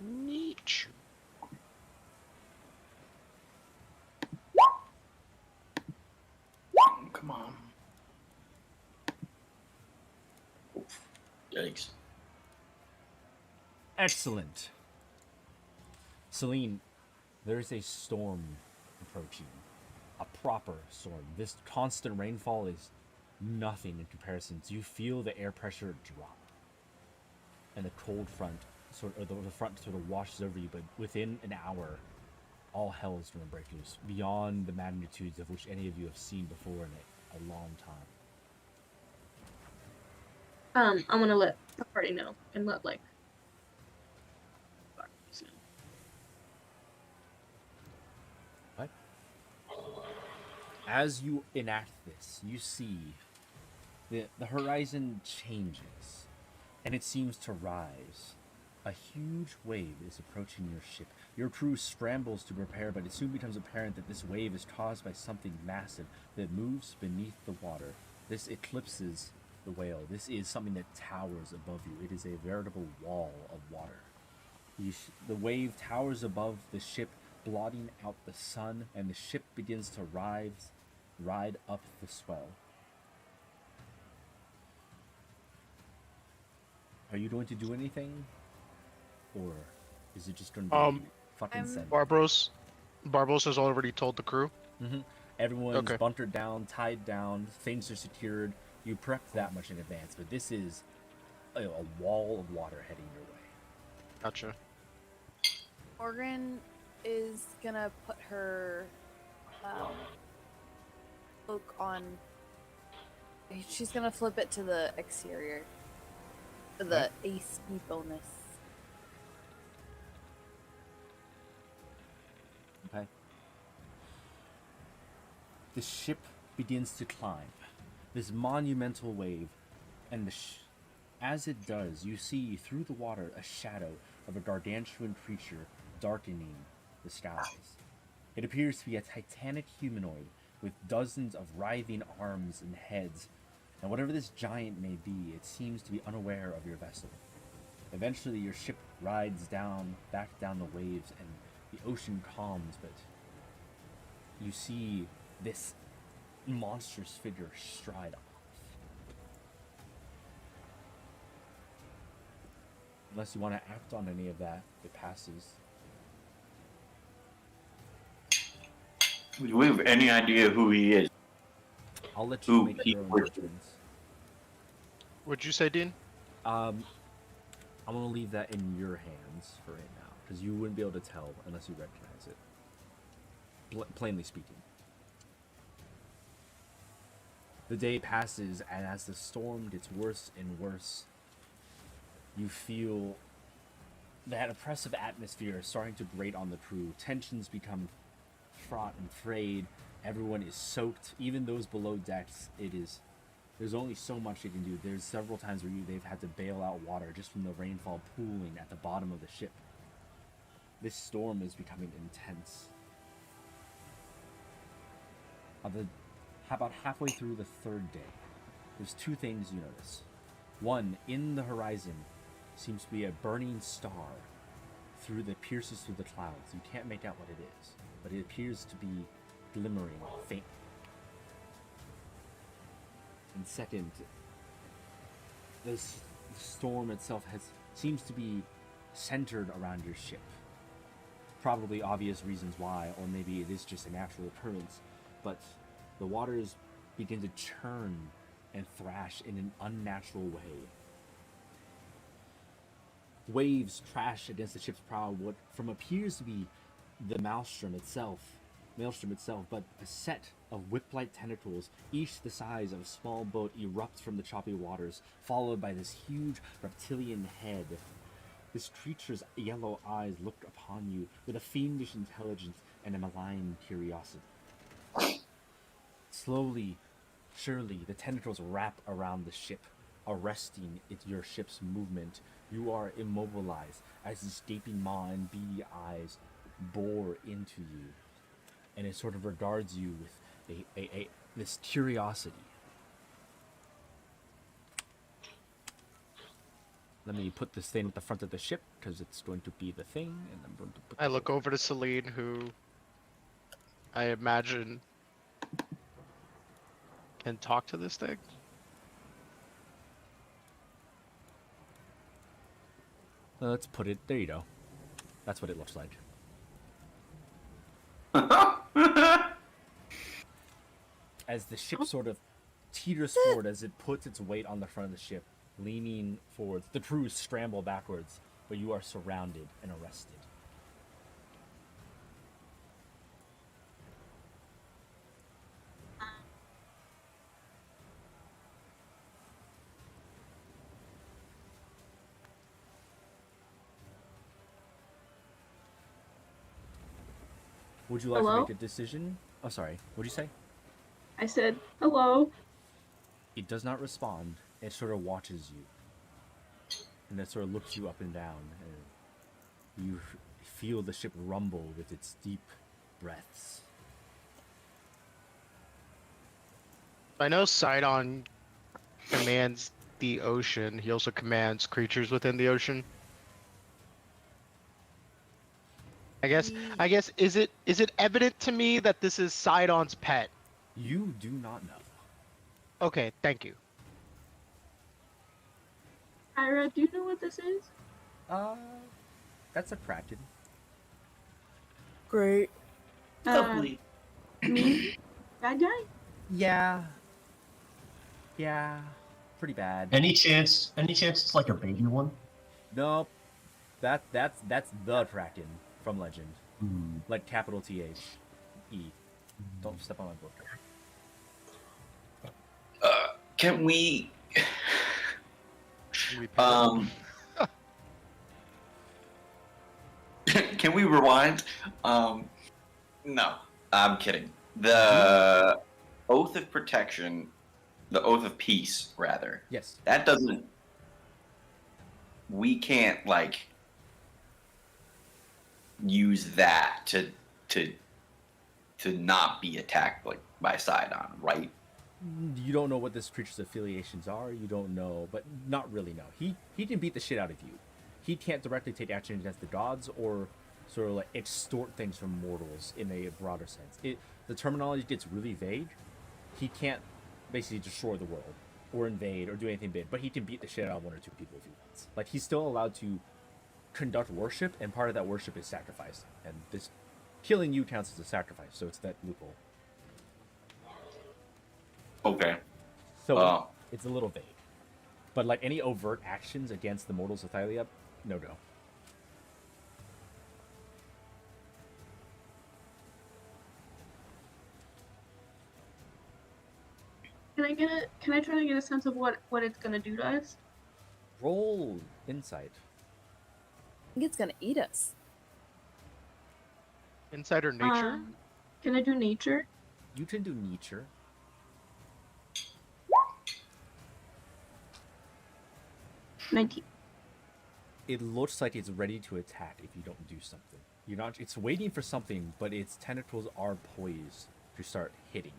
Neat. Come on. Oof. Yikes. Excellent. Celine, there's a storm approaching. A proper storm. This constant rainfall is nothing in comparison. You feel the air pressure drop. And the cold front the front sort of washes over you, but within an hour, all hell is going to break loose beyond the magnitudes of which any of you have seen before in a long time. I'm gonna let the party know and let like Barnes know. What? As you enact this, you see the horizon changes, and it seems to rise. A huge wave is approaching your ship. Your crew scrambles to prepare, but it soon becomes apparent that this wave is caused by something massive that moves beneath the water. This eclipses the whale. This is something that towers above you. It is a veritable wall of water. The wave towers above the ship, blotting out the sun, and the ship begins to ride up the swell. Are you going to do anything? Or is it just going to be fucking send? Barbaros has already told the crew. Everyone's bunkered down, tied down, things are secured. You prepped that much in advance, but this is a wall of water heading your way. Gotcha. Morgan is gonna put her cloak on. She's gonna flip it to the exterior for the AC bonus. Okay. The ship begins to climb. This monumental wave, and as it does, you see through the water a shadow of a gargantuan creature darkening the skies. It appears to be a titanic humanoid with dozens of writhing arms and heads, and whatever this giant may be, it seems to be unaware of your vessel. Eventually, your ship rides back down the waves, and the ocean calms, but you see this monstrous figure stride off. Unless you want to act on any of that, it passes. Do we have any idea who he is? I'll let you make your own judgments. What'd you say, Dean? I'm gonna leave that in your hands for right now, because you wouldn't be able to tell unless you recognize it. Plainly speaking. The day passes, and as the storm gets worse and worse, you feel that oppressive atmosphere starting to grate on the crew. Tensions become fraught and frayed. Everyone is soaked. Even those below decks, there's only so much they can do. There's several times where they've had to bail out water just from the rainfall pooling at the bottom of the ship. This storm is becoming intense. About halfway through the third day, there's two things you notice. One, in the horizon seems to be a burning star that pierces through the clouds. You can't make out what it is, but it appears to be glimmering faint. And second, this storm itself seems to be centered around your ship. Probably obvious reasons why, or maybe it is just a natural occurrence, but the waters begin to churn and thrash in an unnatural way. Waves crash against the ship's prow, what from appears to be the maelstrom itself, but a set of whip-like tentacles, each the size of a small boat, erupts from the choppy waters, followed by this huge reptilian head. This creature's yellow eyes look upon you with a fiendish intelligence and a malign curiosity. Slowly, surely, the tentacles wrap around the ship, arresting your ship's movement. You are immobilized as these gaping maw and beady eyes bore into you, and it sort of regards you with this curiosity. Let me put this thing at the front of the ship because it's going to be the thing, and I'm going to put. I look over to Celine, who I imagine can talk to this thing. Let's put it. There you go. That's what it looks like. As the ship sort of teeters forward, as it puts its weight on the front of the ship, leaning forwards, the crew scramble backwards. but you are surrounded and arrested. Would you like Hello? to make a decision? Oh, sorry. What'd you say? I said, hello. It does not respond. It sort of watches you. And it sort of looks you up and down. And you feel the ship rumble with its deep breaths. I know Sidon commands the ocean. He also commands creatures within the ocean. I guess is it evident to me that this is Sidon's pet? You do not know. Okay, thank you. Ira, do you know what this is? That's a Kraken. Great. Lovely. Me? Bad guy? Yeah. Yeah. Pretty bad. Any chance it's like a baby one? Nope. That's the Kraken from Legend. Hmm. Like capital TH. E. Don't step on my book. Can we? We pick up. Can we rewind? No, I'm kidding. The oath of protection, the oath of peace, rather. Yes. That doesn't. We can't like use that to not be attacked like by Sidon, right? You don't know what this creature's affiliations are. You don't know, but not really know. He can beat the shit out of you. He can't directly take action against the gods or sort of like extort things from mortals in a broader sense. The terminology gets really vague. He can't basically destroy the world or invade or do anything big, but he can beat the shit out of one or two people if he wants. Like, he's still allowed to conduct worship, and part of that worship is sacrifice. And this killing you counts as a sacrifice, so it's that loophole. Okay. So it's a little vague. But like any overt actions against the mortals of Thylia, no go. Can I try to get a sense of what it's gonna do to us? Roll insight. I think it's gonna eat us. Insider nature? Can I do nature? You can do nature. 19. It looks like it's ready to attack if you don't do something. You're not. It's waiting for something, but its tentacles are poised to start hitting.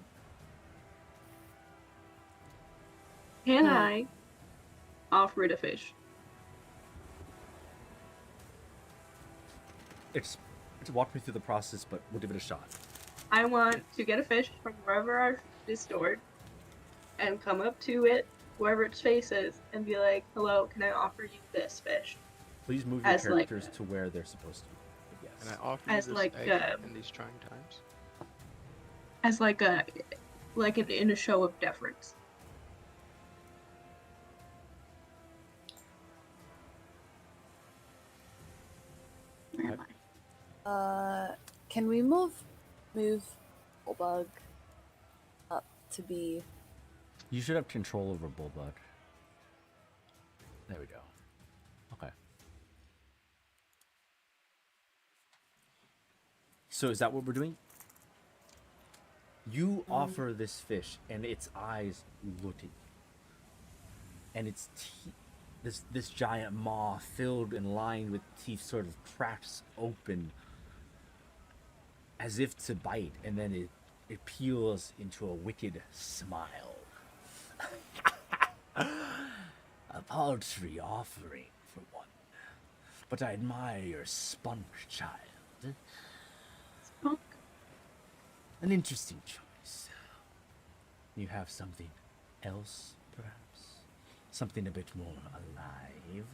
Can I offer it a fish? It's walk me through the process, but we'll give it a shot. I want to get a fish from wherever our food is stored and come up to it, wherever its face is, and be like, hello, can I offer you this fish? Please move your As, like- characters to where they're supposed to be. But yes. And I offer you As this like, egg in these trying times. As in a show of deference. Where am I? Can we move Bullbug up to be? You should have control over Bullbug. There we go. Okay. So is that what we're doing? You offer this fish, and its eyes look at you. And its teeth, this giant maw filled and lined with teeth sort of cracks open as if to bite, and then it peels into a wicked smile. A paltry offering for one, but I admire your spunk, child. Spunk? An interesting choice. You have something else, perhaps? Something a bit more alive?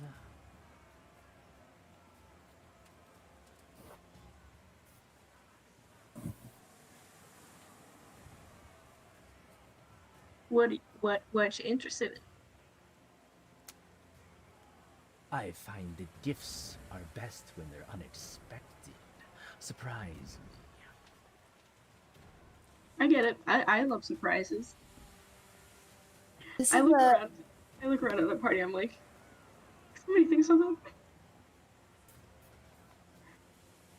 What you interested in? I find that gifts are best when they're unexpected. Surprise me. I get it. I love surprises. This I is look a around. I look around at the party. I'm like, somebody think something.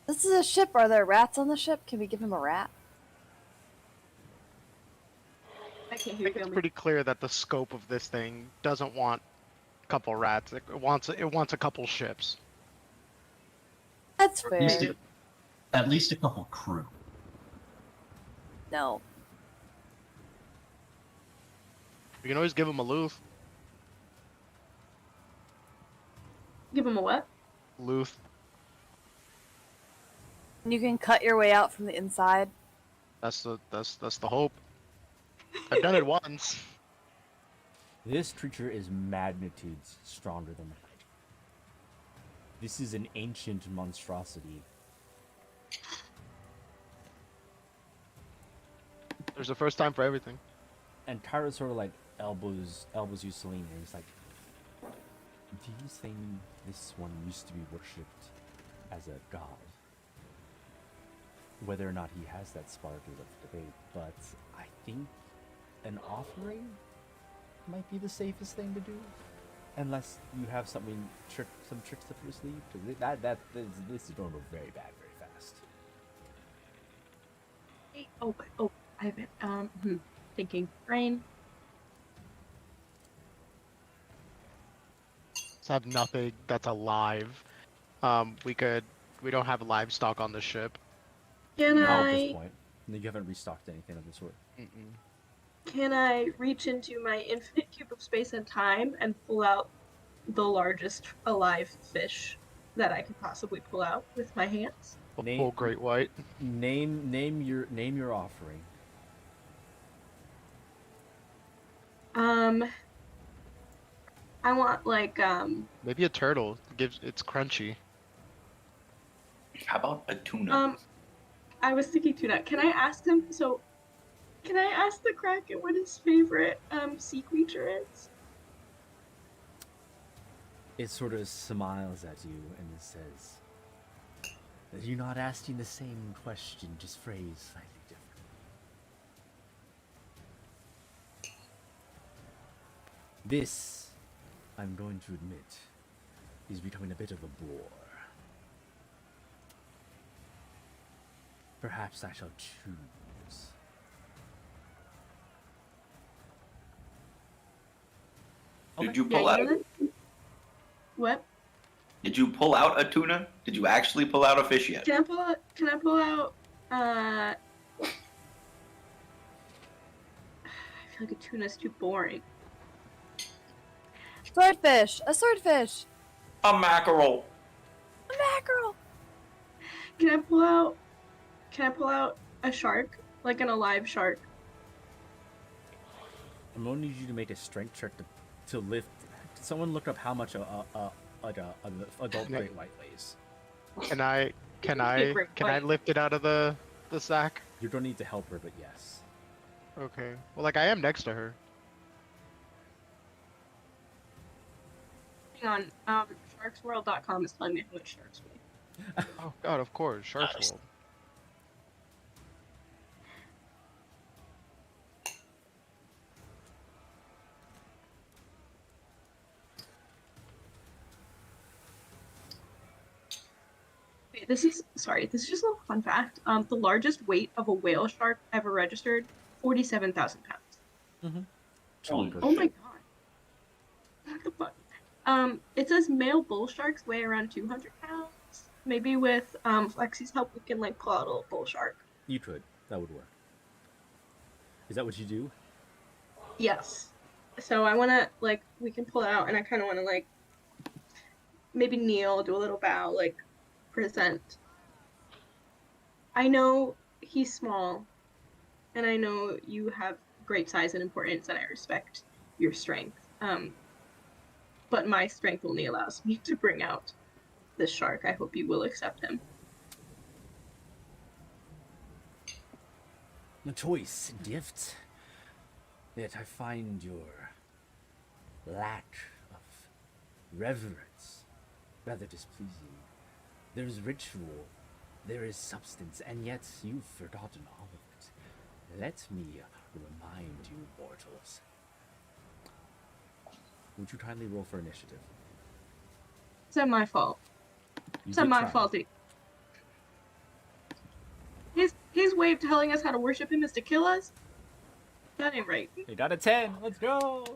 this is a ship. Are there rats on the ship? Can we give him a rat? I can't I hear think you. it's pretty clear that the scope of this thing doesn't want a couple rats. It wants a couple ships. That's Or at least, fair. at least a couple crew. No. We can always give him a Luth. Give him a what? Luth. You can cut your way out from the inside. That's the hope. I've done it once. This creature is magnitudes stronger than mine. This is an ancient monstrosity. There's a first time for everything. And Kyra sort of like elbows you Celine, and he's like, do you think this one used to be worshipped as a god? Whether or not he has that spark is up for debate, but I think an offering might be the safest thing to do, unless you have some tricks up your sleeve. Because this is going to go very bad very fast. Hey, oh, I haven't. Thinking. Brain. Let's have nothing that's alive. We don't have livestock on the ship. Can Not at this I? point. You haven't restocked anything of the sort. Can I reach into my infinite cube of space and time and pull out the largest alive fish that I could possibly pull out with my hands? A full great white. Name your offering. I want like Maybe a turtle. It's crunchy. How about a tuna? I was thinking tuna. Can I ask him? So, can I ask the Kraken what his favorite sea creature is? It sort of smiles at you and it says, "You're not asking the same question, just phrased slightly differently." This, I'm going to admit, is becoming a bit of a bore. Perhaps I shall choose. Did you Yeah, pull out? What? Did you pull out a tuna? Did you actually pull out a fish yet? Can I pull out I feel like a tuna's too boring. Swordfish! A swordfish! A mackerel. A mackerel! Can I pull out a shark? Like an alive shark? I'm going to need you to make a strength check to lift. Someone look up how much an adult great white weighs. Can I lift it out of the sack? You don't need to help her, but yes. Okay. Well, like I am next to her. Hang on. Sharksworld.com is telling me how much sharks weigh. Oh God, of course, Sharks World. Wait, this is just a little fun fact. The largest weight of a whale shark ever registered, 47,000 pounds. Holy Oh my god. What the fuck? It says male bull sharks weigh around 200 pounds. Maybe with Lexi's help, we can like pull out a little bull shark. You could. That would work. Is that what you do? Yes. So I want to like we can pull it out, and I kind of want to like maybe kneel, do a little bow, like present. I know he's small, and I know you have great size and importance, and I respect your strength. But my strength only allows me to bring out this shark. I hope you will accept him. A choice gift. Yet I find your lack of reverence, rather displeasing. There's ritual, there is substance, and yet you've forgotten all of it. Let me remind you, mortals. Would you kindly roll for initiative? It's not my fault. You It's not did my try. fault. His way of telling us how to worship him is to kill us? That ain't right. You got a 10. Let's go.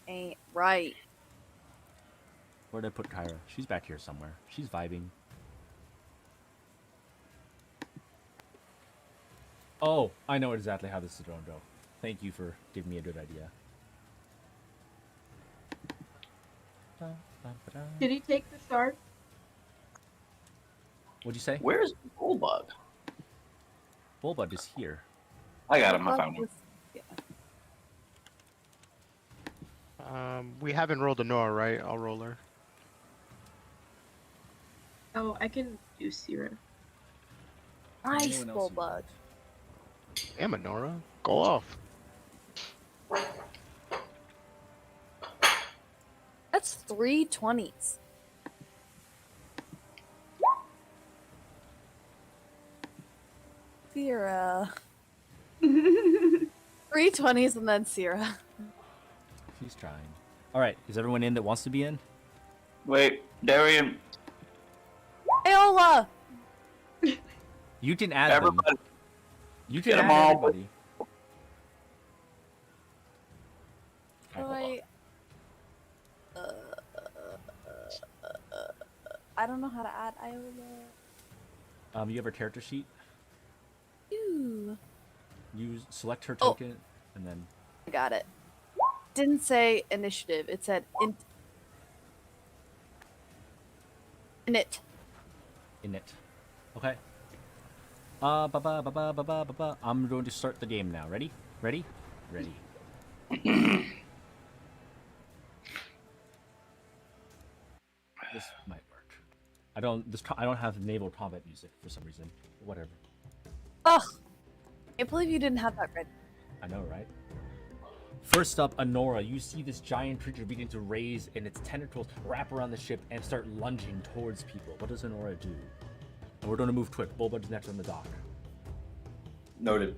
Ain't right. Where did I put Kyra? She's back here somewhere. She's vibing. Oh, I know exactly how this is going to go. Thank you for giving me a good idea. Did he take the star? What'd you say? Where's Bullbug? Bullbug is here. I got him. I found him. We haven't rolled a Nora, right? I'll roll her. Oh, I can do Sierra. Nice, Anyone else who Bullbug. Damn it, Nora. Go off. That's 3 20s. Sierra. 3 20s and then Sierra. She's trying. All right, is everyone in that wants to be in? Wait, Darian. Aola! You can add Everybody. them. You can Get 'em add all. everybody. I... I don't know how to add Iola. You have her character sheet. Ooh. You select her Oh. token, and then I got it. Didn't say initiative. It said init. in it. Okay. I'm going to start the game now. Ready? Ready? Ready. This might work. I don't have naval combat music for some reason. Whatever. Ugh. I can't believe you didn't have that ready. I know, right? First up, Anora. You see this giant creature begin to raise and its tentacles wrap around the ship and start lunging towards people. What does Anora do? And we're going to move quick. Bulbud's next on the dock. Noted.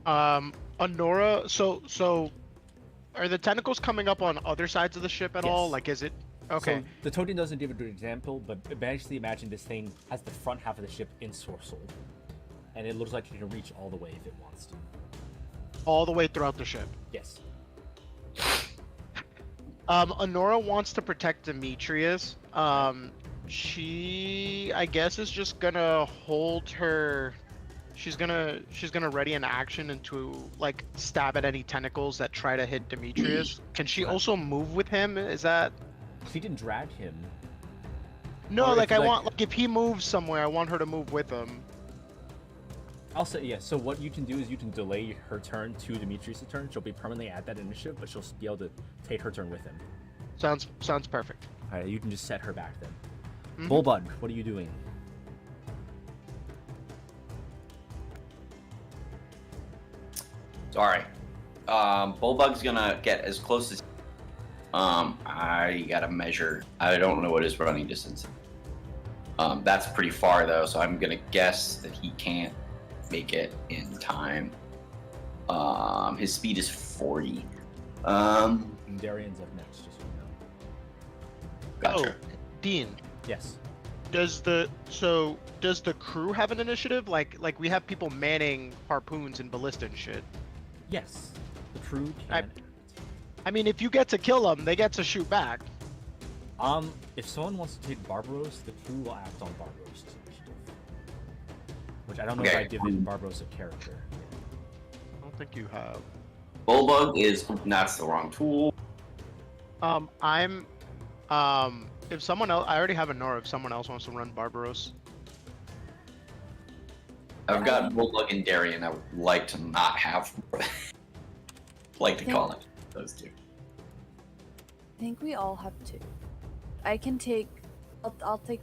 Anora, so are the tentacles coming up on other sides of the ship at all? Yes. Like, is it okay? So the token doesn't give a good example, but basically imagine this thing has the front half of the ship ensorcelled, and it looks like it can reach all the way if it wants to. All the way throughout the ship. Yes. Anora wants to protect Demetrius. She, I guess, is just gonna hold her. She's gonna ready an action into like stab at any tentacles that try to hit Demetrius. Can she Okay. also move with him? Is that? She didn't drag him. No, Or like if, I like- want, like if he moves somewhere, I want her to move with him. I'll say yes. So what you can do is you can delay her turn to Demetrius' turn. She'll be permanently at that initiative, but she'll be able to take her turn with him. Sounds perfect. All right, you can just set her back then. Mhm. Bulbud, what are you doing? Sorry. Bullbug's gonna get as close as. I gotta measure. I don't know what his running distance is. That's pretty far though, so I'm gonna guess that he can't make it in time. His speed is 40. And Darian's up next, just so you know. Gotcha. Oh, Dean, Yes. does the crew have an initiative? Like we have people manning harpoons and ballista and shit. Yes. The crew can. I mean, if you get to kill them, they get to shoot back. If someone wants to take Barbaros, the crew will act on Barbaros' initiative. Which I don't know if Okay. I've given Barbaros a character. I don't think you have. Bullbug is. That's the wrong tool. I'm. If someone else, I already have a Nora. If someone else wants to run Barbaros, I've got Bullbug and Darian. I would like to not have. Like to call it those two. I think we all have 2. I can take. I'll take.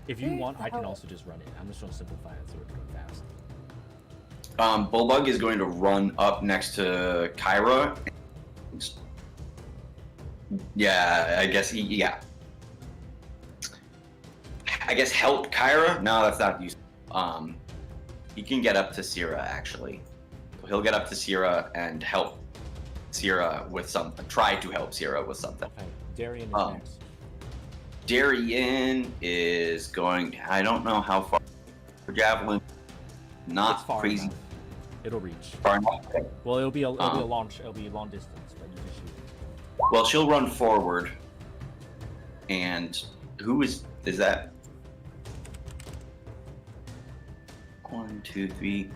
If you Where want, the I can hell- also just run it. I'm just going to simplify it so it's going fast. Bullbug is going to run up next to Kyra. Yeah, I guess yeah. I guess help Kyra? No, that's not useful. He can get up to Sierra, actually. He'll get up to Sierra and help Sierra with something. Try to help Sierra with something. Okay, Darian is next. Darian is going. I don't know how far. Javelin, not It's far crazy. enough. It'll reach. Far enough. Well, it'll be a long distance, but you can shoot. Well, she'll run forward. And who is that? 1, 2, 3,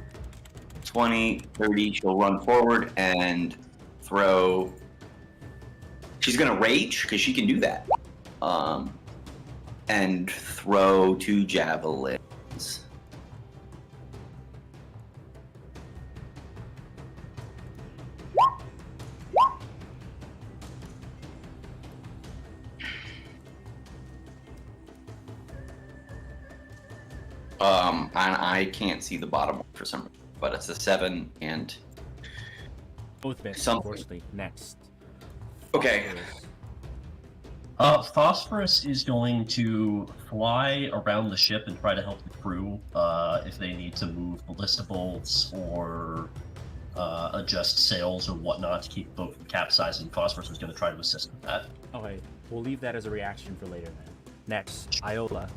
20, 30. She'll run forward and throw. She's gonna rage because she can do that. And throw 2 javelins. And I can't see the bottom one for some reason, but it's a 7 and Both miss, something. unfortunately. Next. Okay. Phosphorus is going to fly around the ship and try to help the crew if they need to move ballista bolts or adjust sails or whatnot to keep the boat from capsizing. Phosphorus is going to try to assist with that. Okay, we'll leave that as a reaction for later then. Next, Iola.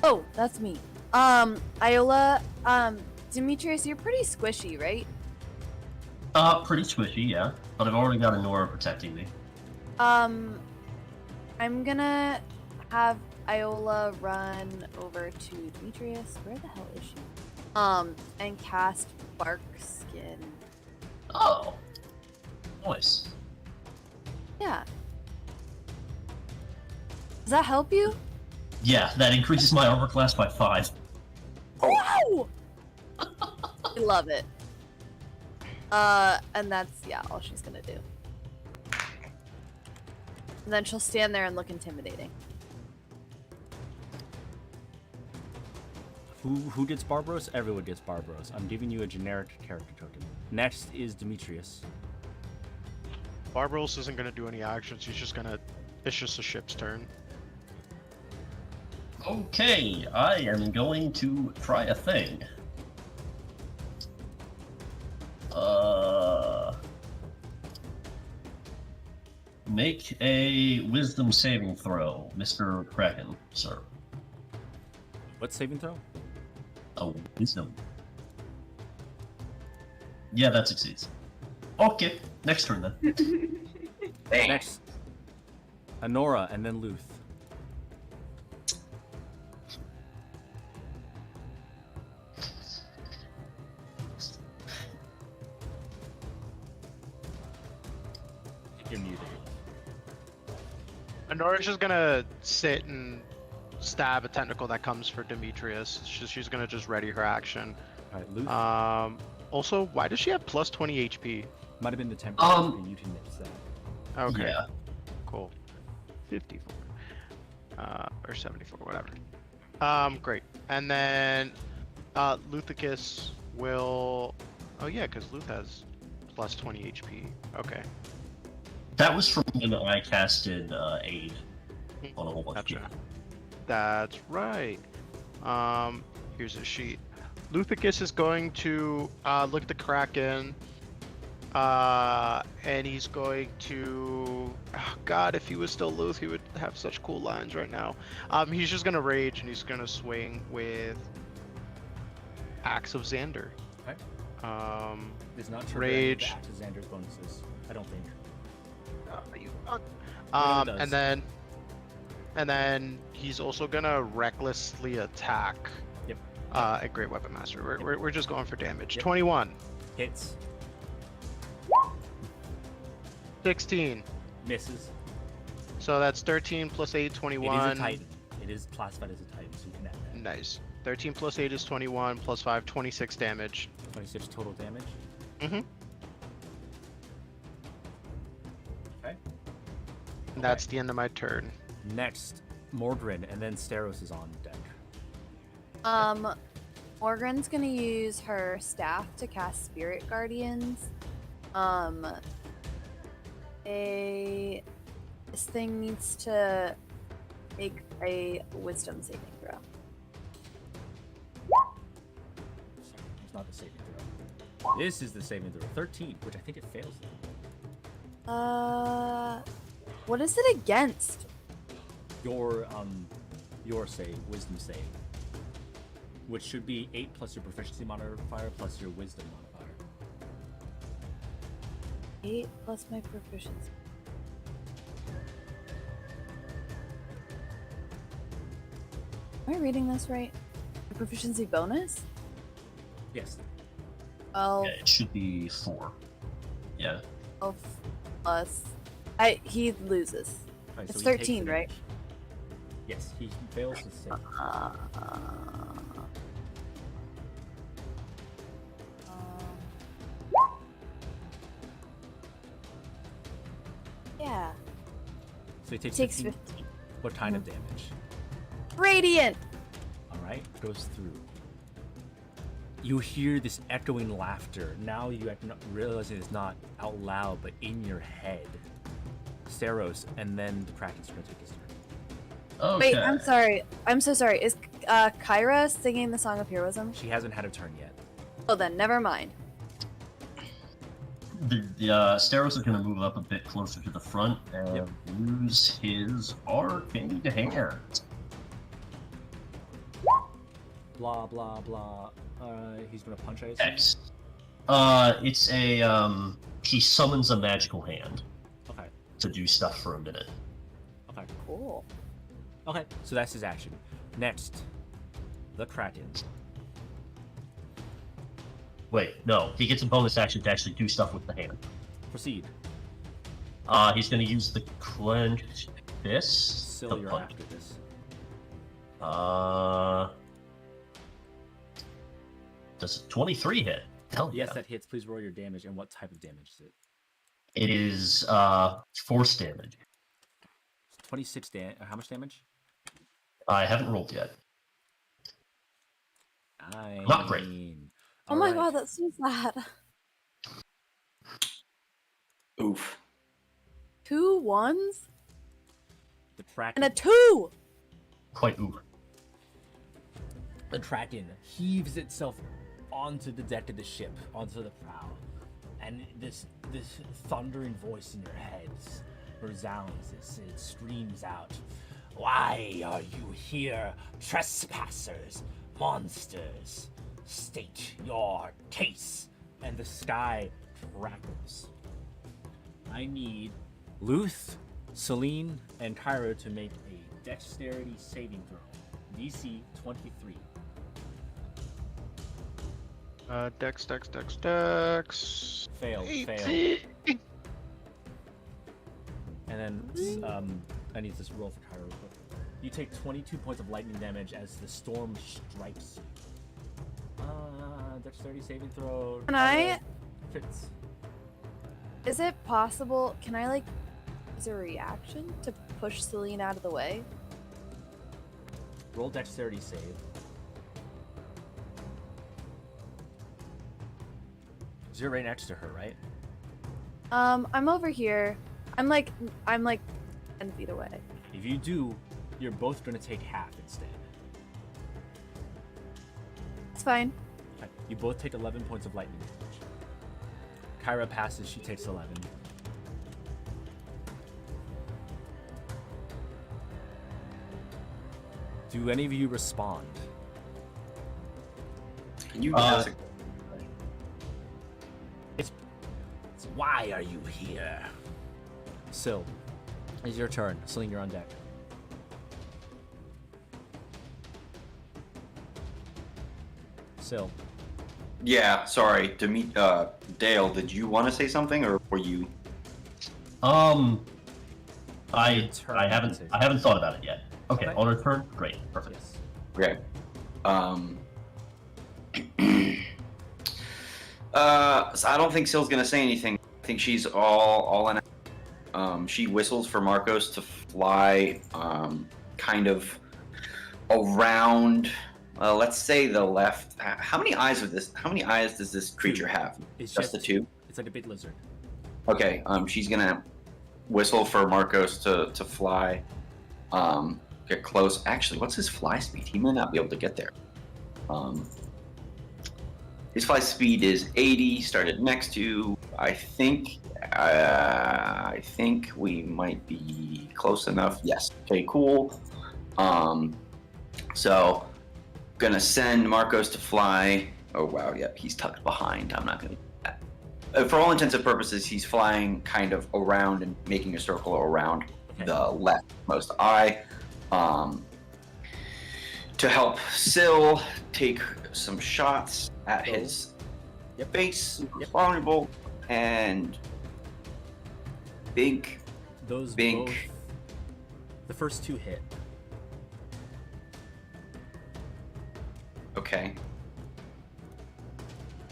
Oh, that's me. Iola, Demetrius, you're pretty squishy, right? Pretty squishy, yeah. But I've already got a Nora protecting me. I'm gonna have Iola run over to Demetrius. Where the hell is she? And cast Bark Skin. Oh. Nice. Yeah. Does that help you? Yeah, that increases my armor class by 5. Wow! I love it. And that's, yeah, all she's gonna do. And then she'll stand there and look intimidating. Who gets Barbaros? Everyone gets Barbaros. I'm giving you a generic character token. Next is Demetrius. Barbaros isn't gonna do any actions. He's just gonna. It's just the ship's turn. Okay, I am going to try a thing. Make a wisdom saving throw, Mr. Kraken, sir. What saving throw? A wisdom. Yeah, that succeeds. Okay, next turn then. Next, Honora, and then Luth. You're muted. Honora's just gonna sit and stab a tentacle that comes for Demetrius. She's gonna just ready her action. Alright, Luth. Also, why does she have plus 20 HP? Might have been the temporary, and you can mix that. Okay. Yeah. Cool. 54. Or 74, whatever. Great. And then, Luthicus will... Oh yeah, because Luth has plus 20 HP. Okay. That was from when I casted Aid on a whole bunch of Gotcha. people. That's right. Here's a sheet. Luthicus is going to look at the Kraken, and he's going to... Oh God, if he was still Luth, he would have such cool lines right now. He's just gonna rage, and he's gonna swing with Axe of Xander. Okay. It's not true. Rage. To Xander's bonuses. I don't think. And then he's also gonna recklessly attack. Yep. A Great Weapon Master. We're just going for damage. Yep. 21. Hits. 16. Misses. So that's 13 plus 8, It 21. is a Titan. It is classified as a Titan, so you can add that. Nice. 13 plus 8 is 21, plus 5, 26 damage. 26 total damage. Mm-hmm. Okay. And that's the end of my turn. Next, Mordrin, and then Steros is on deck. Morgan's gonna use her staff to cast Spirit Guardians. This thing needs to make a wisdom saving throw. It's not the saving throw. This is the saving throw. 13, which I think it fails. What is it against? Your save, wisdom save, which should be 8 plus your proficiency modifier plus your wisdom modifier. 8 plus my proficiency. Am I reading this right? A proficiency bonus? Yes. Oh, Yeah, it should be 4. Yeah. 12 plus. He loses. Alright, It's so he takes 13, the right? damage. Yes, he fails to save. Yeah. So he takes, Takes 15. 15. What kind of damage? Radiant! Alright, goes through. You hear this echoing laughter. Now you realizing it's not out loud, but in your head. Saros, and then the Kraken's going to take his turn. Okay. Wait, I'm sorry. I'm so sorry. Is Kyra singing the Song of Heroism? She hasn't had a turn yet. Oh, then never mind. The Steros is going to move up a bit closer to the front and use his arcane hand. Blah, blah, blah. He's going to punch, I assume? X. It's a, he summons a magical hand Okay, to do stuff for a minute. okay. Cool. Okay, so that's his action. Next, the Kraken. Wait, no, he gets a bonus action to actually do stuff with the hand. Proceed. He's going to use the clenched fist. Still, to you're punch. after this. Does 23 hit? Hell Yes, yeah. that hits. Please roll your damage. And what type of damage is it? It is, force damage. 26 damage. How much damage? I haven't rolled yet. Not great. Oh my god, that's so sad. Oof. 2 ones The Kraken. and a 2! Quite ooh. The Kraken heaves itself onto the deck of the ship, onto the prow, and this thundering voice in your head resounds. It screams out, "Why are you here, trespassers, monsters? State your case!" And the sky crackles. I need Luth, Celine, and Kyra to make a dexterity saving throw. DC 23. Dex. Failed. 18. And then I need this roll for Kyra real quick. You take 22 points of lightning damage as the storm strikes you. Dexterity saving throw. Can I- Fits. Is it possible? Can I, like, use a reaction to push Celine out of the way? Roll dexterity save. 'Cause you're right next to her, right? I'm over here. I'm like 10 feet away. If you do, you're both going to take half instead. It's fine. Okay. You both take 11 points of lightning damage. Kyra passes, she takes 11. Do any of you respond? Can you ask a It's why are you here? Syl, it's your turn. Celine, you're on deck. Syl. Yeah, sorry. Dale, did you want to say something, or were you? I turn, haven't say. thought about it yet. Okay, Okay. on her turn, great, perfect. Yes. Okay. So I don't think Syl's gonna say anything. I think she's all in. She whistles for Marcos to fly, kind of around. Let's say the left. How many eyes does this creature have? It's Just the two. It's like a big lizard. Okay, she's gonna whistle for Marcos to fly, get close. Actually, what's his fly speed? He may not be able to get there. His fly speed is 80. Started next to. I think we might be close enough. Yes. Okay. Cool. So gonna send Marcos to fly. Oh wow. Yep. He's tucked behind. I'm not gonna. For all intents and purposes, he's flying kind of around and making a circle around the leftmost eye. To help Syl take some shots at his base, vulnerable, and Bink. Those Bink. both, the first two hit. Okay.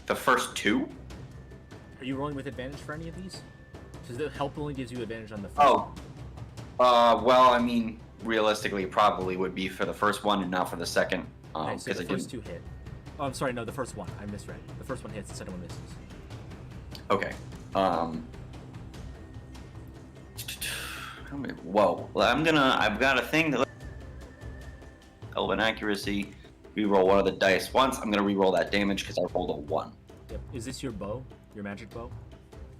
The first two? Are you rolling with advantage for any of these? Because the help only gives you advantage on the first. Oh. Well, I mean, realistically, it probably would be for the first one and not for the second. Okay, so the I first two hit. Oh, I'm sorry, no, the first one. I misread. The first one hits, the second one misses. Okay. Whoa. Well, I've got a thing that. Elven accuracy. Reroll one of the dice once. I'm gonna reroll that damage because I rolled a 1. Yep. Is this your bow? Your magic bow?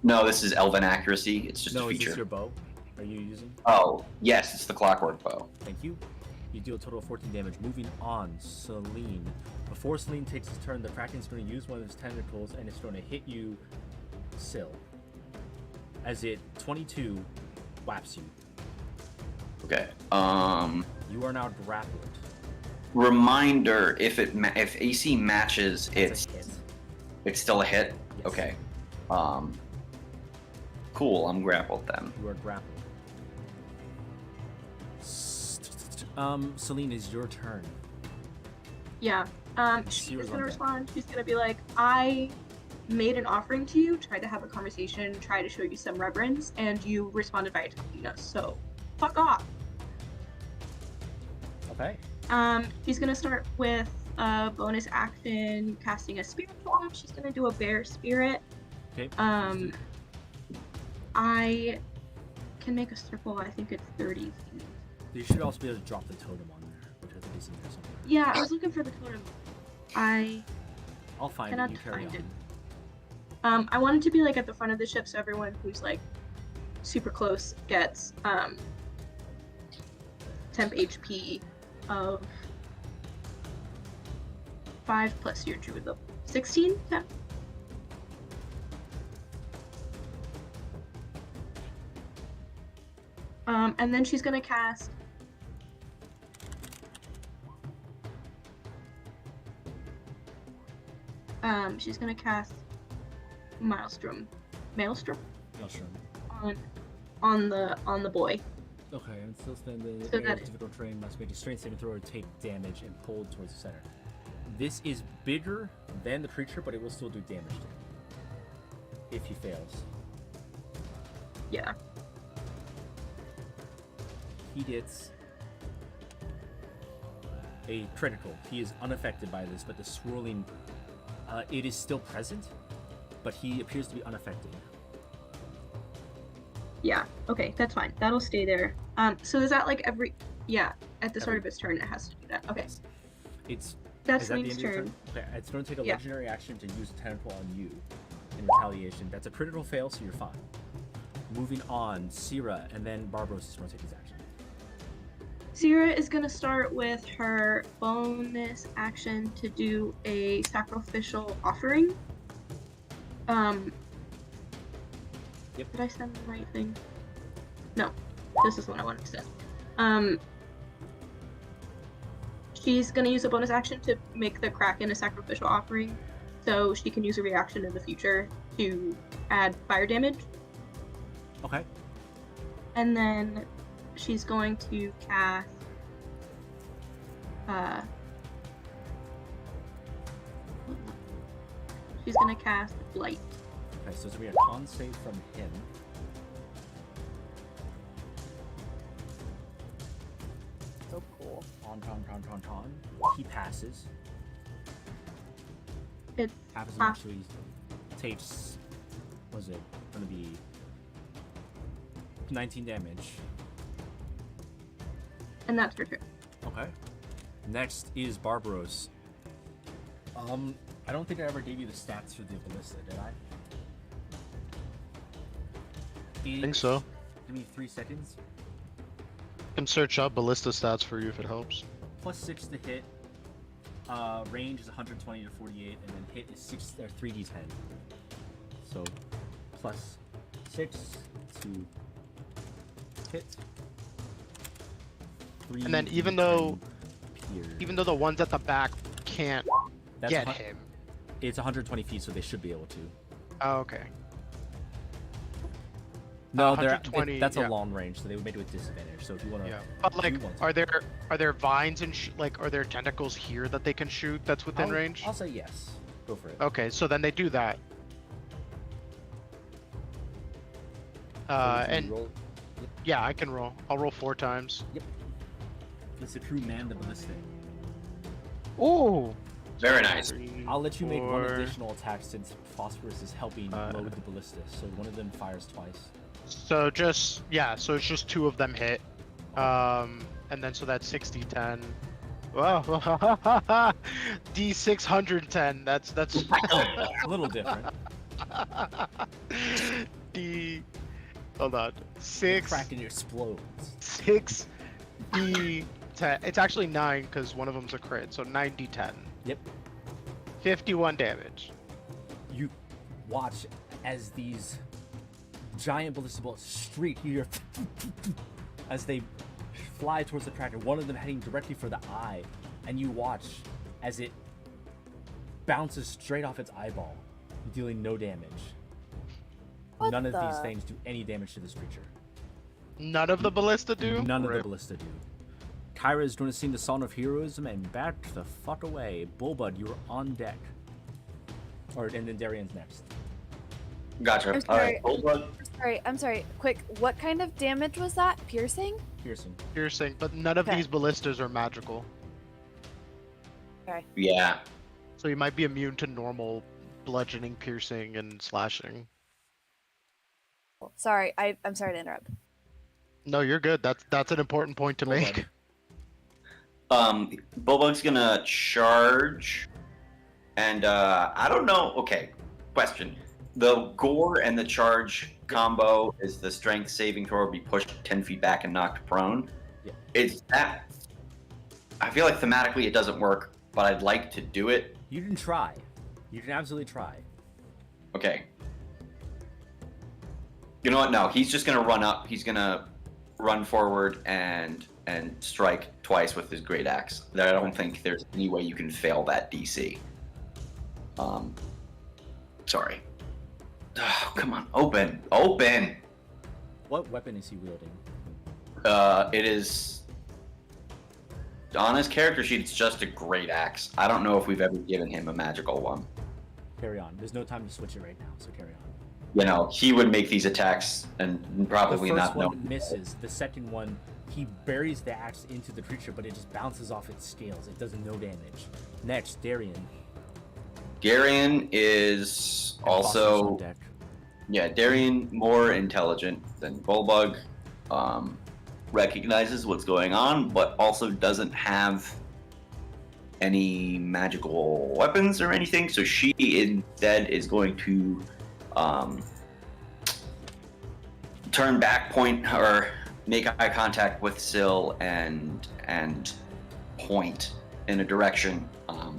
No, this is Elven accuracy. It's just a No, is feature. this your bow? Are you using? Oh, yes, it's the clockwork bow. Thank you. You deal a total of 14 damage. Moving on, Celine. Before Celine takes his turn, the Kraken's going to use one of his tentacles and it's going to hit you, Syl. As it 22 whaps you. Okay. You are now grappled. Reminder: if AC matches, That's a hit. it's still a hit. Yes. Okay. Cool. I'm grappled then. You are grappled. Celine, is your turn. Yeah. She's Syra's gonna on respond. She's gonna be like, I made an offering to you, tried to have a conversation, tried to show you some reverence, and you responded by attacking us. So, fuck off. Okay. She's gonna start with a bonus action, casting a spirit bomb. She's gonna do a bear spirit. Okay. I can make a circle. I think it's 30 feet. You should also be able to drop the totem on there, which I think is in there somewhere. Yeah, I was looking for the totem. I'll find it. cannot You carry find on. it. I want it to be like at the front of the ship, so everyone who's like super close gets temp HP of 5 plus your druid level. 16 temp. And then she's gonna cast Maelstrom Maelstrom. on the boy. Okay, and still spend the So area that- of difficult terrain must make a strength saving throw or take damage and pulled towards the center. This is bigger than the creature, but it will still do damage to him if he fails. Yeah. He gets a critical. He is unaffected by this, but the swirling, it is still present, but he appears to be unaffected. Yeah. Okay, that's fine. That'll stay there. So is that like every? Yeah. At the start of its turn, it has to do that. Okay. Yes. It's That's is that the Celine's end of your turn. Okay, it's going to take a Yeah. legendary action to use a tentacle on you in retaliation. That's a critical fail, so you're fine. Moving on, Syrah, and then Barbaros is going to take his action. Syrah is gonna start with her bonus action to do a sacrificial offering. Yep. Did I send the right thing? No, this is what I wanted to send. She's gonna use a bonus action to make the Kraken a sacrificial offering, so she can use a reaction in the future to add fire damage. Okay. And then she's going to cast she's gonna cast Blight. Okay, so it's going to be a con save from him. So cool. Ton. He passes. It's Happens Ah. actually takes was it gonna be 19 damage. And that's for sure. Okay. Next is Barbaros. I don't think I ever gave you the stats for the ballista, did I? I think so. Give me 3 seconds. I can search up ballista stats for you if it helps. +6 to hit. Range is 120 to 48, and then hit is 3d10. So +6 to hit. And then even though the ones at the back can't get him, it's 120 feet, so they should be able to. Oh, okay. No, 120, that's yeah. a long range, so they would make it with disadvantage. So if you want to, Yeah. But like, are there vines and are there tentacles here that they can shoot? That's within range. I'll say yes. Go for it. Okay, so then they do that. And roll. yeah, I can roll. I'll roll 4 times. Yep. It's a true man the ballistic. Ooh. Very nice. I'll let you make one 4. additional attack since Phosphorus is helping load the ballista, so one of them fires twice. So it's just 2 of them hit. And then so that's 60-10. Wow. D610. That's A little different. Hold on. 6 Kraken explodes. 6 D10. It's actually 9 because one of them's a crit, so 9d10. Yep. 51 damage. You watch as these giant ballista bolts streak here as they fly towards the tracker, one of them heading directly for the eye, and you watch as it bounces straight off its eyeball, dealing no damage. None of these things do any damage to this creature. None of the ballista do? None of the ballista do. Kyra is going to sing the Song of Heroism and back the fuck away. Bullbud, you're on deck. And then Darian's next. Gotcha. I'm All right. Bulldog. I'm sorry. Quick, what kind of damage was that? Piercing? Piercing, but none of these ballistas are magical. Okay. Yeah. So you might be immune to normal bludgeoning, piercing, and slashing. Sorry, I'm sorry to interrupt. No, you're good. That's an important point to make. Bulbug's gonna charge, and I don't know. Okay, question: the gore and the charge combo is the strength saving throw be pushed 10 feet back and knocked prone. Yeah. Is that? I feel like thematically it doesn't work, but I'd like to do it. You can try. You can absolutely try. Okay. You know what? No, he's just gonna run up. He's gonna run forward and strike twice with his great axe. I don't think there's any way you can fail that DC. Sorry. Oh, come on, open. What weapon is he wielding? It is on his character sheet. It's just a great axe. I don't know if we've ever given him a magical one. Carry on. There's no time to switch it right now, so carry on. You know, he would make these attacks and probably The not first know. one misses. The second one, he buries the axe into the creature, but it just bounces off its scales. It does no damage. Next, Darian. Darian is And Foster's on also, deck. yeah, Darian more intelligent than Bulbug. Recognizes what's going on, but also doesn't have any magical weapons or anything. So she instead is going to turn back, point, or make eye contact with Syl and point in a direction.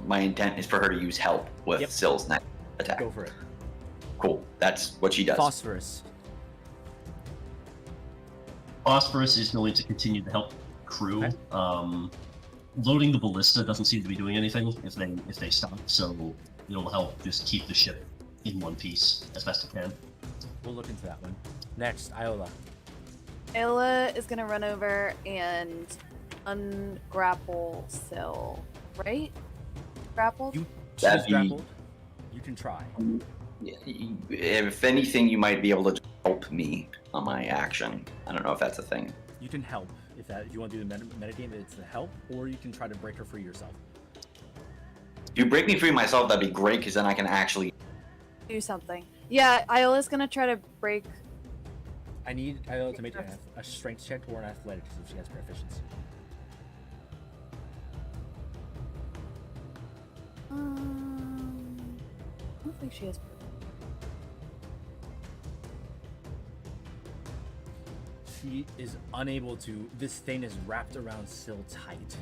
My intent is for her to use help with Syl's next attack. Go for it. Cool. That's what she does. Phosphorus. Phosphorus is going to continue to help crew. Okay. Loading the ballista doesn't seem to be doing anything if they stop, so it'll help just keep the ship in one piece as best it can. We'll look into that one. Next, Iola. Ayla is gonna run over and ungrapple Syl, right? Grappled? She's That'd be- grappled. You can try. If anything, you might be able to help me on my action. I don't know if that's a thing. You can help. If you want to do the metagame, it's the help, or you can try to break her free yourself. If you break me free myself, that'd be great, because then I can actually... Do something. Yeah, Iola's gonna try to break. I need Iola to make a strength check or an athletics if she has proficiency. I don't think she has. She is unable to. This thing is wrapped around Syl tight.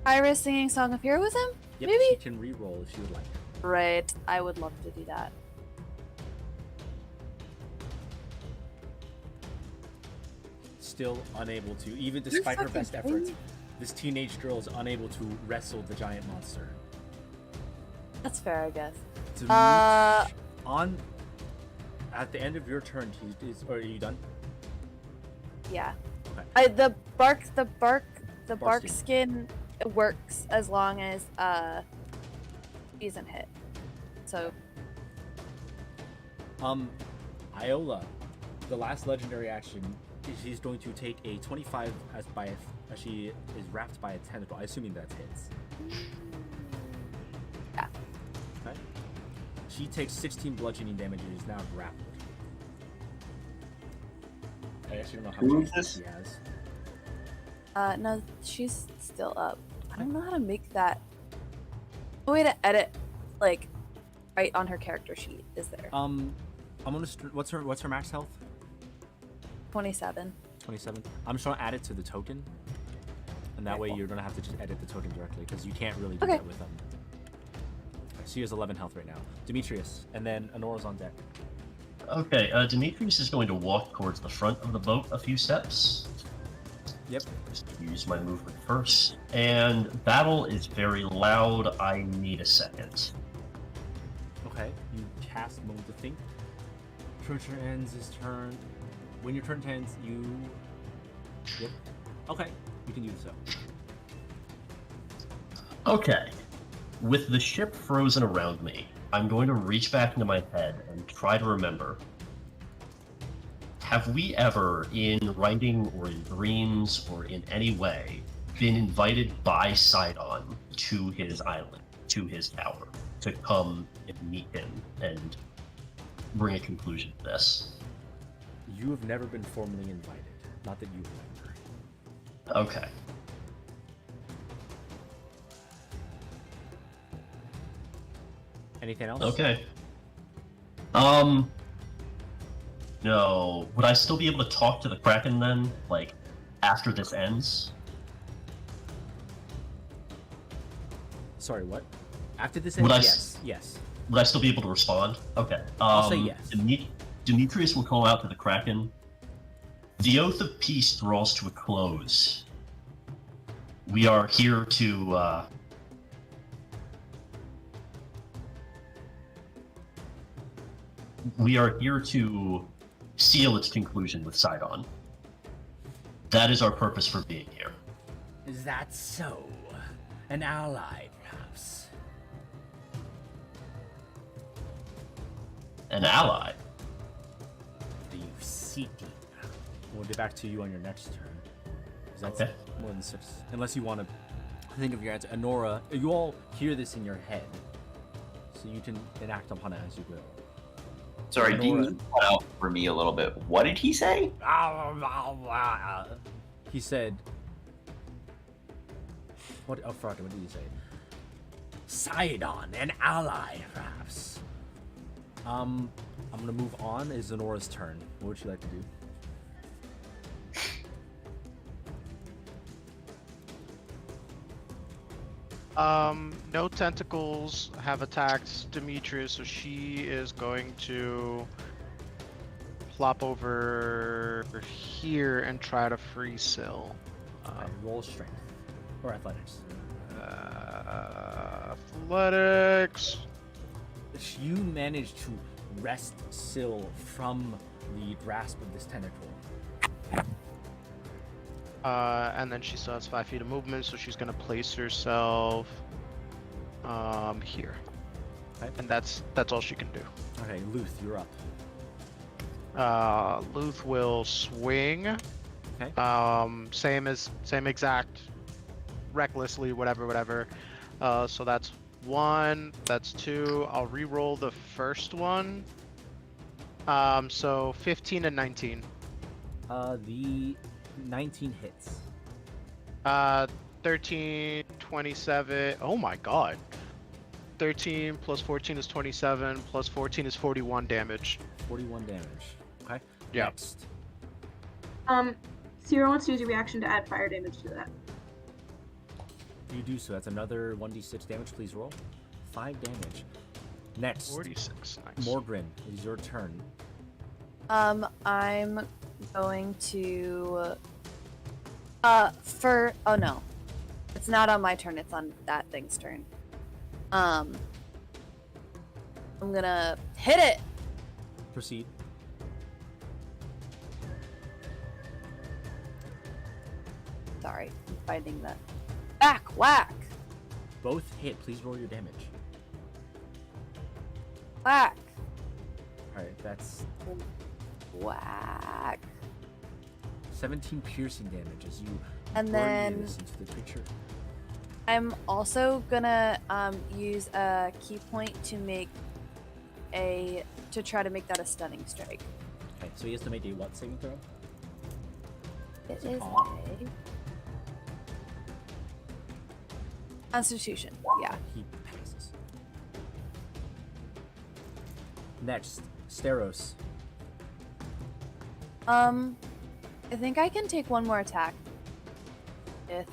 Iris singing Song of Heroism? Yep, Maybe? she can re-roll if she would like. Right. I would love to do that. Still unable to, even despite her fucking best efforts, this teenage girl is unable to wrestle the giant monster. That's fair, I guess. At the end of your turn, are you done? Yeah. Okay. The bark Bark skin works as long as he isn't hit. So Iola, the last legendary action, she's going to take a 25 as she is wrapped by a tentacle. I assuming that's hits. yeah. Okay. She takes 16 bludgeoning damage and is now grappled. I actually don't know how Who much is this? she has. No, she's still up. I don't know how to make that. A way to edit, like, right on her character sheet, is there? I'm gonna. What's her max health? 27. 27. I'm just gonna add it to the token, and that way you're gonna have to just edit the token directly because you can't really do that with them. She has 11 health right now. Demetrius, and then Honora's on deck. Okay, Demetrius is going to walk towards the front of the boat a few steps. Yep. Just use my movement first. And battle is very loud. I need a second. Okay. You cast Moment to Think. Turn ends his turn. When your turn ends, you. Yep. Okay. You can use so. Okay. With the ship frozen around me, I'm going to reach back into my head and try to remember. Have we ever, in writing or in dreams or in any way, been invited by Sidon to his island, to his tower, to come and meet him and bring a conclusion to this? You have never been formally invited. Not that you remember. Okay. Anything else? Okay. No. Would I still be able to talk to the Kraken then? Like, after this ends? Sorry, what? After this Would ends, yes. Would I still be able to respond? Okay. I'll say yes. Demetrius will call out to the Kraken. The Oath of Peace draws to a close. We are here to, seal its conclusion with Sidon. That is our purpose for being here. Is that so? An ally, perhaps? An ally? Are you seeking? We'll get back to you on your next turn. 'Cause that's Okay. more than 6. Unless you want to think of your answer. Honora, you all hear this in your head. So you can enact upon it as you will. Sorry, Honora. Dean cut out for me a little bit. What did he say? He said... What? Oh, fuck, what did he say? Sidon, an ally, perhaps. I'm gonna move on. It's Honora's turn. What would you like to do? No tentacles have attacked Demetrius, so she is going to plop over here and try to free Syl. Roll strength. Or athletics. Athletics. You manage to wrest Syl from the grasp of this tentacle. And then she still has 5 feet of movement, so she's gonna place herself here. Okay. And that's all she can do. Okay, Luth, you're up. Luth will swing. Okay. Same exact, recklessly, whatever. So that's 1. That's 2. I'll re-roll the first one. So 15 and 19. The 19 hits. 13, 27. Oh my god. 13 plus 14 is 27, plus 14 is 41 damage. 41 damage. Okay. Yeah. Next. Sierra wants to use your reaction to add fire damage to that. You do so. That's another 1d6 damage. Please roll. 5 damage. Next. 46. Nice. Morgrin, it is your turn. I'm going to oh no. It's not on my turn, it's on that thing's turn. I'm gonna hit it. Proceed. Sorry, I'm finding that. Whack! Both hit. Please roll your damage. Whack! Alright, that's Whack! 17 piercing damage as you And burn then this into the creature. I'm also gonna use a key point to try to make that a stunning strike. Okay, so he has to make a what saving throw? It Is it is con? a Constitution. Yeah. He passes. Next, Steros. I think I can take one more attack. If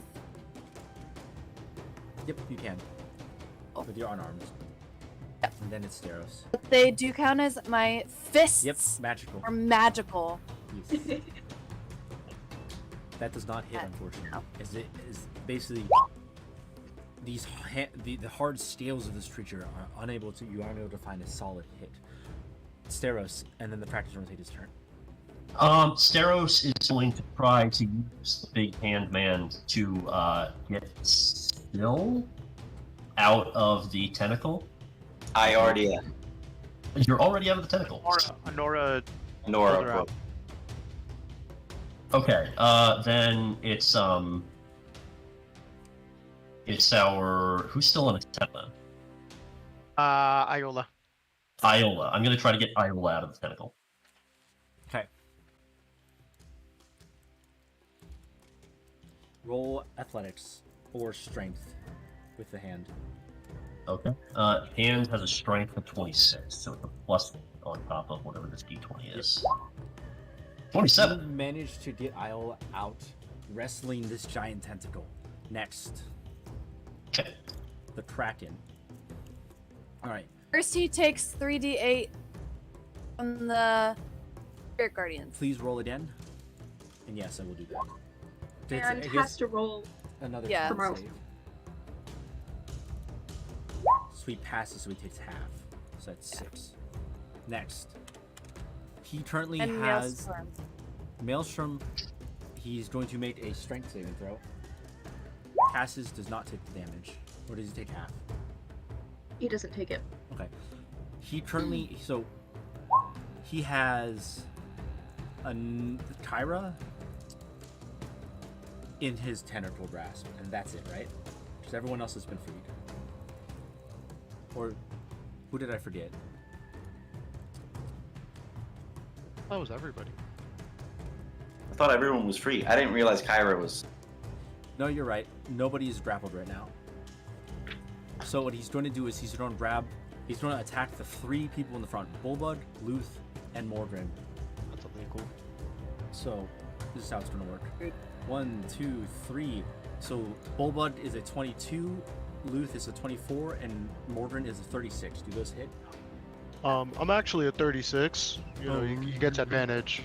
Yep, you can. Oh. With your unarmed. Yep. And then it's Steros. they do count as my fists. Yep, magical. Are magical. Yes. That does not hit, Uh, unfortunately. no. As it is basically the hard scales of this creature are unable to find a solid hit. Steros, and then the practitioner will take his turn. Steros is going to try to use the big hand man to get Still out of the tentacle. I already am. You're already out of the tentacle. Nora. Nora. Pulled her out. Okay, then it's our who's still in a tentacle? Iola. Iola. I'm gonna try to get Iola out of the tentacle. Okay. Roll athletics or strength with the hand. Okay. Hand has a strength of 26, so it's a plus on top of whatever this d20 is. 27. You managed to get Isle out, wrestling this giant tentacle. Next, Okay. the Kraken. Alright. First, he takes 3d8 from the Spirit Guardians. Please roll again. And yes, I will do that. And It has gets to roll. another Yeah. con Promote. save. So he passes, so he takes half. So that's 6. Next. He currently And has Maelstrom. Maelstrom. He's going to make a strength saving throw. Passes, does not take the damage. Or does he take half? He doesn't take it. Okay. He currently he has a Kyra in his tentacle grasp, and that's it, right? Because everyone else has been freed. Or who did I forget? That was everybody. I thought everyone was free. I didn't realize Kyra was. No, you're right. Nobody is grappled right now. So what he's going to do is he's going to attack the 3 people in the front: Bulbug, Luth, and Morgrim. That's illegal. So this is how it's going to work. 1, 2, 3. So Bulbug is a 22, Luth is a 24, and Morgrim is a 36. Do those hit? I'm actually at 36. You know, you get advantage.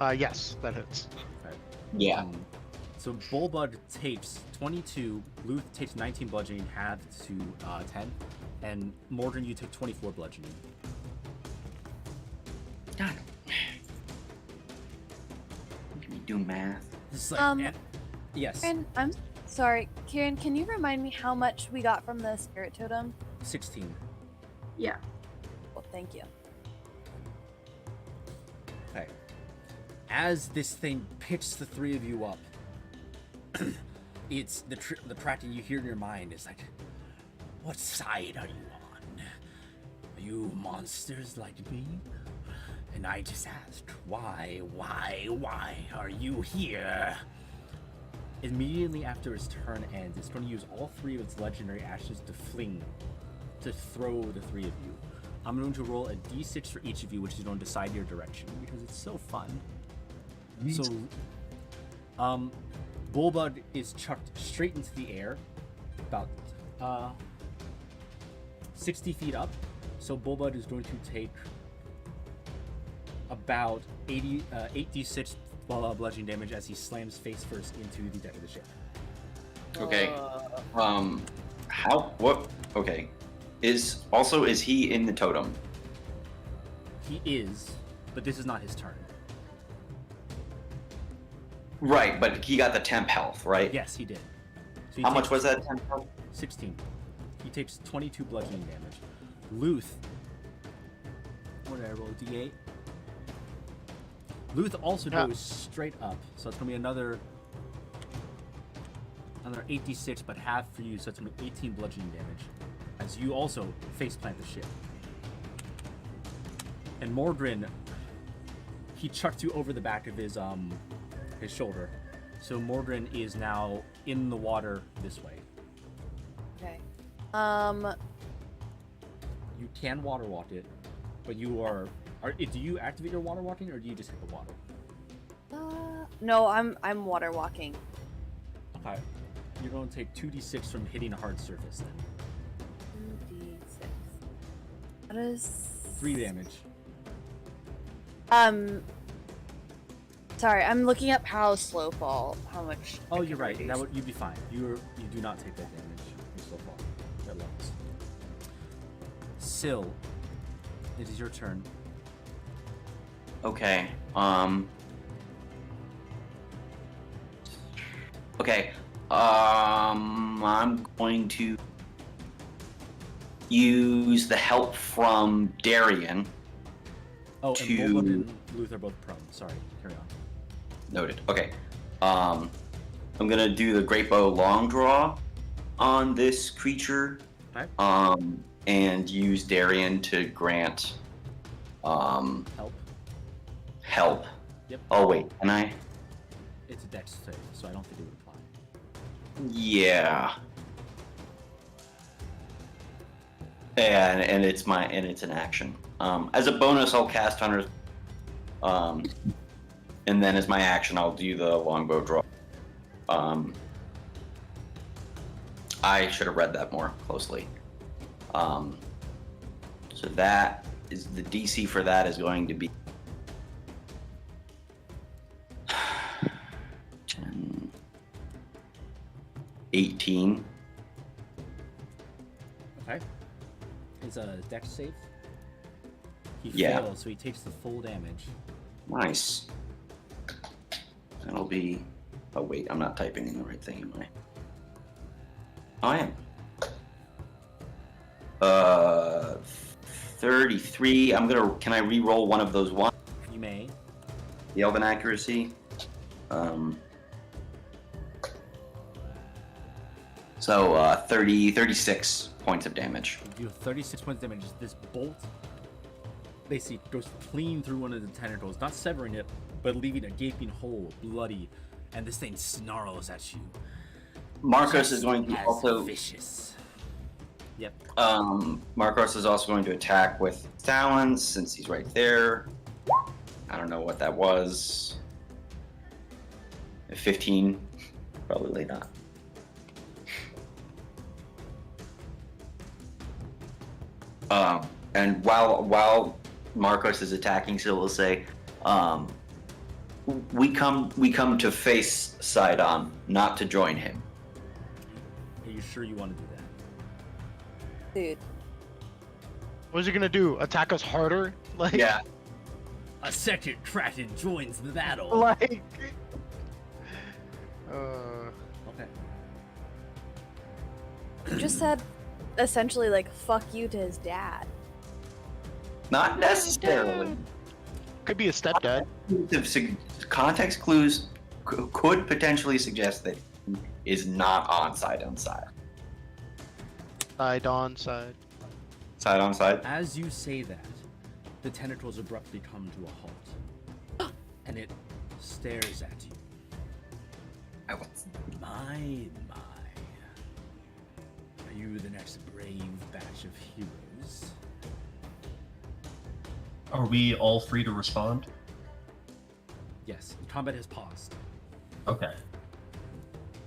Yes, that hits. Okay. Yeah. So Bulbug takes 22, Luth takes 19 bludgeoning, halved to 10, and Morgan, you take 24 bludgeoning. God. Can you do math? This is like, yes, Kieran, I'm sorry. Kieran, can you remind me how much we got from the Spirit Totem? 16. Yeah. Well, thank you. Okay. As this thing picks the 3 of you up, it's the Kraken you hear in your mind is like, What side are you on? Are you monsters like me? And I just asked, why are you here? Immediately after its turn ends, it's going to use all 3 of its legendary actions to throw the 3 of you. I'm going to roll a d6 for each of you, which is going to decide your direction, because it's so fun. So, Bullbud is chucked straight into the air, about 60 feet up. So Bullbud is going to take about 8d6 bludgeoning damage as he slams face first into the deck of the ship. Okay. Okay. Is he in the totem? He is, but this is not his turn. Right, but he got the temp health, right? Yes, he did. So How much was that temp health? 16. He takes 22 bludgeoning damage. Luth. What did I roll? D8? Luth also goes straight up, so it's going to be another 8d6, but half for you, so it's going to be 18 bludgeoning damage. As you also faceplant the ship. And Mordrin, he chucked you over the back of his shoulder. So Mordrin is now in the water this way. Okay. You can water walk it, but you are do you activate your water walking or do you just hit the water? No, I'm water walking. Okay. You're going to take 2d6 from hitting a hard surface then. 2d6. That is 3 damage. Sorry, I'm looking up how slow fall, how much. Oh, you're right. You'd be fine. You do not take that damage from slow fall. That levels. Syl, it is your turn. Okay. Okay. I'm going to use the help from Darian. Oh, and Bulbul and Luth are both prone. Sorry, carry on. Noted. Okay. I'm gonna do the Great Bow long draw on this creature. Okay. And use Darian to grant help. Yep. Oh wait, can I? It's a dex save, so I don't think it would apply. Yeah. And it's an action. As a bonus, I'll cast Hunter's. And then as my action, I'll do the longbow draw. I should have read that more closely. So that is the DC for that is going to be 10, 18. Okay. It's a dex save. He Yeah. fails, so he takes the full damage. Nice. That'll be. Oh wait, I'm not typing in the right thing, am I? Oh, I am. 33. Can I re-roll one of those ones? You may. The Elven Accuracy. So 36 points of damage. You have 36 points of damage. This bolt basically goes clean through one of the tentacles, not severing it, but leaving a gaping hole, bloody, and this thing snarls at you. Marcos is going to also vicious. Yep. Marcos is also going to attack with talons since he's right there. I don't know what that was. 15, probably not. And while Marcos is attacking, so we'll say, we come to face Sidon, not to join him. Are you sure you want to do that? Dude. What is he gonna do? Attack us harder? Like, Yeah. A second Kraken joins the battle. Like. Okay. You just said essentially like fuck you to his dad. Not necessarily. Could be a stepdad. Context clues could potentially suggest that he is not on Sidon's side. Side on side. Side on side. As you say that, the tentacles abruptly come to a halt, and it stares at you. My. Are you the next brave batch of heroes? Are we all free to respond? Yes, combat has paused. Okay.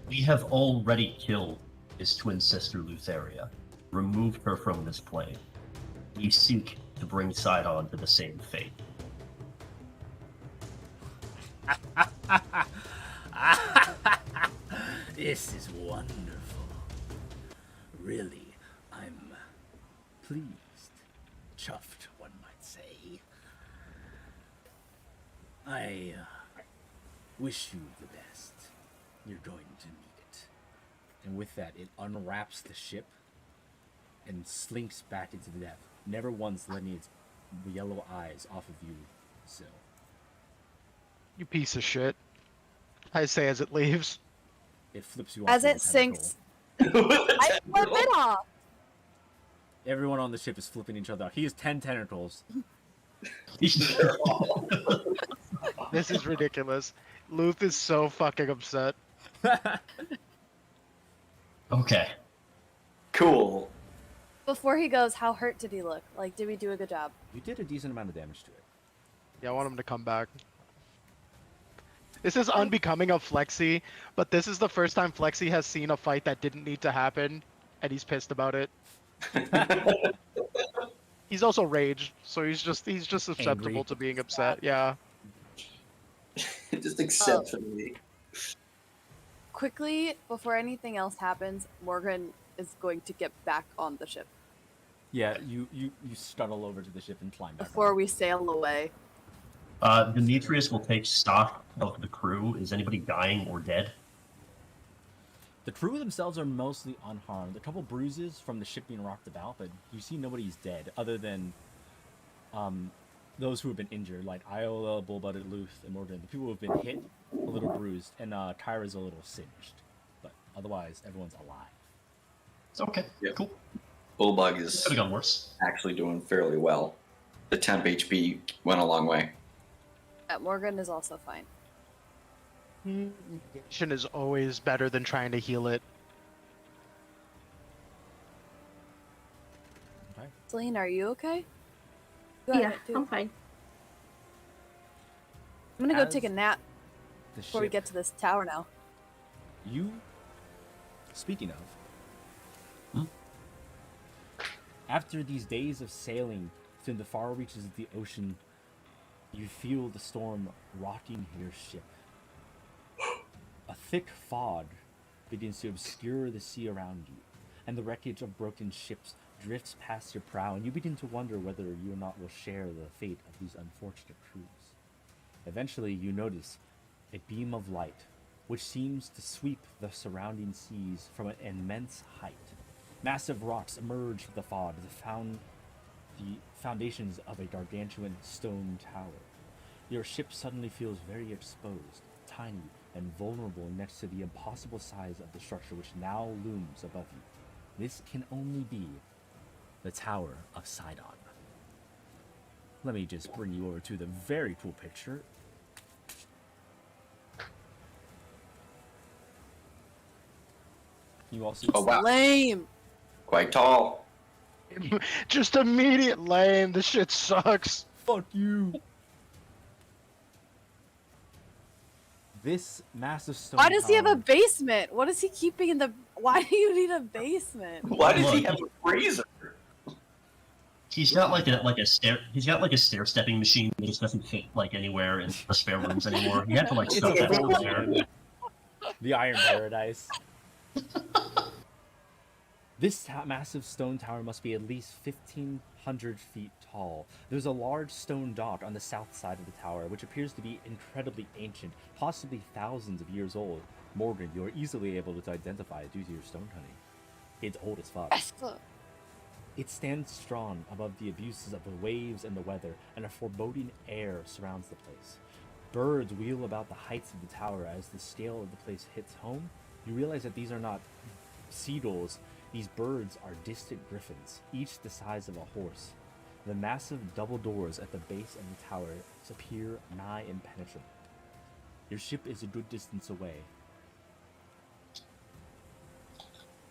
We have already killed his twin sister Lutheria, removed her from this plane. We seek to bring Sidon to the same fate. This is wonderful. Really, I'm pleased. Chuffed, one might say. I wish you the best. You're going to need it. And with that, it unwraps the ship and slinks back into the depth, never once letting its yellow eyes off of you, Sil. You piece of shit. I say as it leaves. It flips you off. As with it a tentacle. sinks, I flip it off. Everyone on the ship is flipping each other off. He has 10 tentacles. This is ridiculous. Luth is so fucking upset. Okay. Cool. Before he goes, how hurt did he look? Like, did we do a good job? You did a decent amount of damage to it. Yeah, I want him to come back. This is unbecoming of Flexi, but this is the first time Flexi has seen a fight that didn't need to happen, and he's pissed about it. He's also raged, so he's just susceptible Angry. to being upset. Yeah. Just accept me. Quickly, before anything else happens, Morgan is going to get back on the ship Yeah, you scuttle over to the ship and climb back. before on. we sail away. Demetrius will take stock of the crew. Is anybody dying or dead? The crew themselves are mostly unharmed. A couple bruises from the ship being rocked about, but you see nobody's dead other than those who have been injured, like Iola, Bullbutted, Luth, and Morgan. The people who have been hit, a little bruised, and Kyra's a little singed. But otherwise, everyone's alive. It's okay. Yeah. Cool. Bullbug is Could have gone worse. actually doing fairly well. The temp HP went a long way. Morgan is also fine. Negation is always better than trying to heal it. Okay. Celine, are you okay? Go Yeah, ahead, I'm fine. I'm gonna go As take a nap The before we ship, get to this tower now. you. Speaking of, after these days of sailing through the far reaches of the ocean, you feel the storm rocking your ship. A thick fog begins to obscure the sea around you, and the wreckage of broken ships drifts past your prow, and you begin to wonder whether you or not will share the fate of these unfortunate crews. Eventually, you notice a beam of light, which seems to sweep the surrounding seas from an immense height. Massive rocks emerge from the fog, the foundations of a gargantuan stone tower. Your ship suddenly feels very exposed, tiny, and vulnerable next to the impossible size of the structure which now looms above you. This can only be the Tower of Sidon. Let me just bring you over to the very cool picture. You also Oh wow, Lame. quite tall. Just immediate lame. This shit sucks. fuck you. This massive stone Why does he have a tower- basement? What is he keeping in the? Why do you need a basement? Why does he Look. have a freezer? He's got like a stair. He's got like a stair stepping machine that just doesn't fit like anywhere in the spare rooms anymore. He had to like It's stuff a that full in there. one. The Iron Paradise. This massive stone tower must be at least 1,500 feet tall. There's a large stone dock on the south side of the tower, which appears to be incredibly ancient, possibly thousands of years old. Morgan, you are easily able to identify it due to your stone hunting. It's old as fuck. It stands strong above the abuses of the waves and the weather, and a foreboding air surrounds the place. Birds wheel about the heights of the tower as the scale of the place hits home. You realize that these are not seagulls. These birds are distant griffins, each the size of a horse. The massive double doors at the base of the tower appear nigh impenetrable. Your ship is a good distance away.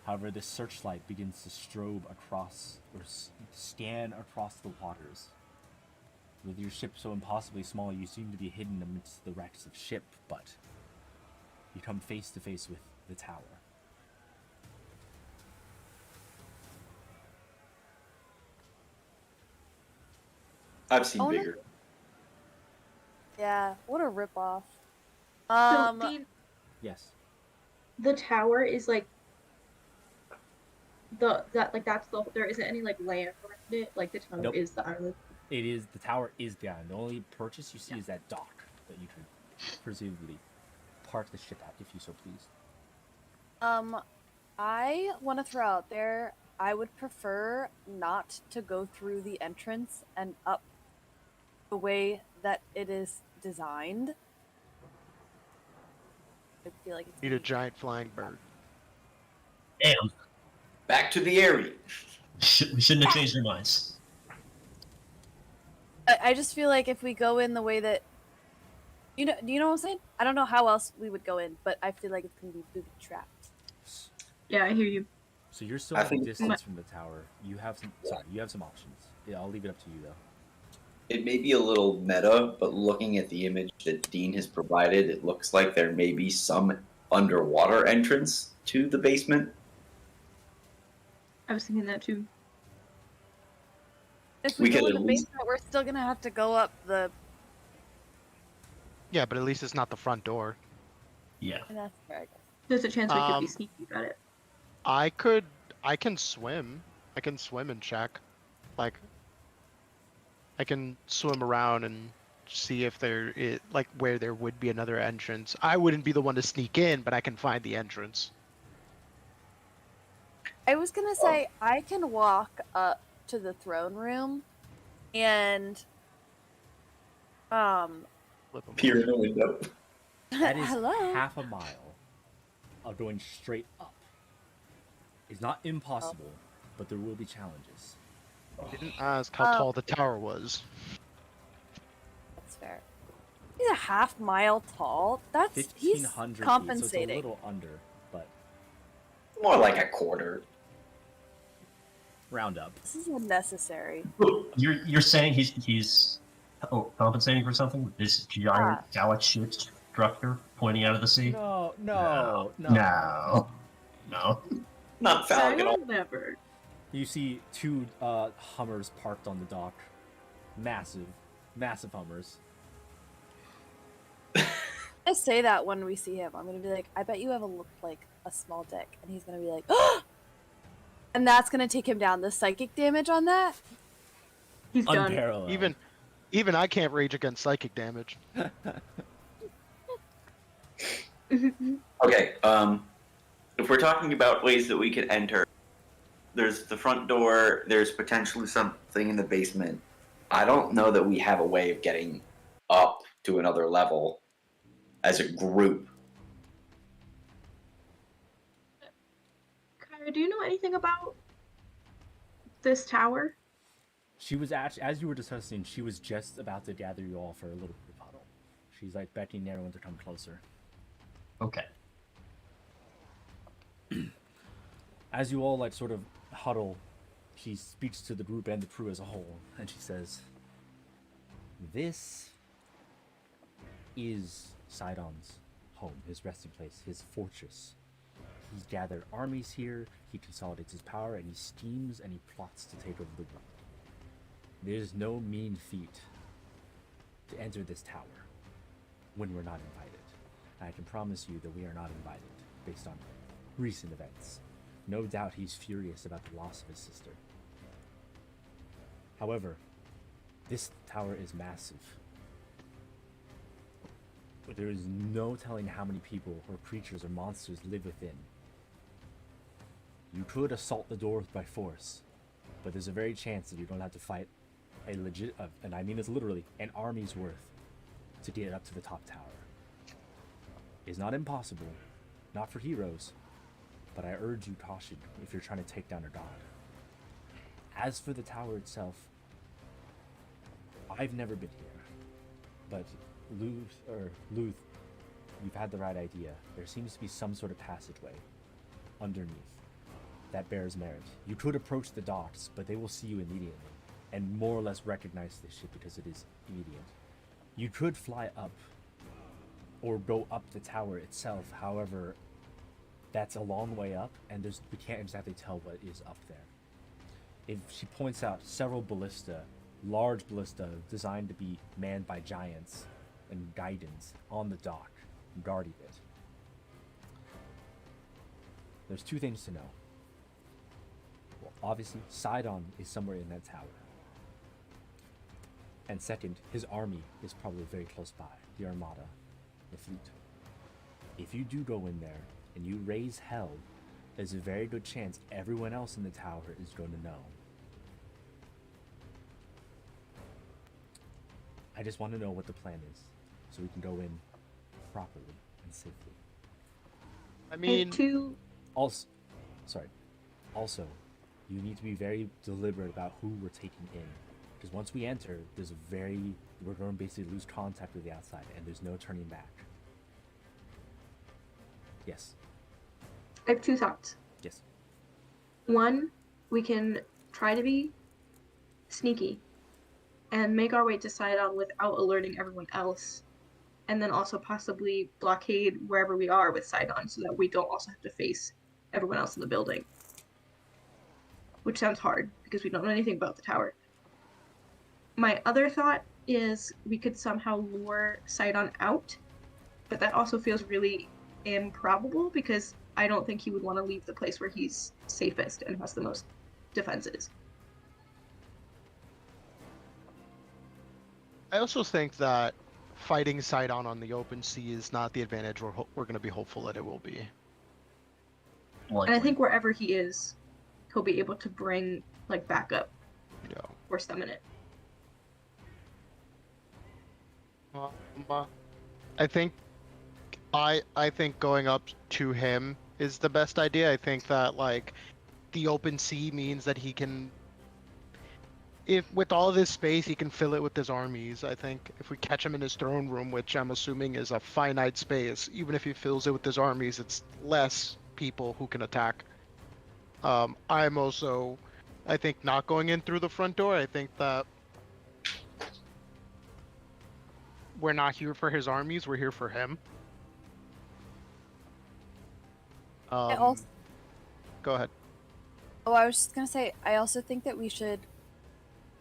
However, the searchlight begins to strobe across, or scan across the waters. With your ship so impossibly small, you seem to be hidden amidst the wrecks of ship, but you come face to face with the tower. I've seen Oh, no. bigger. Yeah, what a ripoff. So, Dean, Yes. the tower is like that's the there isn't any like land around it. Like the tower Nope. is the island. It is, the tower is the island. The only purchase you see is that dock that you could presumably park the ship at, if you so please. I want to throw out there, I would prefer not to go through the entrance and up the way that it is designed. I feel like it's Need a giant flying bird. Damn. Back to the area. We shouldn't have changed our minds. I just feel like if we go in the way that, do you know what I'm saying? I don't know how else we would go in, but I feel like it's gonna be booby trapped. Yeah, I hear you. So you're still I at a think- distance from the tower. You have some options. Yeah, I'll leave it up to you though. It may be a little meta, but looking at the image that Dean has provided, it looks like there may be some underwater entrance to the basement. I was thinking that too. If We we, go could in at the least- basement, we're still gonna have to go up the. Yeah, but at least it's not the front door. Yeah. And that's fair, I guess. There's a chance we could be Um, sneaky about it. I can swim. I can swim and check. Like, I can swim around and see if where there would be another entrance. I wouldn't be the one to sneak in, but I can find the entrance. I was gonna say I can walk up to the throne room, and Flip 'em. Peer in the window. That is hello. half a mile of going straight up. It's not impossible, but there will be challenges. Didn't ask how tall the tower was. That's fair. He's a half mile tall. That's he's 1,500 feet, so it's a compensating. little under, but More like a quarter. round up. This is unnecessary. You're saying he's compensating for something with this giant phallic shaped structure pointing out of the sea? No. No. Not phallic at all. Never. You see two Hummers parked on the dock. Massive Hummers. I say that when we see him. I'm gonna be like, I bet you have a small dick, and he's gonna be like, and that's gonna take him down. The psychic damage on that. He's done. Unparalleled. Even I can't rage against psychic damage. Okay, if we're talking about ways that we could enter, there's the front door, there's potentially something in the basement. I don't know that we have a way of getting up to another level as a group. Kyra, do you know anything about this tower? She was actually, as you were discussing, she was just about to gather you all for a little rebuttal. She's like beckoning everyone to come closer. Okay. As you all sort of huddle, she speaks to the group and the crew as a whole, and she says, "This is Sidon's home, his resting place, his fortress. He's gathered armies here, he consolidates his power, and he schemes and he plots to take over the world. There is no mean feat to enter this tower when we're not invited. And I can promise you that we are not invited based on recent events. No doubt he's furious about the loss of his sister. However, this tower is massive. There is no telling how many people or creatures or monsters live within. You could assault the doors by force, but there's a very chance that you're going to have to fight a legit, and I mean this literally, an army's worth to get up to the top tower. It's not impossible, not for heroes, but I urge you caution if you're trying to take down a god. As for the tower itself, I've never been here, but Luth, you've had the right idea. There seems to be some sort of passageway underneath that bears merit. You could approach the docks, but they will see you immediately and more or less recognize this ship because it is immediate. You could fly up or go up the tower itself. However, that's a long way up, and we can't exactly tell what is up there. If she points out several ballista, large ballista designed to be manned by giants and guidons on the dock, guarding it. There's two things to know. Well, obviously, Sidon is somewhere in that tower. And second, his army is probably very close by, the Armada, the fleet. If you do go in there and you raise hell, there's a very good chance everyone else in the tower is going to know. I just want to know what the plan is, so we can go in properly and safely. I mean, Also, you need to be very deliberate about who we're taking in. Because once we enter, we're going to basically lose contact with the outside, and there's no turning back. Yes. I have 2 thoughts. Yes. 1, we can try to be sneaky and make our way to Sidon without alerting everyone else, and then also possibly blockade wherever we are with Sidon so that we don't also have to face everyone else in the building. Which sounds hard because we don't know anything about the tower. My other thought is we could somehow lure Sidon out, but that also feels really improbable because I don't think he would want to leave the place where he's safest and has the most defenses. I also think that fighting Sidon on the open sea is not the advantage we're going to be hopeful that it will be. And I think wherever he is, he'll be able to bring backup or summon it. I think going up to him is the best idea. I think that the open sea means that he can, if with all of this space, he can fill it with his armies. I think if we catch him in his throne room, which I'm assuming is a finite space, even if he fills it with his armies, it's less people who can attack. I'm also, I think, not going in through the front door. I think that we're not here for his armies, we're here for him. Go ahead. Oh, I was just gonna say, I also think that we should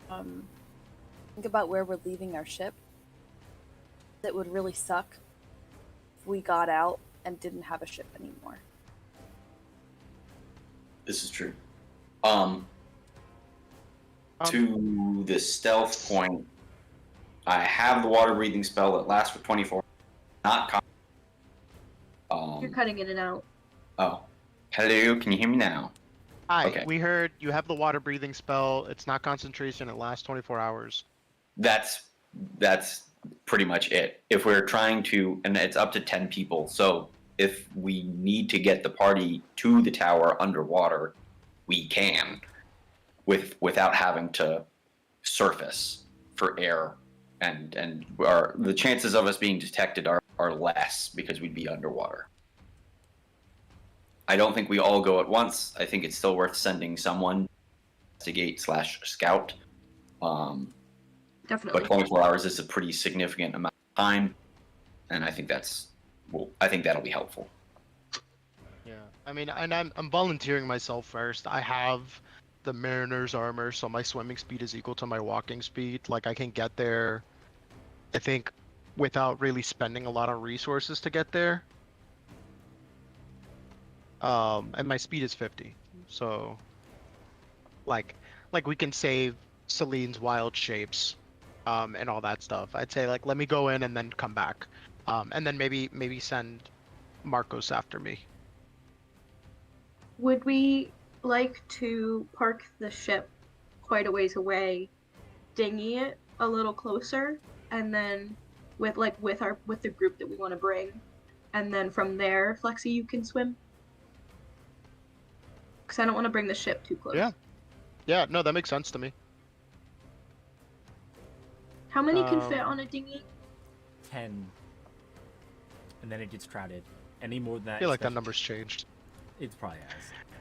think about where we're leaving our ship. That would really suck if we got out and didn't have a ship anymore. This is true. To the stealth point, I have the water breathing spell that lasts for 24. Not You're cutting in and out. Oh, hello. Can you hear me now? Hi, Okay. we heard you have the water breathing spell. It's not concentration. It lasts 24 hours. That's pretty much it. If we're trying to, and it's up to 10 people. So if we need to get the party to the tower underwater, we can, without having to surface for air, and the chances of us being detected are less because we'd be underwater. I don't think we all go at once. I think it's still worth sending someone to investigate/scout. Definitely. But 24 hours is a pretty significant amount of time, and I think I think that'll be helpful. Yeah, I mean, and I'm volunteering myself first. I have the mariner's armor, so my swimming speed is equal to my walking speed. I can get there, I think, without really spending a lot of resources to get there. And my speed is 50, so we can save Celine's wild shapes, and all that stuff. I'd say let me go in and then come back, and then maybe send Marcos after me. Would we like to park the ship quite a ways away, dinghy it a little closer, and then with the group that we want to bring, and then from there, Flexi, you can swim? because I don't want to bring the ship too close. Yeah. Yeah, no, that makes sense to me. How many can fit on a dinghy? 10, and then it gets crowded. Any more than that, I feel like that especially- number's changed. It probably has.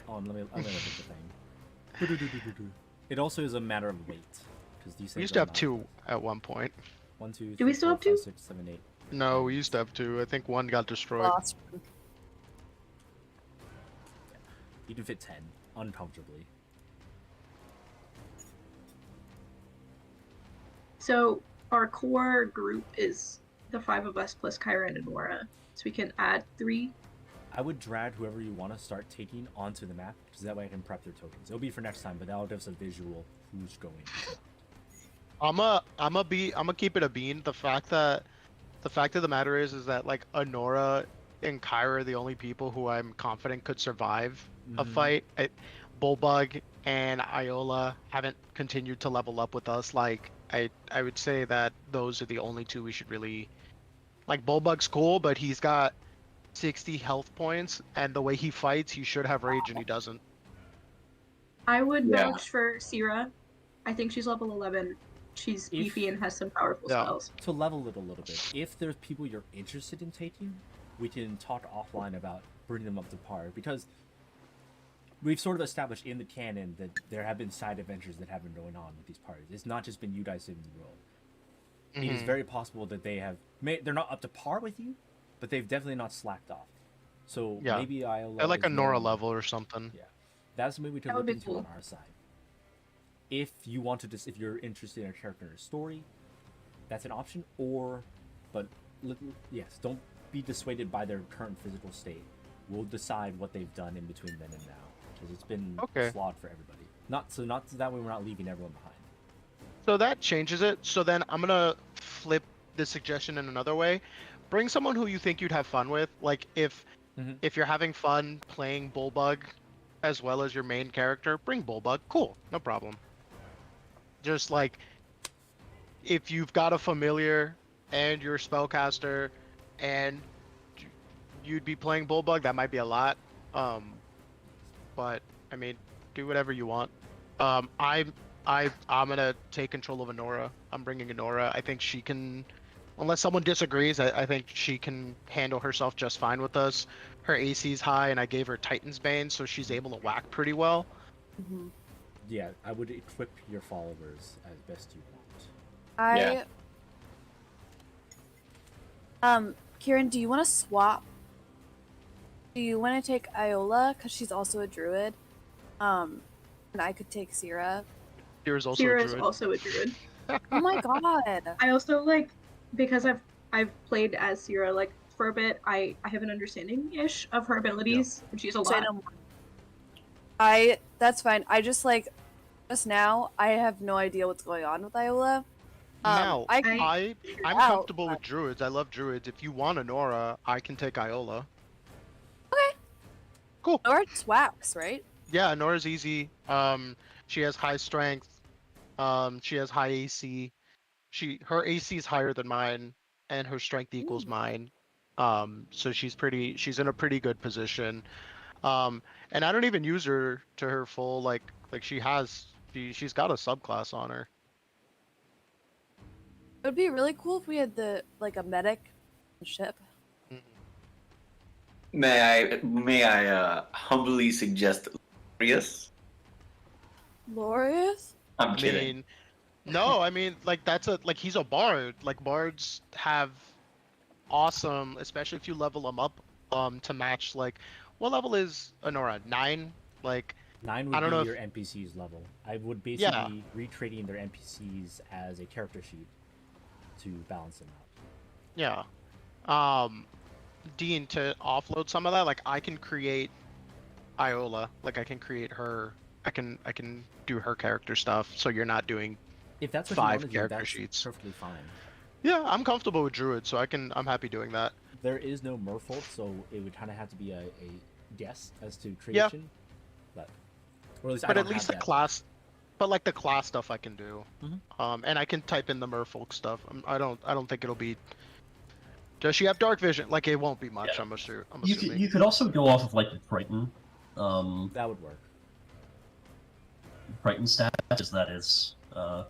I'm gonna look at the thing. It also is a matter of weight, because these things We used to are have not- 2 at one point. 1, 2, Do we 3, still 4, have 2? 5, 6, 7, 8. No, we used to have 2. I think 1 got destroyed. Lost. You can fit 10 uncomfortably. So our core group is the 5 of us plus Kyra and Nora. So we can add 3. I would drag whoever you want to start taking onto the map, because that way I can prep their tokens. It'll be for next time, but that'll give us a visual who's going. I'ma keep it a bean. The fact of the matter is that like Honora and Kyra are the only people who I'm confident could survive a Mhm. fight. Bulbug and Iola haven't continued to level up with us. Like I would say that those are the only 2 we should really like. Bulbug's cool, but he's got 60 health points, and the way he fights, he should have rage, and he doesn't. I would Yeah. vouch for Sierra. I think she's level 11. She's If- beefy and has some powerful Yeah. spells. To level it a little bit, if there's people you're interested in taking, we can talk offline about bringing them up to par, because we've sort of established in the canon that there have been side adventures that have been going on with these parties. It's not just been you guys saving the world. It is Mhm. very possible that they're not up to par with you, but they've definitely not slacked off. So Yeah. maybe Iola At like a is Nora more- level or something. Yeah, that's something we could That would look be into cool. on our side. If you want to if you're interested in a character or a story, that's an option. Yes, don't be dissuaded by their current physical state. We'll decide what they've done in between then and now, because it's been Okay. flawed for everybody. Not so that way we're not leaving everyone behind. So that changes it. So then I'm gonna flip the suggestion in another way. Bring someone who you think you'd have fun with. Like if Mhm. if you're having fun playing Bulbug as well as your main character, bring Bulbug. Cool, no problem. Just like if you've got a familiar and you're a spellcaster and you'd be playing Bulbug, that might be a lot. But I mean, do whatever you want. I'm gonna take control of Honora. I'm bringing Honora. I think she can, unless someone disagrees, I think she can handle herself just fine with us. Her AC's high, and I gave her Titan's Bane, so she's able to whack pretty well. Mhm. Yeah, I would equip your followers as best you want. Kieran, do you want to swap? Do you want to take Iola because she's also a druid? And I could take Sierra. Here's also Sierra a is druid. also a druid. Oh my god! I also like, because I've played as Sierra like for a bit. I have an understanding ish of her abilities, and she's a Say lot. no more. That's fine. I just like just now. I have no idea what's going on with Iola. Now, I I'm out, comfortable with druids. I love druids. If you want Honora, I can take Iola. Nora swaps, right? Yeah, Nora's easy. She has high strength. She has high AC. Her AC is higher than mine, and her strength equals mine. So she's in a pretty good position. And I don't even use her to her full like she's got a subclass on her. It would be really cool if we had a medic ship. May I humbly suggest Lorius? Glorious? I'm I kidding. mean, no, I mean he's a bard. Like bards have awesome, especially if you level them up to match like what level is Honora? 9? Like 9 I would don't be know your if- NPCs level. I would Yeah. basically retrading their NPCs as a character sheet to balance them out. Yeah. Dean, to offload some of that, like I can create Iola. Like I can create her. I can do her character stuff. So you're not doing. If that's what 5 you want to do, character that's sheets. perfectly fine. Yeah, I'm comfortable with druid, so I'm happy doing that. There is no merfolk, so it would kind of have to be a guess as to creation. But or at least I But don't at least have the that. class. But like the class stuff I can do. Mhm. And I can type in the merfolk stuff. I don't think it'll be. Does she have dark vision? Like it won't be much. Yeah. I'm assuming. You could also go off of like the Triton. That would work. Triton stat, as that is. So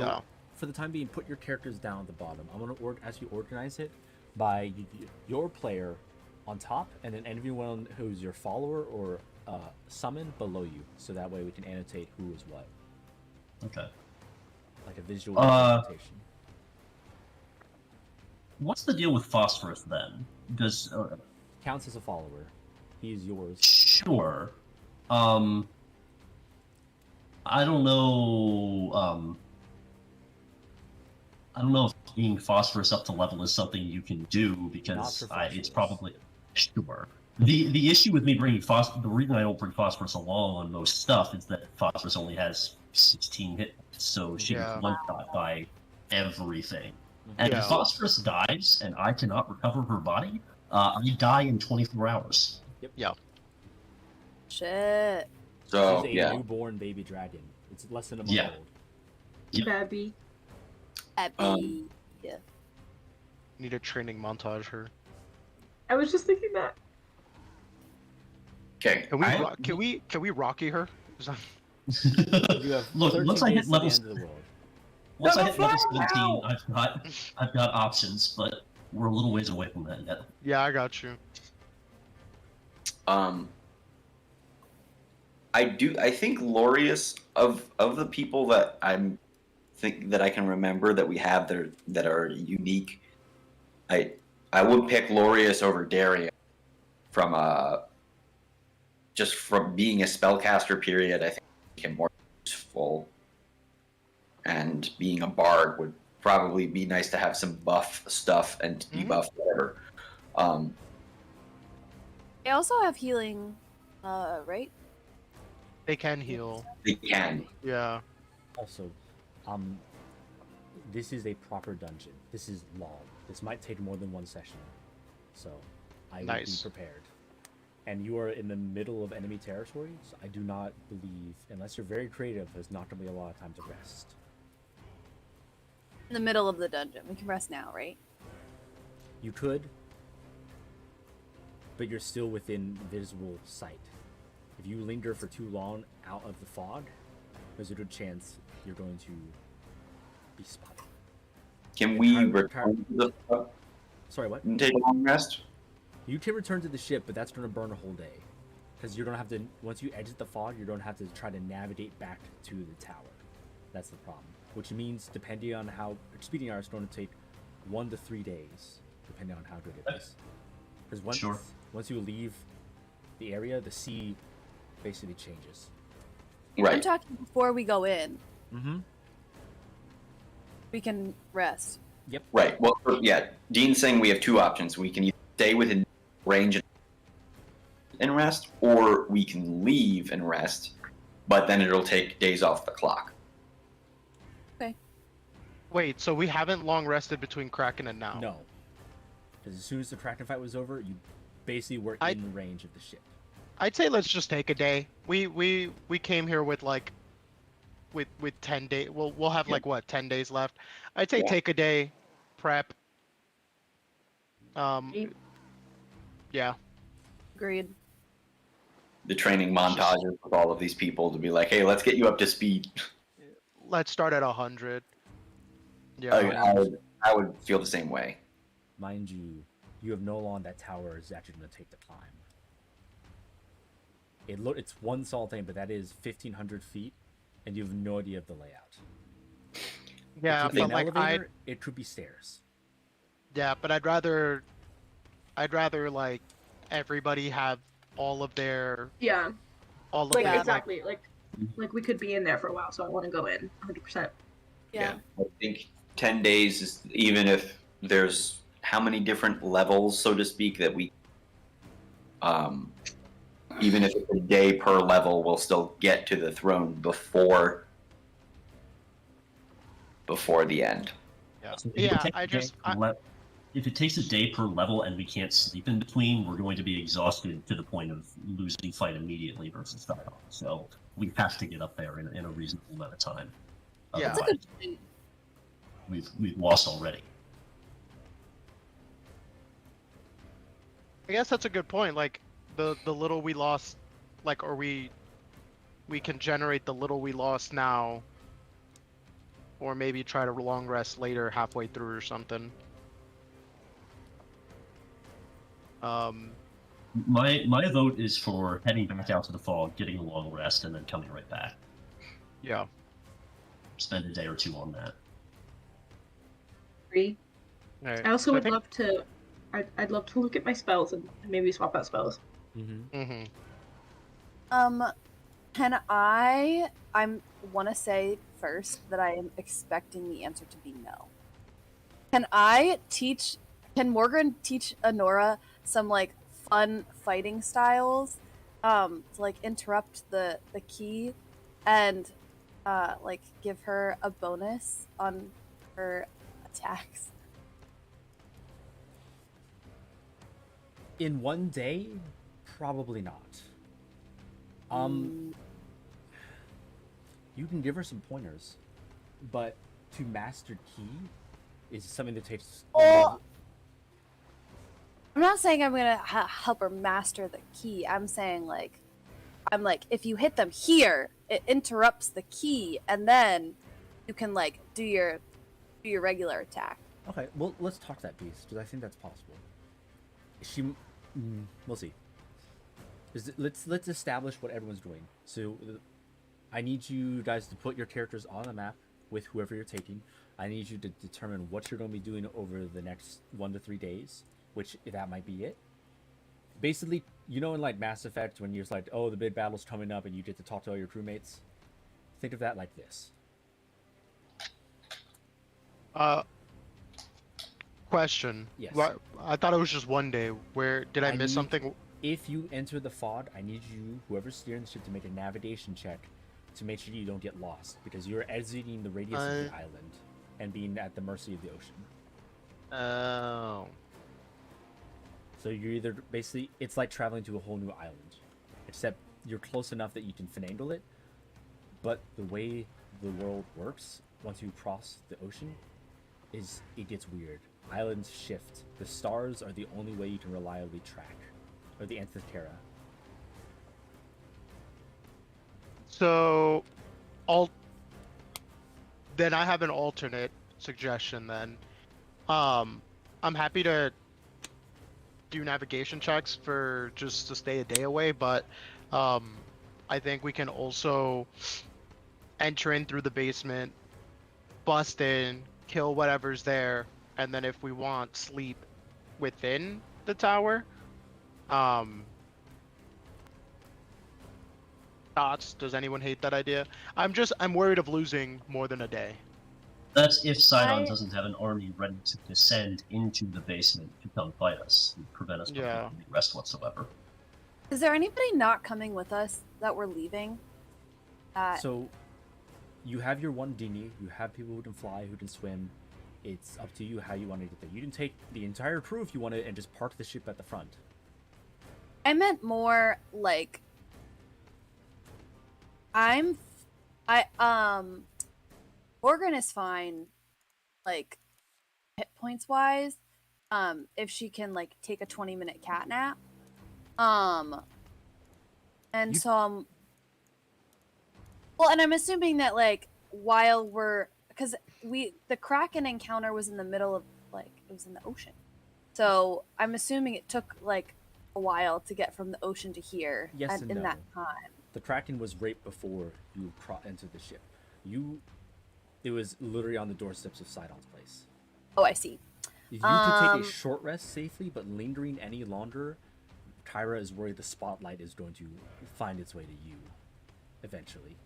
Yeah. for the time being, put your characters down at the bottom. I'm gonna as you organize it by your player on top, and then anyone who's your follower or summon below you. So that way we can annotate who is what, Okay. like a visual representation. What's the deal with Phosphorus then? Does Counts as a follower. He's yours. sure. I don't know. I don't know if being Phosphorus up to level is something you can do because Not for it's Phosphorus. probably sure. The issue with me bringing Phosphorus, the reason I don't bring Phosphorus along on most stuff is that Phosphorus only has 16 hit, so she Yeah. gets one shot by everything. And Yeah. if Phosphorus dies and I cannot recover her body, I die in 24 hours. Shit. So This is a newborn baby dragon. It's less than a month Yeah. old. Yeah. Babby. Abby. Need a training montage her. I was just thinking that. okay. Can we Rocky her? You have Look, 13 once I days hit to the level, end of the world. once I No, hit level fly 17, now! I've got options, but we're a little ways away from that yet. Yeah, I got you. I think Lorius of the people that that I can remember that we have that are unique. I would pick Lorius over Darian from just from being a spellcaster period. I think him more useful, and being a bard would probably be nice to have some buff stuff and debuff whatever. They also have healing, right? They can heal. They can. Yeah. Also, this is a proper dungeon. This is long. This might take more than one session, so I would be Nice. prepared. And you are in the middle of enemy territory, so I do not believe, unless you're very creative, there's not going to be a lot of time to rest. In the middle of the dungeon. We can rest now, right? You could, but you're still within visible sight. If you linger for too long out of the fog, there's a good chance you're going to be spotted. Can we Tyler- return to the Sorry, what? and take a long rest? You can return to the ship, but that's going to burn a whole day. Because you're going to have to, once you exit the fog, you're going to have to try to navigate back to the tower. That's the problem. Which means, depending on how expedient you are, it's going to take 1 to 3 days, depending on how good it is. Because once you leave the area, the sea basically changes. I'm Right. talking before we go in. Mm-hmm. We can rest. Right. Well, yeah. Dean's saying we have two options. We can either stay within range and rest, or we can leave and rest, but then it'll take days off the clock. Wait, so we haven't long rested between Kraken and now? No. Because as soon as the Kraken fight was over, you basically were in range of the ship. I'd say let's just take a day. We came here with like with 10 days. We'll have like what, 10 days left. I'd say take a day, prep. Yeah. Agreed. The training montages with all of these people to be like, hey, let's get you up to speed. Let's start at 100. Yeah. I would feel the same way. Mind you, you have no law on that tower is actually going to take the climb. It's one solid thing, but that is 1,500 feet, and you have no idea of the layout. Yeah, It could be but an like elevator, it could be stairs. yeah, but I'd rather like everybody have all of their Yeah. all of Like their exactly. Like we could be in there for a while, so I want to go in 100%. Yeah. I think 10 days is, even if there's how many different levels, so to speak, that we even if it's a day per level, we'll still get to the throne before the end. Yeah. So if it Yeah, takes I a day just per if it takes a day per level and we can't sleep in between, we're going to be exhausted to the point of losing fight immediately versus die off. So we have to get up there in a reasonable amount of time. Yeah. That's a good point. We've lost already. I guess that's a good point. Like the little we lost, like or we we can generate the little we lost now, or maybe try to long rest later, halfway through or something. My vote is for heading back out to the fog, getting a long rest, and then coming right back. Yeah. Spend a day or two on that. Agree. Alright, I also so would think- love to. I'd love to look at my spells and maybe swap out spells. Mm-hmm. Can I'm want to say first that I am expecting the answer to be no. Can Morgan teach Honora some like fun fighting styles to like interrupt the key and like give her a bonus on her attacks? In one day, probably not. You can give her some pointers, but to master key is something that takes. Oh, I'm not saying I'm gonna help her master the key. I'm saying I'm like, if you hit them here, it interrupts the key, and then you can like do your regular attack. Okay, well, let's talk that piece because I think that's possible. We'll see. Let's establish what everyone's doing. So, I need you guys to put your characters on the map with whoever you're taking. I need you to determine what you're going to be doing over the next 1 to 3 days, which that might be it. Basically, you know, in like Mass Effect, when you're like, oh, the big battle's coming up, and you get to talk to all your crewmates. Think of that like this. Question. Yes. I thought it was just 1 day. Where did I miss something? If you enter the fog, I need you, whoever's steering the ship, to make a navigation check to make sure you don't get lost, because you're exiting the radius of the island and being at the mercy of the ocean. Oh. So you're either basically, it's like traveling to a whole new island, except you're close enough that you can finagle it. But the way the world works once you cross the ocean is it gets weird. Islands shift. The stars are the only way you can reliably track, or the Anthroptera. So, then I have an alternate suggestion. Then, I'm happy to do navigation checks for just to stay a day away, but I think we can also enter in through the basement, bust in, kill whatever's there, and then if we want, sleep within the tower. Thoughts? Does anyone hate that idea? I'm worried of losing more than a day. That's if Sidon doesn't have an army ready to descend into the basement to come fight us and prevent us from taking any rest whatsoever. Is there anybody not coming with us that we're leaving? So, you have your one dinghy, you have people who can fly, who can swim. It's up to you how you want to get there. You can take the entire crew if you want to and just park the ship at the front. I meant more like Morgan is fine, like hit points wise. If she can like take a 20-minute cat nap. And so well, and I'm assuming that like while because the Kraken encounter was in the middle of it was in the ocean. So I'm assuming it took like a while to get from the ocean to here. Yes and in no. that time. The Kraken was right before you entered the ship. It was literally on the doorsteps of Sidon's place. Oh, I see. You could take a short rest safely, but lingering any longer, Kyra is worried the spotlight is going to find its way to you, eventually.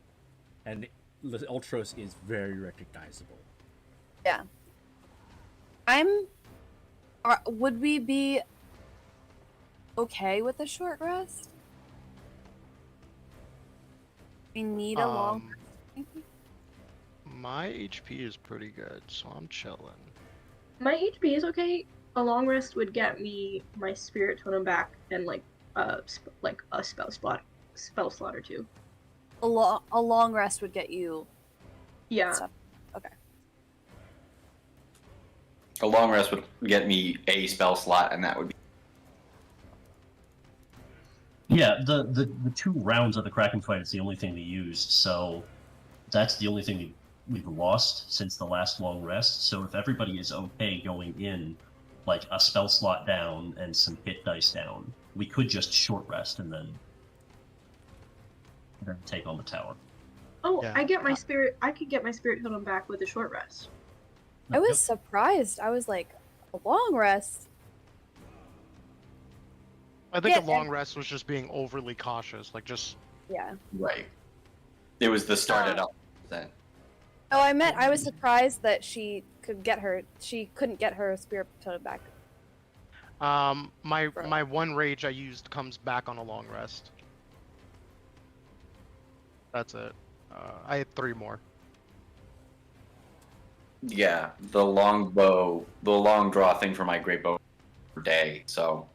And Ultros is very recognizable. Yeah. Would we be okay with a short rest? We need a long rest, maybe? My HP is pretty good, so I'm chilling. My HP is okay. A long rest would get me my spirit totem back and like a spell slot or two. A long rest would get you. Yeah. Stuff. Okay. A long rest would get me a spell slot, and that would be. Yeah, the 2 rounds of the Kraken fight is the only thing we used, so that's the only thing we've lost since the last long rest. So if everybody is okay going in, like a spell slot down and some hit dice down, we could just short rest and then take on the tower. Oh, Yeah. I get my spirit. I could get my spirit totem back with a short rest. I was surprised. I was like, a long rest. I think Yeah, a long rest was just being overly cautious, like just Yeah. Right. It was the start at up then. Oh, I meant I was surprised that she couldn't get her spirit totem back. my one rage I used comes back on a long rest. That's it. I had 3 more. Yeah, the long draw thing for my great bow per day. So,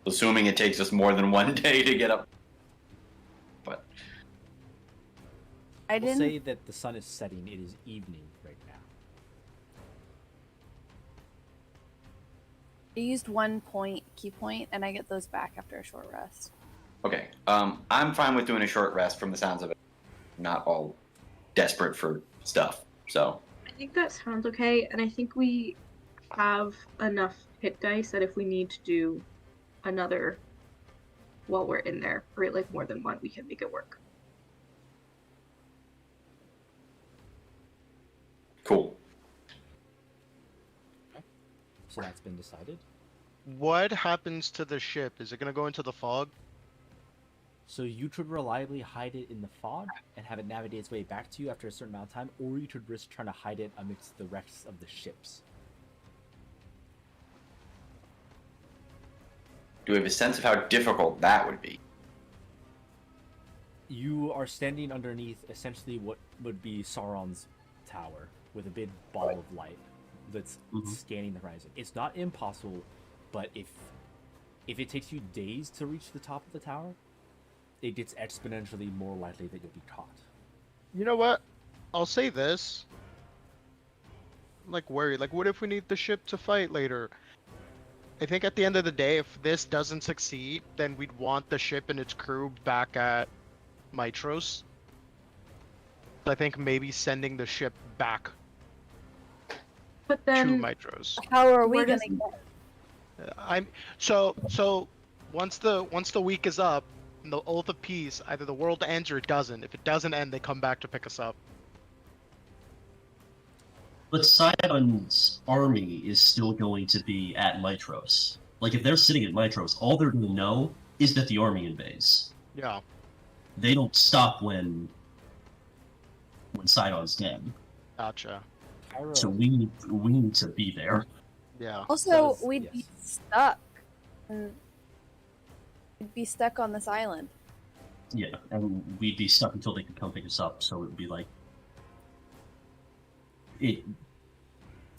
assuming it takes us more than 1 day to get up, but I We'll didn't. say that the sun is setting. It is evening right now. I used 1 key point, and I get those back after a short rest. okay. I'm fine with doing a short rest from the sounds of it. Not all desperate for stuff. So, I think that sounds okay, and I think we have enough hit dice that if we need to do another while we're in there, or like more than one, we can make it work. cool. So that's been decided. What happens to the ship? Is it gonna go into the fog? So you could reliably hide it in the fog and have it navigate its way back to you after a certain amount of time, or you could risk trying to hide it amidst the wrecks of the ships. Do we have a sense of how difficult that would be? You are standing underneath essentially what would be Sauron's tower with a big ball of light that's scanning the horizon. It's not impossible, but if it takes you days to reach the top of the tower, it gets exponentially more likely that you'll be caught. You know what? I'll say this. I'm, like, worried. Like, what if we need the ship to fight later? I think at the end of the day, if this doesn't succeed, then we'd want the ship and its crew back at Mitros. I think maybe sending the ship back But to then, Mitros. How are we Where gonna does- get? I'm so once the week is up, and the Oath of Peace, either the world ends or it doesn't. If it doesn't end, they come back to pick us up. But Sidon's army is still going to be at Mitros. Like, if they're sitting at Mitros, all they're going to know is that the army invades. Yeah. They don't stop when Sidon's dead. Gotcha. Kyra, So we need to be there. Yeah. Also, Does- we'd be yes. stuck. We'd be stuck on this island. Yeah, and we'd be stuck until they could come pick us up. So it would be like it.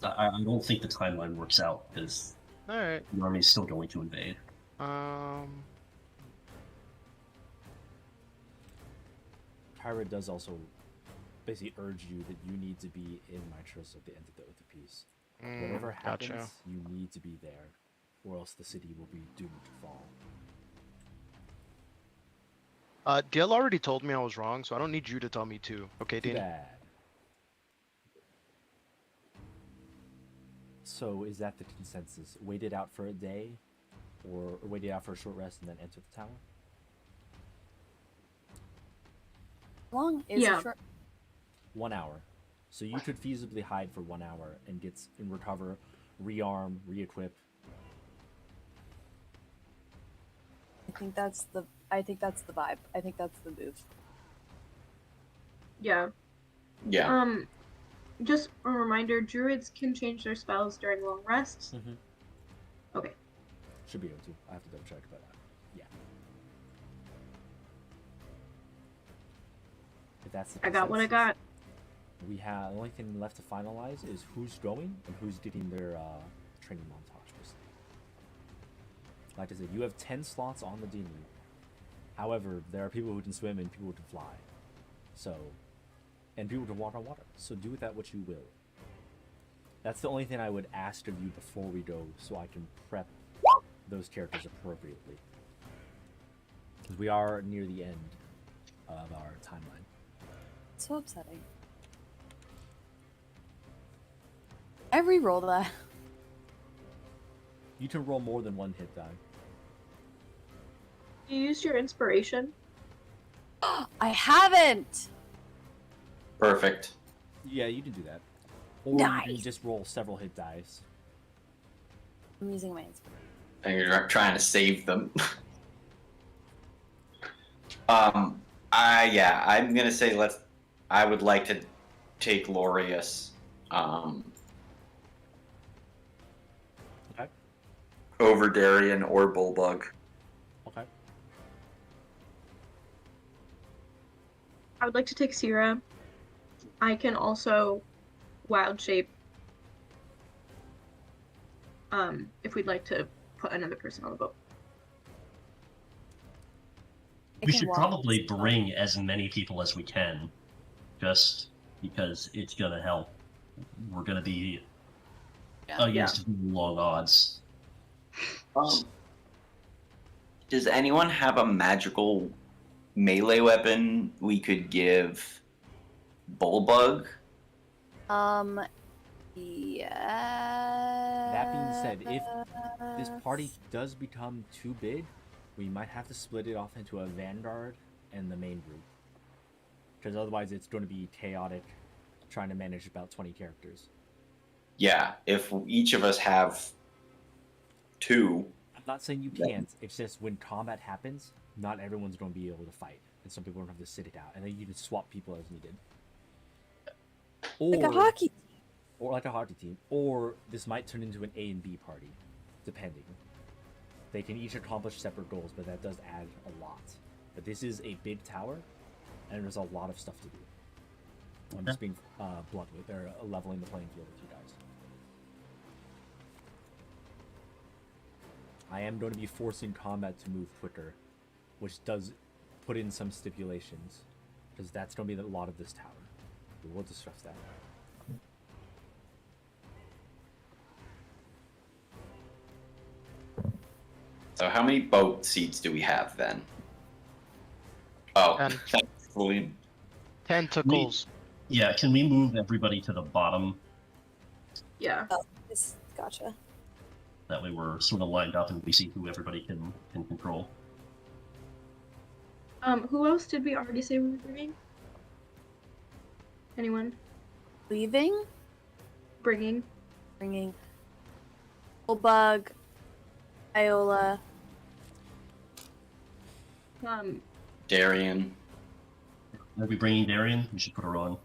I don't think the timeline works out because All right. the army is still going to invade. Kyra does also basically urge you that you need to be in Mitros at the end of the Oath of Peace. Whatever happens, Gotcha. you need to be there, or else the city will be doomed to fall. Dill already told me I was wrong, so I don't need you to tell me too. Okay, Too Dean? bad. So is that the consensus? Wait it out for a day, or wait it out for a short rest and then enter the tower? How long is Yeah. a short? 1 hour. So you could feasibly hide for 1 hour and recover, rearm, re-equip. I think that's the vibe. I think that's the move. yeah. Yeah. Just a reminder: druids can change their spells during long rests. Mm-hmm. Okay. Should be able to. I have to double check, but yeah. If that's the I got what I consensus, got. We have the only thing left to finalize is who's going and who's getting their training montage. Per se. Like I said, you have 10 slots on the DnD. However, there are people who can swim and people who can fly. So, and people who can walk on water. So do with that what you will. That's the only thing I would ask of you before we go, so I can prep those characters appropriately. because we are near the end of our timeline. So upsetting. I re-roll that. You can roll more than one hit die. You used your inspiration. I haven't. Perfect. Yeah, you can do that. Or you Nice. can just roll several hit dice. I'm using my inspiration. And you're trying to save them. I'm gonna say I would like to take Laureus. Okay. Over Darien or Bullbug. Okay. I would like to take Sierra. I can also wild shape. If we'd like to put another person on the boat. I We can should walk probably this way. bring as many people as we can, just because it's gonna help. We're gonna be against long odds. Does anyone have a magical melee weapon we could give Bullbug? Yeah. That being said, if this party does become too big, we might have to split it off into a vanguard and the main group. Because otherwise it's going to be chaotic trying to manage about 20 characters. Yeah, if each of us have 2. I'm not saying you can't, it's just when combat happens, not everyone's going to be able to fight. And some people don't have to sit it out. And then you can swap people as needed. Or, Like a hockey. Or like a hockey team. Or this might turn into an A and B party, depending. They can each accomplish separate goals, but that does add a lot. But this is a big tower, and there's a lot of stuff to do. I'm just being blunt with it. They're leveling the playing field with you guys. I am going to be forcing combat to move quicker, which does put in some stipulations, because that's going to be a lot of this tower. We will discuss that. So how many boat seats do we have then? Oh, 10. thankfully. Tentacles. Yeah, can we move everybody to the bottom? Yeah. Gotcha. That way we're sort of lined up and we see who everybody can control. Who else did we already say we were bringing? Anyone? Leaving? Bringing? Bringing. Bug. Iola. Darien. Are we bringing Darien? We should put her on.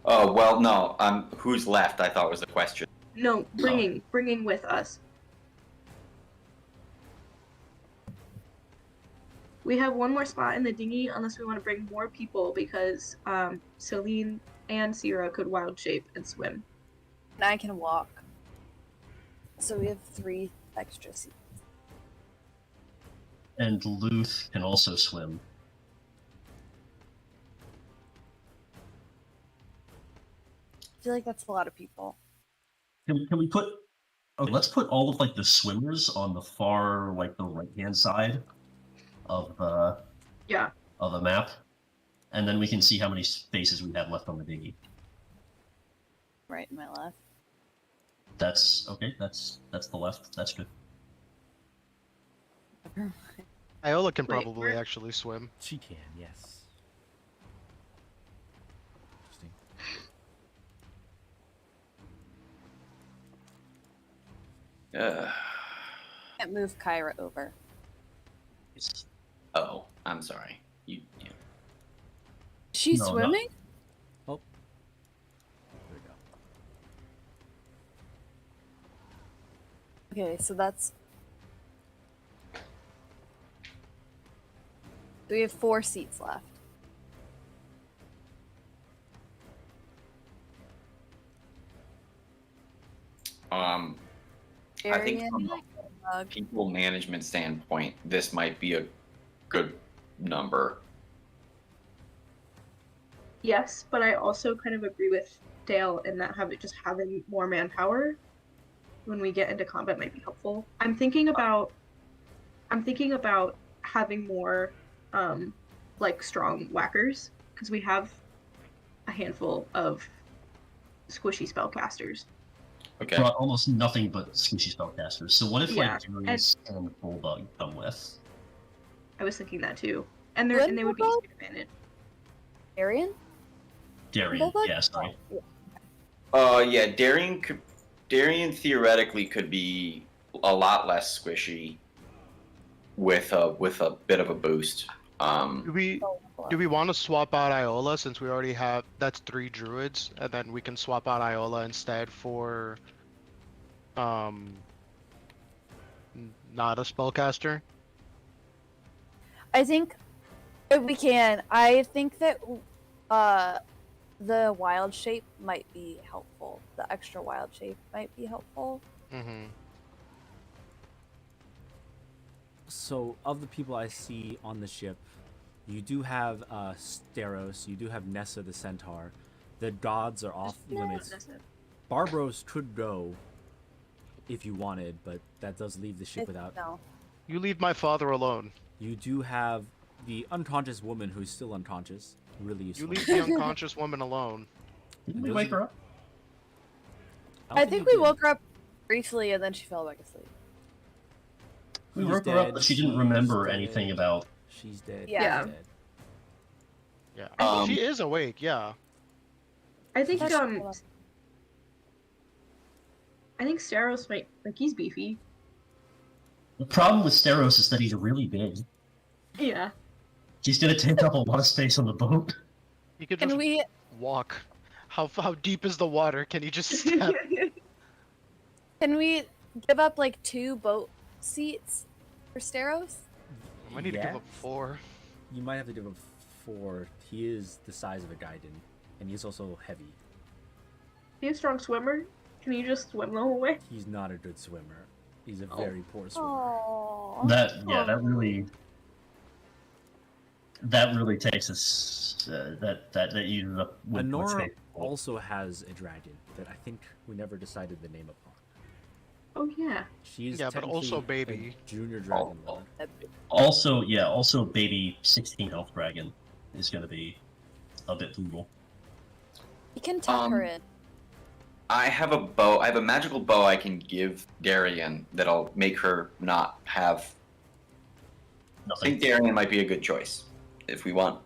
Oh, well, no. Who's left, I thought was the question. No, bringing with us. We have one more spot in the dinghy unless we want to bring more people because Celine and Sierra could wild shape and swim. And I can walk. So we have 3 extra seats. And Luth can also swim. I feel like that's a lot of people. Can we put... Okay, let's put all of, like, the swimmers on the far, like, the right-hand side of the map. And then we can see how many spaces we have left on the dinghy. Right and my left. That's... Okay, that's the left. That's good. Iola can Wait, probably where- actually swim. She can, yes. Interesting. Can't move Kyra over. Oh, I'm sorry. Yeah. She's No, no. swimming? Oh. There we go. Okay, so that's... We have 4 seats left. I think Arian, from a people management standpoint, this might be a good number. Yes, but I also kind of agree with Dale in that having more manpower when we get into combat might be helpful. I'm thinking about having more like strong whackers because we have a handful of squishy spellcasters. Okay. Brought almost nothing but squishy spellcasters. So what if Yeah, like Darius and Bulldog come with? I was thinking that too, and Wouldn't they would be Bulldog- easy to manage. Arian? Darian, Bulldog? yeah, sorry. Yeah, Darian theoretically could be a lot less squishy with a bit of a boost. Do we want to swap out Iola since we already have that's 3 druids, and then we can swap out Iola instead for not a spellcaster? I think we can. I think that the wild shape might be helpful. The extra wild shape might be helpful. Mm-hmm. So, of the people I see on the ship, you do have Steros, you do have Nessa the Centaur. The gods are off limits. Barbros could go if you wanted, but that does leave the ship without. No. You leave my father alone. You do have the unconscious woman who's still unconscious. Really You useful. leave the unconscious woman alone. Didn't we wake her up? don't I think you we did. woke her up briefly and then she fell back asleep. We He's woke her up, dead, but she didn't she's remember dead, anything about. She's dead. Yeah. She's dead. Yeah, she is awake. Yeah. I think That's cool. I think Steros might he's beefy. The problem with Steros is that he's really big. Yeah. He's gonna take up a lot of space on the boat. You could Can just we walk. How deep is the water? Can you just step? give up like 2 boat seats for Steros? I need to give up Yes. 4. You might have to give him 4. He is the size of a Gaiden, and he's also heavy. He a strong swimmer? Can you just swim the whole way? He's not a good swimmer. He's a very poor swimmer. Oh. That really takes us. That uses up. with what's Honora made. also has a dragon that I think we never decided the name upon. Oh yeah. She's Yeah, but also technically baby. a junior dragon lord. Also baby 16 health dragon is gonna be a bit brutal. You can tuck her in. I have a bow. I have a magical bow I can give Darian that'll make her not have. I Nothing. think Darian might be a good choice if we want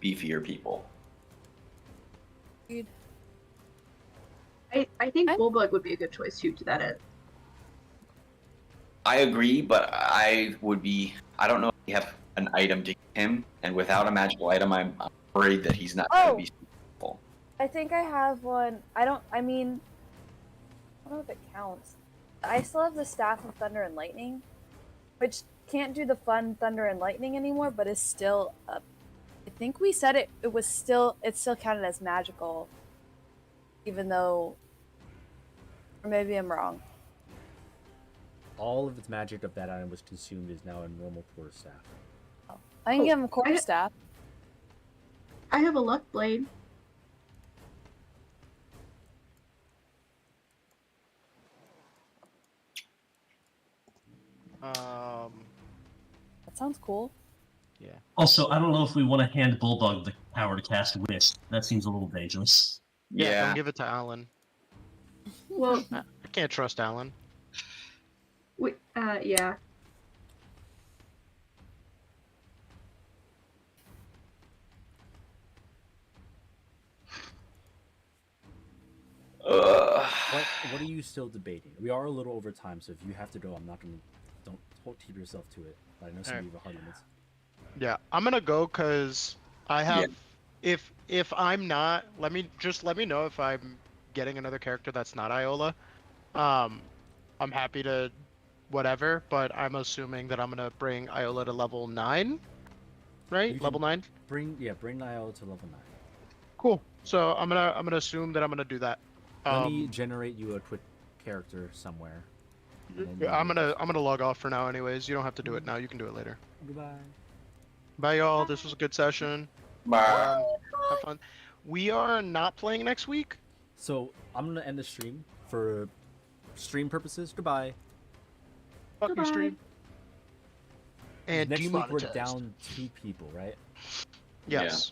beefier people. Dude. I think I'm- Bullbug would be a good choice too to that end. I agree, but I would be. I don't know if we have an item to give him, and without a magical item, I'm worried that he's not going to be successful. I think I have one. I don't know if it counts. I still have the Staff of Thunder and Lightning, which can't do the fun Thunder and Lightning anymore, but is still up. I think we said it's still counted as magical, even though, or maybe I'm wrong. All of its magic of that item was consumed is now a normal quarterstaff. I can Oh, give him quarterstaff. I have a luck blade. That sounds cool. Yeah. Also, I don't know if we want to hand Bulldog the power to cast Wisp. That seems a little dangerous. Yeah. Don't give it to Alan. Well, I can't trust Alan. yeah. What are you still debating? We are a little over time, so if you have to go, I'm not gonna. Don't keep yourself to it. But I know some of you have hard limits. Yeah, I'm gonna go because I have. If I'm not, let me know if I'm getting another character that's not Iola. I'm happy to whatever, but I'm assuming that I'm gonna bring Iola to level 9, right? You Level can 9. Bring Niall to level 9. Cool. So I'm gonna assume that I'm gonna do that. Let me generate you a quick character somewhere. and then Yeah, you- I'm gonna log off for now. Anyways, you don't have to do it now. You can do it later. Goodbye. Bye, y'all. This was a good session. Bye. Have fun. We are not playing next week. So I'm gonna end the stream for stream purposes. Goodbye. Fuck you, Goodbye. stream. and Next week we're demonetized. down 2 people, right? Yes.